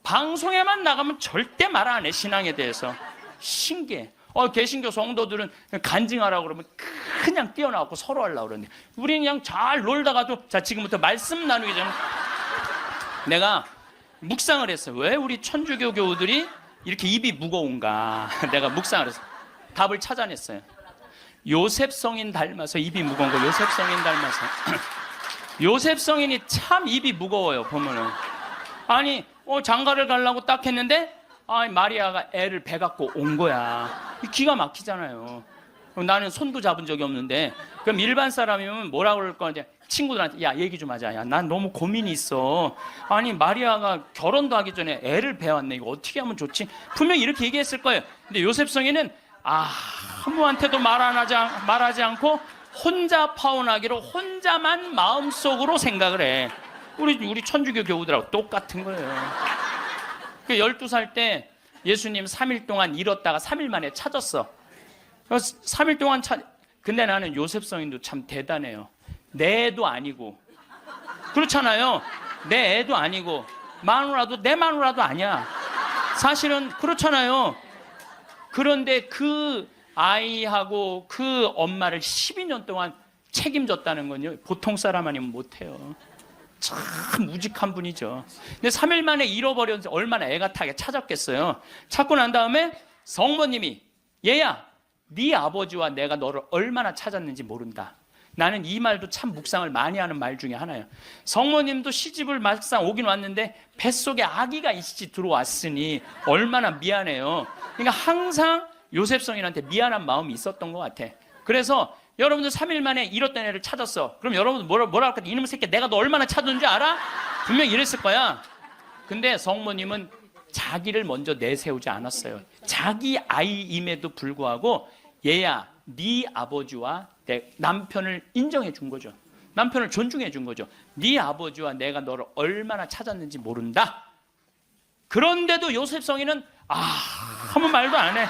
방송에만 나가면 절대 말 안 해. 신앙에 대해서. 신기해. 개신교 성도들은 간증하라고 그러면 그냥 뛰어나고 서로 하려고 그러는데 우리는 그냥 잘 놀다가도 자 지금부터 말씀 나누기 전에 내가 묵상을 했어요. 왜 우리 천주교 교우들이 이렇게 입이 무거운가. 내가 묵상을 했어요. 답을 찾아냈어요. 요셉 성인 닮아서 입이 무거운 거. 요셉 성인 닮아서. 요셉 성인이 참 입이 무거워요. 보면은 아니 장가를 가려고 딱 했는데 마리아가 애를 배 갖고 온 거야. 기가 막히잖아요. 나는 손도 잡은 적이 없는데 그럼 일반 사람이면 뭐라 그럴 거냐. 친구들한테 야 얘기 좀 하자. 야 난 너무 고민이 있어. 아니 마리아가 결혼도 하기 전에 애를 배웠네. 이거 어떻게 하면 좋지? 분명히 이렇게 얘기했을 거예요. 근데 요셉 성인은 아무한테도 말하지 않고 혼자 파혼하기로 혼자만 마음속으로 생각을 해. 우리 천주교 교우들하고 똑같은 거예요. 12살 때 예수님 3일 동안 잃었다가 3일 만에 찾았어. 그래서 3일 동안 근데 나는 요셉 성인도 참 대단해요. 내 애도 아니고. 그렇잖아요. 내 애도 아니고. 마누라도 내 마누라도 아니야. 사실은 그렇잖아요. 그런데 그 아이하고 그 엄마를 12년 동안 책임졌다는 건요. 보통 사람 아니면 못해요. 참 무직한 분이죠. 근데 3일 만에 잃어버렸는데 얼마나 애가 타게 찾았겠어요. 찾고 난 다음에 성모님이 얘야, 네 아버지와 내가 너를 얼마나 찾았는지 모른다. 나는 이 말도 참 묵상을 많이 하는 말 중에 하나예요. 성모님도 시집을 막상 오긴 왔는데 뱃속에 아기가 있이 들어왔으니 얼마나 미안해요. 그러니까 항상 요셉성인한테 미안한 마음이 있었던 것 같아. 그래서 여러분들 3일 만에 잃었던 애를 찾았어. 그럼 여러분들 뭐라 할까? 이놈의 새끼 내가 너 얼마나 찾았는지 알아? 분명히 이랬을 거야. 근데 성모님은 자기를 먼저 내세우지 않았어요. 자기 아이임에도 불구하고 얘야, 네 아버지와 내 남편을 인정해 준 거죠. 남편을 존중해 준 거죠. 네 아버지와 내가 너를 얼마나 찾았는지 모른다. 그런데도 요셉 성인은 아무 말도 안 해.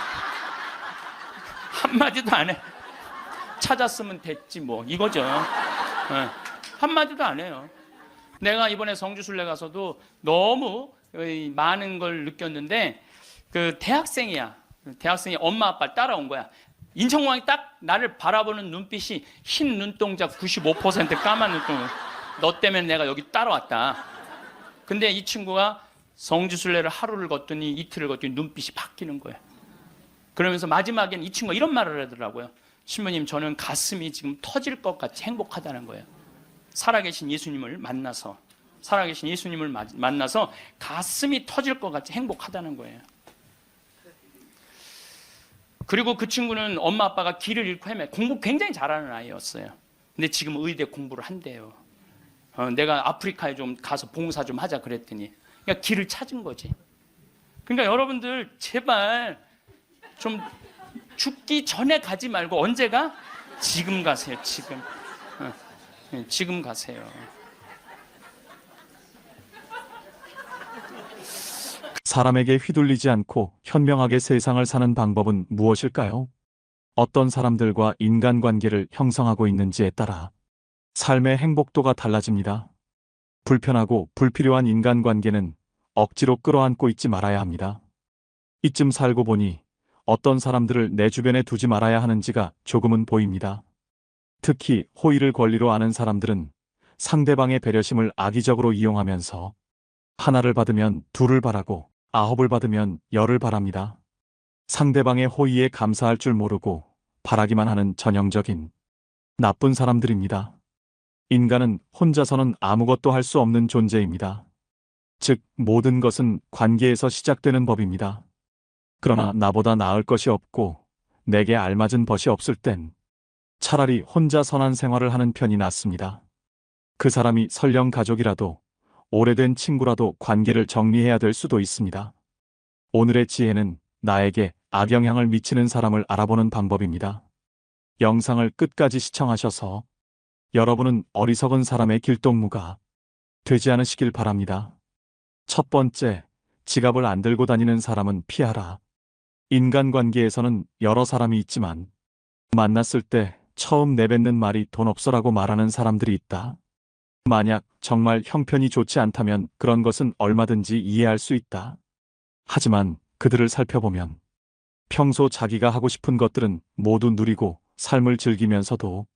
한마디도 안 해. 찾았으면 됐지 뭐 이거죠. 한마디도 안 해요. 내가 이번에 성주순례 가서도 너무 많은 걸 느꼈는데 그 대학생이야. 대학생이 엄마 아빠를 따라온 거야. 인천공항이 딱 나를 바라보는 눈빛이 흰 눈동자 95% 까만 눈동자. 너 때문에 내가 여기 따라왔다. 근데 이 친구가 성주순례를 하루를 걷더니 이틀을 걷더니 눈빛이 바뀌는 거예요. 그러면서 마지막엔 이 친구가 이런 말을 하더라고요. 신부님, 저는 가슴이 지금 터질 것 같이 행복하다는 거예요. 살아계신 예수님을 만나서 가슴이 터질 것 같이 행복하다는 거예요. 그리고 그 친구는 엄마 아빠가 길을 잃고 공부 굉장히 잘하는 아이였어요. 근데 지금 의대 공부를 한대요. 내가 아프리카에 좀 가서 봉사 좀 하자 그랬더니 그러니까 길을 찾은 거지. 그러니까 여러분들 제발 좀 죽기 전에 가지 말고 언제 가? 지금 가세요. 지금 가세요. 사람에게 휘둘리지 않고 현명하게 세상을 사는 방법은 무엇일까요? 어떤 사람들과 인간관계를 형성하고 있는지에 따라 삶의 행복도가 달라집니다. 불편하고 불필요한 인간관계는 억지로 끌어안고 있지 말아야 합니다. 이쯤 살고 보니 어떤 사람들을 내 주변에 두지 말아야 하는지가 조금은 보입니다. 특히 호의를 권리로 아는 사람들은 상대방의 배려심을 악의적으로 이용하면서 하나를 받으면 둘을 바라고 9을 받으면 10을 바랍니다. 상대방의 호의에 감사할 줄 모르고 바라기만 하는 전형적인 나쁜 사람들입니다. 인간은 혼자서는 아무것도 할 수 없는 존재입니다. 즉, 모든 것은 관계에서 시작되는 법입니다. 그러나 나보다 나을 것이 없고 내게 알맞은 벗이 없을 땐 차라리 혼자 선한 생활을 하는 편이 낫습니다. 그 사람이 설령 가족이라도 오래된 친구라도 관계를 정리해야 될 수도 있습니다. 오늘의 지혜는 나에게 악영향을 미치는 사람을 알아보는 방법입니다. 영상을 끝까지 시청하셔서 여러분은 어리석은 사람의 길동무가 되지 않으시길 바랍니다. 첫 번째, 지갑을 안 들고 다니는 사람은 피하라. 인간관계에서는 여러 사람이 있지만 만났을 때 처음 내뱉는 말이 돈 없어라고 말하는 사람들이 있다. 만약 정말 형편이 좋지 않다면 그런 것은 얼마든지 이해할 수 있다. 하지만 그들을 살펴보면 평소 자기가 하고 싶은 것들은 모두 누리고 삶을 즐기면서도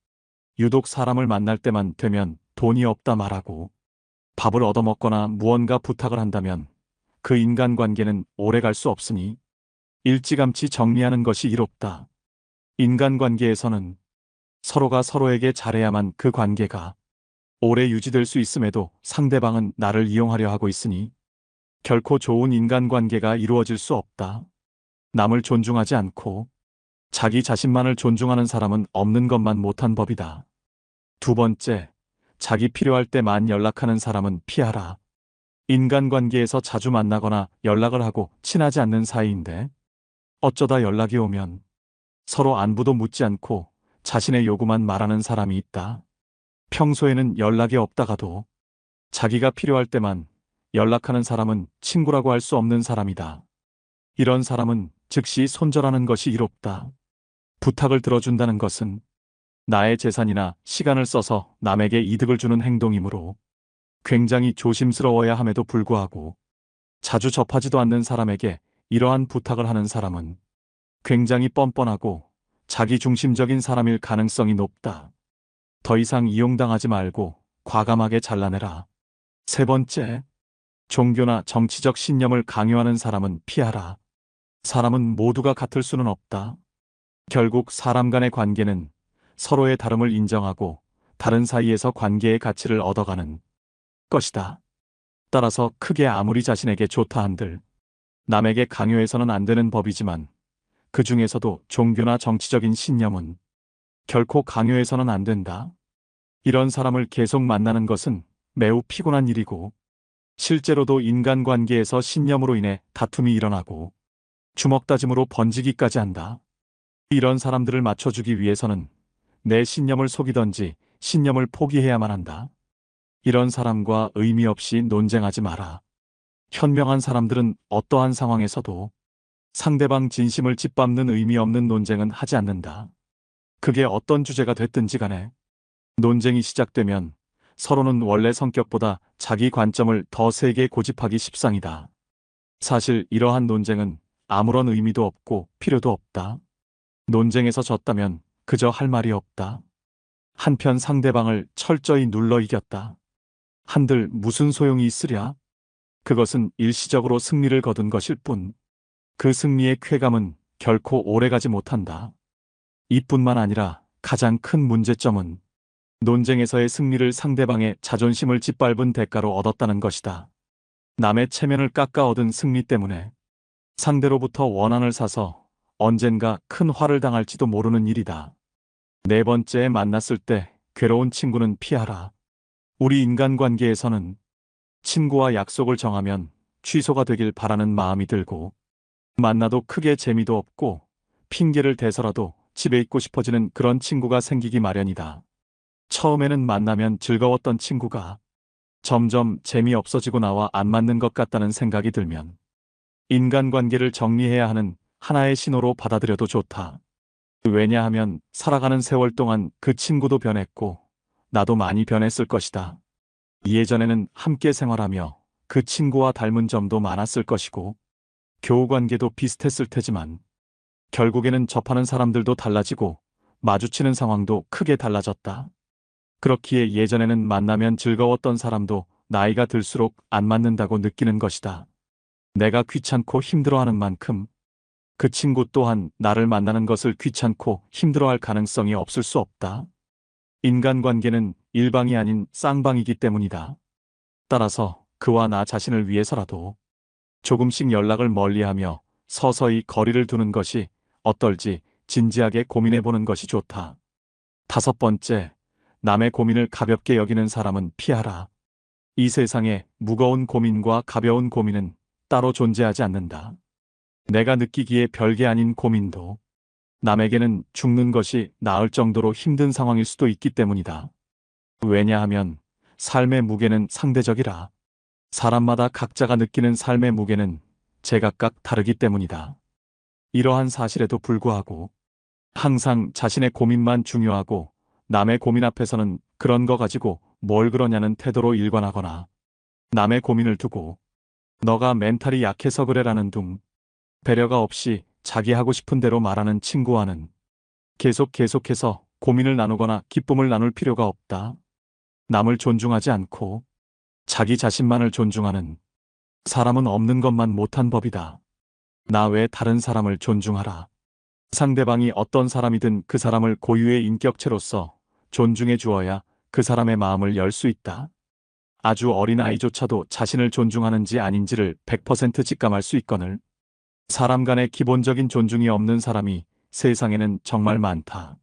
유독 사람을 만날 때만 되면 돈이 없다 말하고 밥을 얻어먹거나 무언가 부탁을 한다면 그 인간관계는 오래 갈 수 없으니 일찌감치 정리하는 것이 이롭다. 인간관계에서는 서로가 서로에게 잘해야만 그 관계가 오래 유지될 수 있음에도 상대방은 나를 이용하려 하고 있으니 결코 좋은 인간관계가 이루어질 수 없다. 남을 존중하지 않고 자기 자신만을 존중하는 사람은 없는 것만 못한 법이다. 두 번째, 자기 필요할 때만 연락하는 사람은 피하라. 인간관계에서 자주 만나거나 연락을 하고 친하지 않는 사이인데 어쩌다 연락이 오면 서로 안부도 묻지 않고 자신의 요구만 말하는 사람이 있다. 평소에는 연락이 없다가도 자기가 필요할 때만 연락하는 사람은 친구라고 할 수 없는 사람이다. 이런 사람은 즉시 손절하는 것이 이롭다. 부탁을 들어준다는 것은 나의 재산이나 시간을 써서 남에게 이득을 주는 행동이므로 굉장히 조심스러워야 함에도 불구하고 자주 접하지도 않는 사람에게 이러한 부탁을 하는 사람은 굉장히 뻔뻔하고 자기중심적인 사람일 가능성이 높다. 더 이상 이용당하지 말고 과감하게 잘라내라. 세 번째, 종교나 정치적 신념을 강요하는 사람은 피하라. 사람은 모두가 같을 수는 없다. 결국 사람 간의 관계는 서로의 다름을 인정하고 다른 사이에서 관계의 가치를 얻어가는 것이다. 따라서 크게 아무리 자신에게 좋다 한들 남에게 강요해서는 안 되는 법이지만 그 중에서도 종교나 정치적인 신념은 결코 강요해서는 안 된다. 이런 사람을 계속 만나는 것은 매우 피곤한 일이고 실제로도 인간관계에서 신념으로 인해 다툼이 일어나고 주먹다짐으로 번지기까지 한다. 이런 사람들을 맞춰주기 위해서는 내 신념을 속이던지 신념을 포기해야만 한다. 이런 사람과 의미 없이 논쟁하지 마라. 현명한 사람들은 어떠한 상황에서도 상대방 진심을 짓밟는 의미 없는 논쟁은 하지 않는다. 그게 어떤 주제가 됐든지 간에 논쟁이 시작되면 서로는 원래 성격보다 자기 관점을 더 세게 고집하기 십상이다. 사실 이러한 논쟁은 아무런 의미도 없고 필요도 없다. 논쟁에서 졌다면 그저 할 말이 없다. 한편 상대방을 철저히 눌러 이겼다. 한들 무슨 소용이 있으랴? 그것은 일시적으로 승리를 거둔 것일 뿐 그 승리의 쾌감은 결코 오래가지 못한다. 이뿐만 아니라 가장 큰 문제점은 논쟁에서의 승리를 상대방의 자존심을 짓밟은 대가로 얻었다는 것이다. 남의 체면을 깎아 얻은 승리 때문에 상대로부터 원한을 사서 언젠가 큰 화를 당할지도 모르는 일이다. 네 번째에 만났을 때 괴로운 친구는 피하라. 우리 인간관계에서는 친구와 약속을 정하면 취소가 되길 바라는 마음이 들고 만나도 크게 재미도 없고 핑계를 대서라도 집에 있고 싶어지는 그런 친구가 생기기 마련이다. 처음에는 만나면 즐거웠던 친구가 점점 재미없어지고 나와 안 맞는 것 같다는 생각이 들면 인간관계를 정리해야 하는 하나의 신호로 받아들여도 좋다. 왜냐하면 살아가는 세월 동안 그 친구도 변했고 나도 많이 변했을 것이다. 예전에는 함께 생활하며 그 친구와 닮은 점도 많았을 것이고 교우관계도 비슷했을 테지만 결국에는 접하는 사람들도 달라지고 마주치는 상황도 크게 달라졌다. 그렇기에 예전에는 만나면 즐거웠던 사람도 나이가 들수록 안 맞는다고 느끼는 것이다. 내가 귀찮고 힘들어하는 만큼 그 친구 또한 나를 만나는 것을 귀찮고 힘들어할 가능성이 없을 수 없다. 인간관계는 일방이 아닌 쌍방이기 때문이다. 따라서 그와 나 자신을 위해서라도 조금씩 연락을 멀리하며 서서히 거리를 두는 것이 어떨지 진지하게 고민해보는 것이 좋다. 다섯 번째, 남의 고민을 가볍게 여기는 사람은 피하라. 이 세상에 무거운 고민과 가벼운 고민은 따로 존재하지 않는다. 내가 느끼기에 별게 아닌 고민도 남에게는 죽는 것이 나을 정도로 힘든 상황일 수도 있기 때문이다. 왜냐하면 삶의 무게는 상대적이라. 사람마다 각자가 느끼는 삶의 무게는 제각각 다르기 때문이다. 이러한 사실에도 불구하고 항상 자신의 고민만 중요하고 남의 고민 앞에서는 그런 거 가지고 뭘 그러냐는 태도로 일관하거나 남의 고민을 두고 너가 멘탈이 약해서 그래라는 둥 배려가 없이 자기 하고 싶은 대로 말하는 친구와는 계속해서 고민을 나누거나 기쁨을 나눌 필요가 없다. 남을 존중하지 않고 자기 자신만을 존중하는 사람은 없는 것만 못한 법이다. 나 외 다른 사람을 존중하라. 상대방이 어떤 사람이든 그 사람을 고유의 인격체로서 존중해 주어야 그 사람의 마음을 열 수 있다. 아주 어린 아이조차도 자신을 존중하는지 아닌지를 100% 직감할 수 있거늘 사람 간의 기본적인 존중이 없는 사람이 세상에는 정말 많다.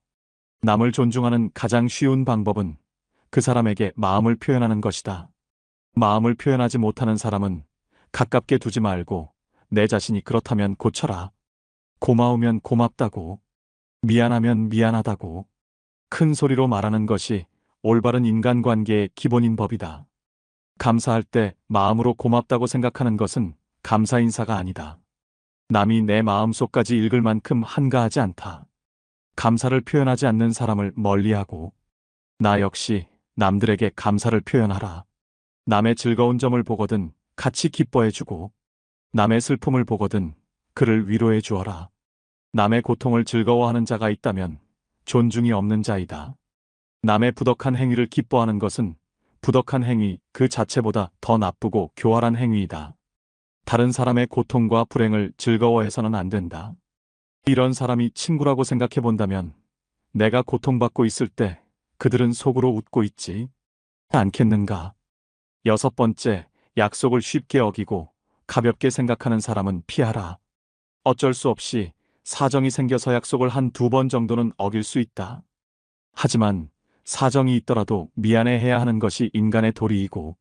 남을 존중하는 가장 쉬운 방법은 그 사람에게 마음을 표현하는 것이다. 마음을 표현하지 못하는 사람은 가깝게 두지 말고 내 자신이 그렇다면 고쳐라. 고마우면 고맙다고, 미안하면 미안하다고 큰 소리로 말하는 것이 올바른 인간관계의 기본인 법이다. 감사할 때 마음으로 고맙다고 생각하는 것은 감사 인사가 아니다. 남이 내 마음속까지 읽을 만큼 한가하지 않다. 감사를 표현하지 않는 사람을 멀리하고, 나 역시 남들에게 감사를 표현하라. 남의 즐거운 점을 보거든 같이 기뻐해주고, 남의 슬픔을 보거든 그를 위로해 주어라. 남의 고통을 즐거워하는 자가 있다면 존중이 없는 자이다. 남의 부덕한 행위를 기뻐하는 것은 부덕한 행위 그 자체보다 더 나쁘고 교활한 행위이다. 다른 사람의 고통과 불행을 즐거워해서는 안 된다. 이런 사람이 친구라고 생각해 본다면 내가 고통받고 있을 때 그들은 속으로 웃고 있지 않겠는가? 여섯 번째, 약속을 쉽게 어기고 가볍게 생각하는 사람은 피하라. 어쩔 수 없이 사정이 생겨서 약속을 한 두 번 정도는 어길 수 있다. 하지만 사정이 있더라도 미안해해야 하는 것이 인간의 도리이고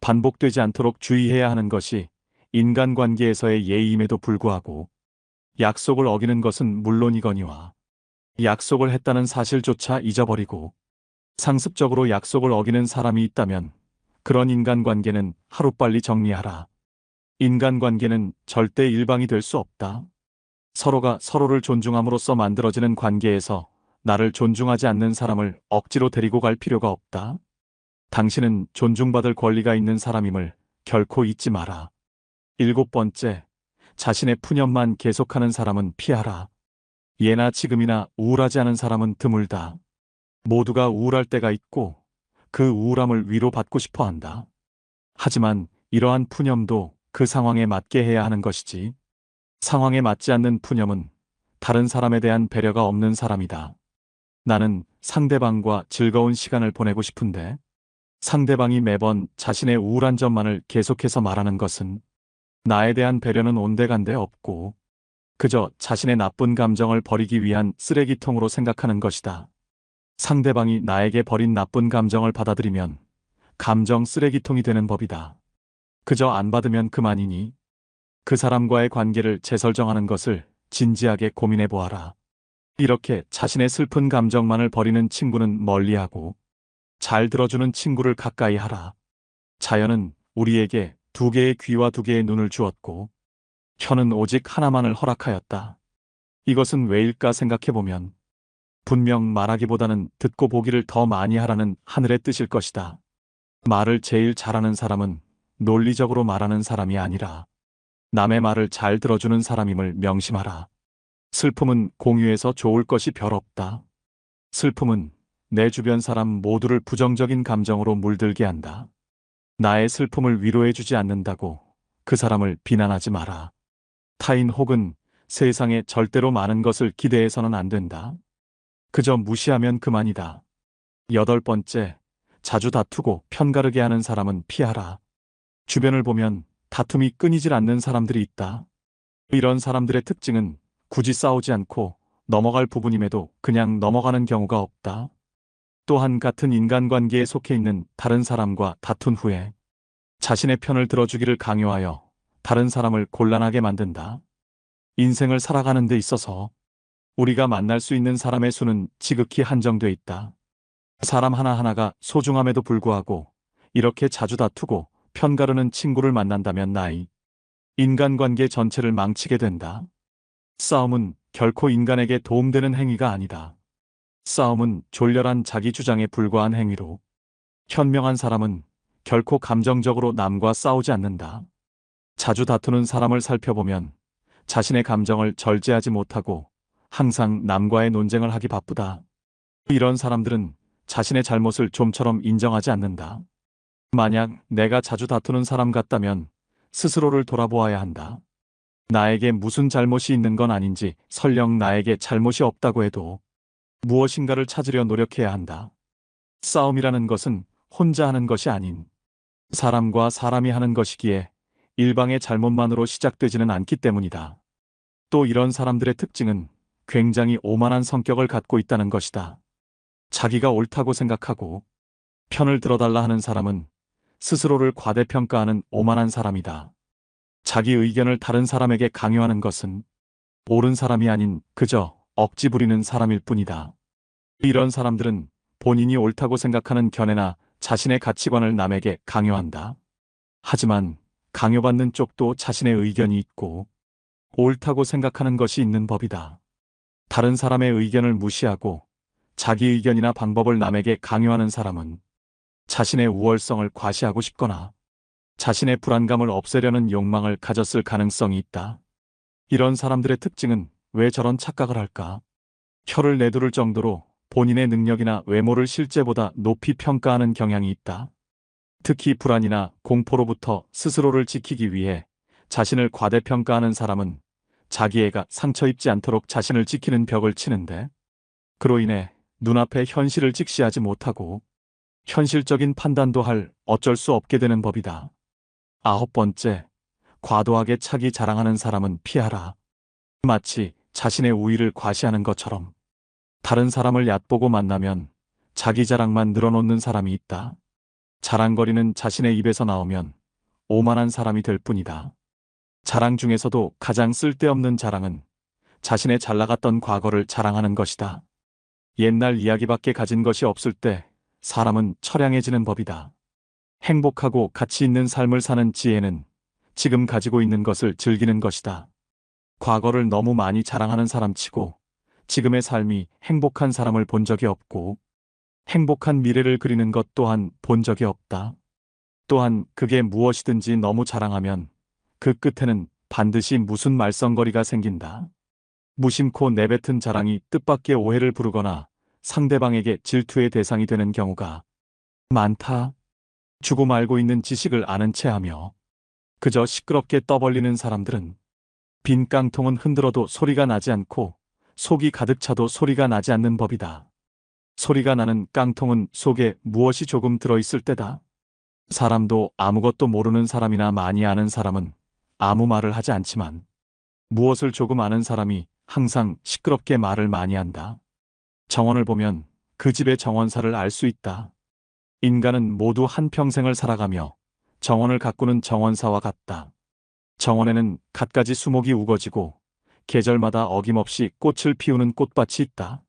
반복되지 않도록 주의해야 하는 것이 인간관계에서의 예의임에도 불구하고 약속을 어기는 것은 물론이거니와 약속을 했다는 사실조차 잊어버리고 상습적으로 약속을 어기는 사람이 있다면 그런 인간관계는 하루빨리 정리하라. 인간관계는 절대 일방이 될 수 없다. 서로가 서로를 존중함으로써 만들어지는 관계에서 나를 존중하지 않는 사람을 억지로 데리고 갈 필요가 없다. 당신은 존중받을 권리가 있는 사람임을 결코 잊지 마라. 일곱 번째, 자신의 푸념만 계속하는 사람은 피하라. 예나 지금이나 우울하지 않은 사람은 드물다. 모두가 우울할 때가 있고 그 우울함을 위로받고 싶어 한다. 하지만 이러한 푸념도 그 상황에 맞게 해야 하는 것이지. 상황에 맞지 않는 푸념은 다른 사람에 대한 배려가 없는 사람이다. 나는 상대방과 즐거운 시간을 보내고 싶은데 상대방이 매번 자신의 우울한 점만을 계속해서 말하는 것은 나에 대한 배려는 온데간데 없고 그저 자신의 나쁜 감정을 버리기 위한 쓰레기통으로 생각하는 것이다. 상대방이 나에게 버린 나쁜 감정을 받아들이면 감정 쓰레기통이 되는 법이다. 그저 안 받으면 그만이니 그 사람과의 관계를 재설정하는 것을 진지하게 고민해 보아라. 이렇게 자신의 슬픈 감정만을 버리는 친구는 멀리하고 잘 들어주는 친구를 가까이 하라. 자연은 우리에게 두 개의 귀와 두 개의 눈을 주었고 혀는 오직 하나만을 허락하였다. 이것은 왜일까 생각해보면 분명 말하기보다는 듣고 보기를 더 많이 하라는 하늘의 뜻일 것이다. 말을 제일 잘하는 사람은 논리적으로 말하는 사람이 아니라 남의 말을 잘 들어주는 사람임을 명심하라. 슬픔은 공유해서 좋을 것이 별 없다. 슬픔은 내 주변 사람 모두를 부정적인 감정으로 물들게 한다. 나의 슬픔을 위로해주지 않는다고 그 사람을 비난하지 마라. 타인 혹은 세상에 절대로 많은 것을 기대해서는 안 된다. 그저 무시하면 그만이다. 여덟 번째, 자주 다투고 편가르게 하는 사람은 피하라. 주변을 보면 다툼이 끊이질 않는 사람들이 있다. 이런 사람들의 특징은 굳이 싸우지 않고 넘어갈 부분임에도 그냥 넘어가는 경우가 없다. 또한 같은 인간관계에 속해 있는 다른 사람과 다툰 후에 자신의 편을 들어주기를 강요하여 다른 사람을 곤란하게 만든다. 인생을 살아가는 데 있어서 우리가 만날 수 있는 사람의 수는 지극히 한정돼 있다. 사람 하나하나가 소중함에도 불구하고 이렇게 자주 다투고 편가르는 친구를 만난다면 인간관계 전체를 망치게 된다. 싸움은 결코 인간에게 도움되는 행위가 아니다. 싸움은 졸렬한 자기 주장에 불과한 행위로 현명한 사람은 결코 감정적으로 남과 싸우지 않는다. 자주 다투는 사람을 살펴보면 자신의 감정을 절제하지 못하고 항상 남과의 논쟁을 하기 바쁘다. 이런 사람들은 자신의 잘못을 좀처럼 인정하지 않는다. 만약 내가 자주 다투는 사람 같다면 스스로를 돌아보아야 한다. 나에게 무슨 잘못이 있는 건 아닌지 설령 나에게 잘못이 없다고 해도 무엇인가를 찾으려 노력해야 한다. 싸움이라는 것은 혼자 하는 것이 아닌 사람과 사람이 하는 것이기에 일방의 잘못만으로 시작되지는 않기 때문이다. 또 이런 사람들의 특징은 굉장히 오만한 성격을 갖고 있다는 것이다. 자기가 옳다고 생각하고 편을 들어달라 하는 사람은 스스로를 과대평가하는 오만한 사람이다. 자기 의견을 다른 사람에게 강요하는 것은 옳은 사람이 아닌 그저 억지 부리는 사람일 뿐이다. 이런 사람들은 본인이 옳다고 생각하는 견해나 자신의 가치관을 남에게 강요한다. 하지만 강요받는 쪽도 자신의 의견이 있고 옳다고 생각하는 것이 있는 법이다. 다른 사람의 의견을 무시하고 자기 의견이나 방법을 남에게 강요하는 사람은 자신의 우월성을 과시하고 싶거나 자신의 불안감을 없애려는 욕망을 가졌을 가능성이 있다. 이런 사람들의 특징은 왜 저런 착각을 할까? 혀를 내두를 정도로 본인의 능력이나 외모를 실제보다 높이 평가하는 경향이 있다. 특히 불안이나 공포로부터 스스로를 지키기 위해 자신을 과대평가하는 사람은 자기애가 상처 입지 않도록 자신을 지키는 벽을 치는데, 그로 인해 눈앞의 현실을 직시하지 못하고 현실적인 판단도 할 어쩔 수 없게 되는 법이다. 9번째, 과도하게 차기 자랑하는 사람은 피하라. 마치 자신의 우위를 과시하는 것처럼 다른 사람을 얕보고 만나면 자기 자랑만 늘어놓는 사람이 있다. 자랑거리는 자신의 입에서 나오면 오만한 사람이 될 뿐이다. 자랑 중에서도 가장 쓸데없는 자랑은 자신의 잘 나갔던 과거를 자랑하는 것이다. 옛날 이야기밖에 가진 것이 없을 때 사람은 처량해지는 법이다. 행복하고 가치 있는 삶을 사는 지혜는 지금 가지고 있는 것을 즐기는 것이다. 과거를 너무 많이 자랑하는 사람치고 지금의 삶이 행복한 사람을 본 적이 없고 행복한 미래를 그리는 것 또한 본 적이 없다. 또한 그게 무엇이든지 너무 자랑하면 그 끝에는 반드시 무슨 말썽거리가 생긴다. 무심코 내뱉은 자랑이 뜻밖의 오해를 부르거나 상대방에게 질투의 대상이 되는 경우가 많다. 주고 말고 있는 지식을 아는 체하며 그저 시끄럽게 떠벌리는 사람들은 빈 깡통은 흔들어도 소리가 나지 않고 속이 가득 차도 소리가 나지 않는 법이다. 소리가 나는 깡통은 속에 무엇이 조금 들어있을 때다. 사람도 아무것도 모르는 사람이나 많이 아는 사람은 아무 말을 하지 않지만 무엇을 조금 아는 사람이 항상 시끄럽게 말을 많이 한다. 정원을 보면 그 집의 정원사를 알 수 있다. 인간은 모두 한평생을 살아가며 정원을 가꾸는 정원사와 같다. 정원에는 갖가지 수목이 우거지고 계절마다 어김없이 꽃을 피우는 꽃밭이 있다.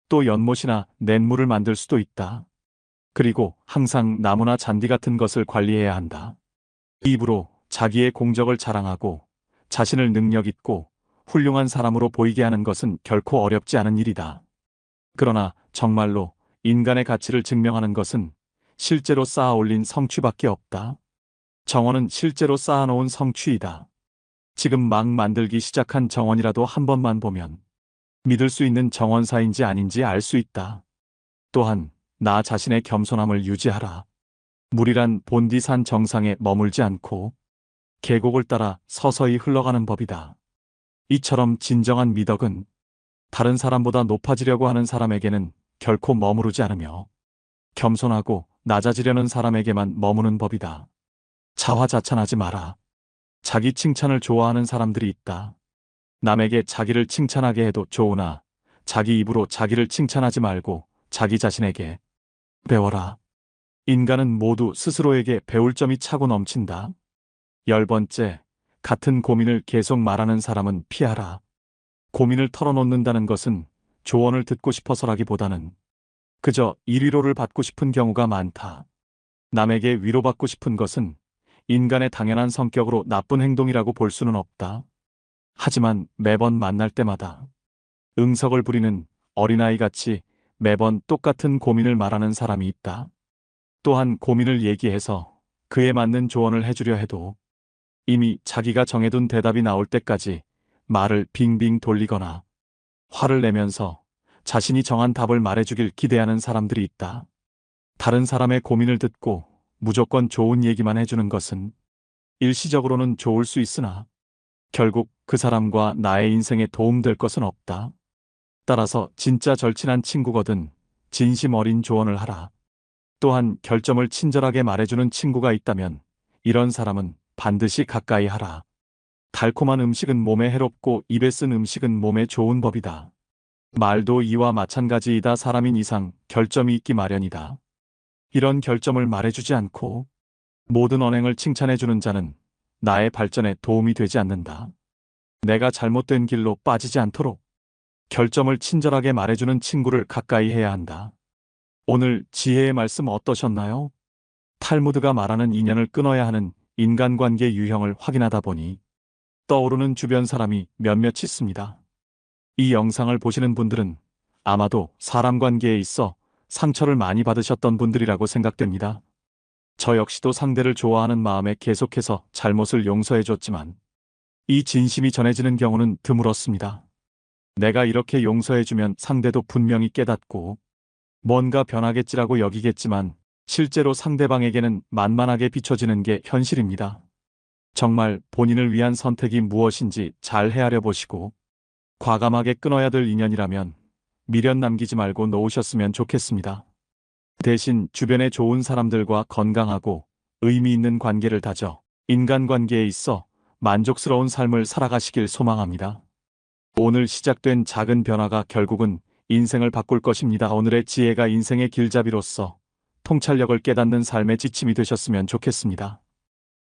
또 연못이나 냇물을 만들 수도 있다. 그리고 항상 나무나 잔디 같은 것을 관리해야 한다. 입으로 자기의 공적을 자랑하고 자신을 능력 있고 훌륭한 사람으로 보이게 하는 것은 결코 어렵지 않은 일이다. 그러나 정말로 인간의 가치를 증명하는 것은 실제로 쌓아 올린 성취밖에 없다. 정원은 실제로 쌓아놓은 성취이다. 지금 막 만들기 시작한 정원이라도 한 번만 보면 믿을 수 있는 정원사인지 아닌지 알 수 있다. 또한 나 자신의 겸손함을 유지하라. 물이란 본디산 정상에 머물지 않고 계곡을 따라 서서히 흘러가는 법이다. 이처럼 진정한 미덕은 다른 사람보다 높아지려고 하는 사람에게는 결코 머무르지 않으며 겸손하고 낮아지려는 사람에게만 머무는 법이다. 자화자찬하지 마라. 자기 칭찬을 좋아하는 사람들이 있다. 남에게 자기를 칭찬하게 해도 좋으나 자기 입으로 자기를 칭찬하지 말고 자기 자신에게 배워라. 인간은 모두 스스로에게 배울 점이 차고 넘친다. 10번째, 같은 고민을 계속 말하는 사람은 피하라. 고민을 털어놓는다는 것은 조언을 듣고 싶어서라기보다는 그저 일위로를 받고 싶은 경우가 많다. 남에게 위로받고 싶은 것은 인간의 당연한 성격으로 나쁜 행동이라고 볼 수는 없다. 하지만 매번 만날 때마다 응석을 부리는 어린아이같이 매번 똑같은 고민을 말하는 사람이 있다. 또한 고민을 얘기해서 그에 맞는 조언을 해주려 해도 이미 자기가 정해둔 대답이 나올 때까지 말을 빙빙 돌리거나 화를 내면서 자신이 정한 답을 말해주길 기대하는 사람들이 있다. 다른 사람의 고민을 듣고 무조건 좋은 얘기만 해주는 것은 일시적으로는 좋을 수 있으나 결국 그 사람과 나의 인생에 도움될 것은 없다. 따라서 진짜 절친한 친구거든 진심 어린 조언을 하라. 또한 결점을 친절하게 말해주는 친구가 있다면 이런 사람은 반드시 가까이 하라. 달콤한 음식은 몸에 해롭고 입에 쓴 음식은 몸에 좋은 법이다. 말도 이와 마찬가지이다. 사람인 이상 결점이 있기 마련이다. 이런 결점을 말해주지 않고 모든 언행을 칭찬해주는 자는 나의 발전에 도움이 되지 않는다. 내가 잘못된 길로 빠지지 않도록 결점을 친절하게 말해주는 친구를 가까이 해야 한다. 오늘 지혜의 말씀 어떠셨나요? 탈무드가 말하는 인연을 끊어야 하는 인간관계 유형을 확인하다 보니 떠오르는 주변 사람이 몇몇 있습니다. 이 영상을 보시는 분들은 아마도 사람 관계에 있어 상처를 많이 받으셨던 분들이라고 생각됩니다. 저 역시도 상대를 좋아하는 마음에 계속해서 잘못을 용서해줬지만 이 진심이 전해지는 경우는 드물었습니다. 내가 이렇게 용서해주면 상대도 분명히 깨닫고 뭔가 변하겠지라고 여기겠지만 실제로 상대방에게는 만만하게 비춰지는 게 현실입니다. 정말 본인을 위한 선택이 무엇인지 잘 헤아려 보시고 과감하게 끊어야 될 인연이라면 미련 남기지 말고 놓으셨으면 좋겠습니다. 대신 주변에 좋은 사람들과 건강하고 의미 있는 관계를 다져 인간관계에 있어 만족스러운 삶을 살아가시길 소망합니다. 오늘 시작된 작은 변화가 결국은 인생을 바꿀 것입니다. 오늘의 지혜가 인생의 길잡이로서 통찰력을 깨닫는 삶의 지침이 되셨으면 좋겠습니다.